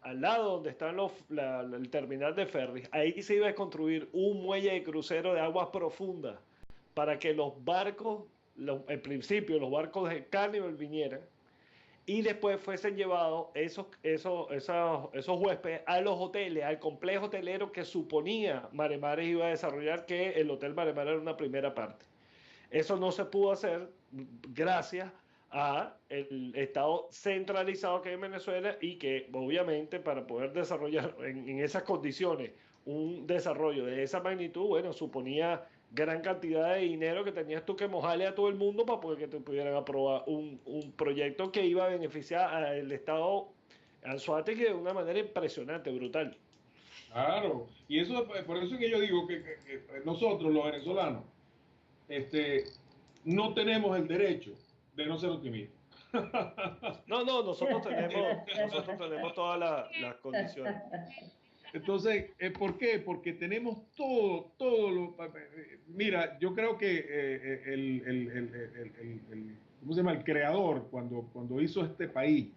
al lado donde está el terminal de ferries, ahí se iba a construir un muelle de crucero de aguas profundas para que los barcos, en principio los barcos de Carnival vinieran y después fuesen llevados esos huéspedes a los hoteles, al complejo hotelero que suponía Mare Mares iba a desarrollar, que el Hotel Mare Mares era una primera parte. Eso no se pudo hacer gracias a el Estado centralizado que hay en Venezuela, y que obviamente para poder desarrollar en esas condiciones un desarrollo de esa magnitud, bueno, suponía gran cantidad de dinero que tenías tú que mojarle a todo el mundo para poder que te pudieran aprobar un proyecto que iba a beneficiar al Estado Anzoátegui de una manera impresionante, brutal. Claro, y eso por eso es que yo digo que nosotros los venezolanos no tenemos el derecho de no ser optimistas. No, nosotros tenemos todas las condiciones. Entonces, ¿por qué? Porque tenemos todo mira, yo creo que ¿cómo se llama? El creador, cuando hizo este país,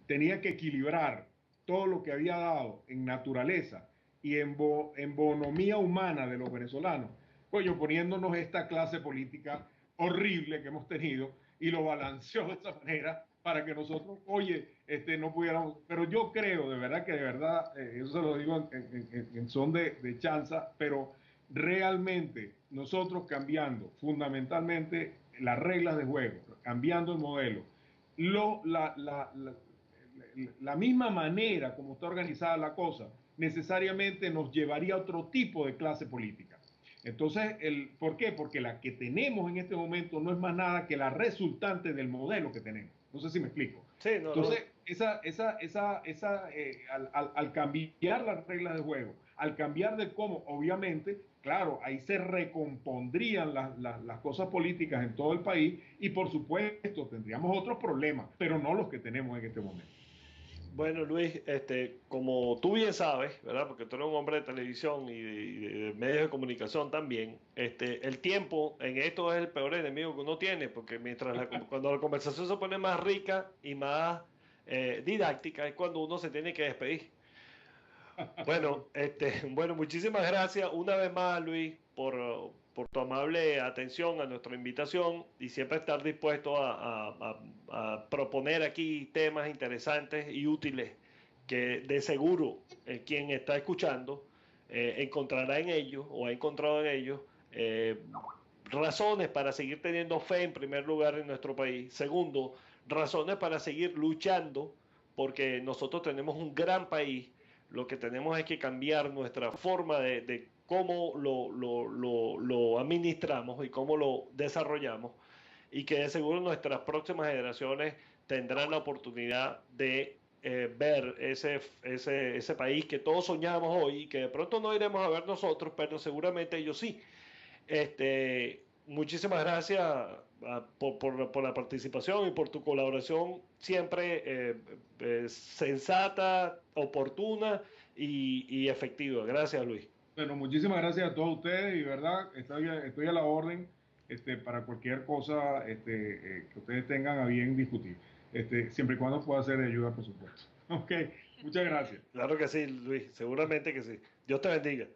tenía que equilibrar todo lo que había dado en naturaleza y en bonomía humana de los venezolanos, coño, poniéndonos esta clase política horrible que hemos tenido, y lo balanceó de esa manera para que nosotros, oye, no pudiéramos. Pero yo creo, de verdad, eso se lo digo en son de chanza, pero realmente nosotros cambiando fundamentalmente las reglas de juego, cambiando el modelo, la misma manera como está organizada la cosa, necesariamente nos llevaría a otro tipo de clase política. Entonces, ¿por qué? Porque la que tenemos en este momento no es más nada que la resultante del modelo que tenemos. No sé si me explico. Sí, Entonces, al cambiar las reglas de juego, al cambiar de cómo, obviamente, claro, ahí se recompondrían las cosas políticas en todo el país, y por supuesto tendríamos otros problemas, pero no los que tenemos en este momento. Bueno, Luis, como tú bien sabes, ¿verdad? Porque tú eres un hombre de televisión y de medios de comunicación también, el tiempo en esto es el peor enemigo que uno tiene, porque cuando la conversación se pone más rica y más didáctica es cuando uno se tiene que despedir. Bueno, bueno, muchísimas gracias una vez más, Luis, por tu amable atención a nuestra invitación y siempre estar dispuesto a proponer aquí temas interesantes y útiles que de seguro quien está escuchando encontrará en ellos, o ha encontrado en ellos, razones para seguir teniendo fe en primer lugar en nuestro país. Segundo, razones para seguir luchando, porque nosotros tenemos un gran país. Lo que tenemos es que cambiar nuestra forma de cómo lo administramos y cómo lo desarrollamos, y que de seguro nuestras próximas generaciones tendrán la oportunidad de ver ese país que todos soñamos hoy y que de pronto no iremos a ver nosotros, pero seguramente ellos sí. Muchísimas gracias por la participación y por tu colaboración siempre sensata, oportuna y efectiva. Gracias, Luis. Bueno, muchísimas gracias a todos ustedes y verdad, estoy a la orden para cualquier cosa que ustedes tengan a bien discutir, siempre y cuando pueda ser de ayuda, por supuesto. Ok, muchas gracias. Claro que sí, Luis, seguramente que sí. Dios te bendiga.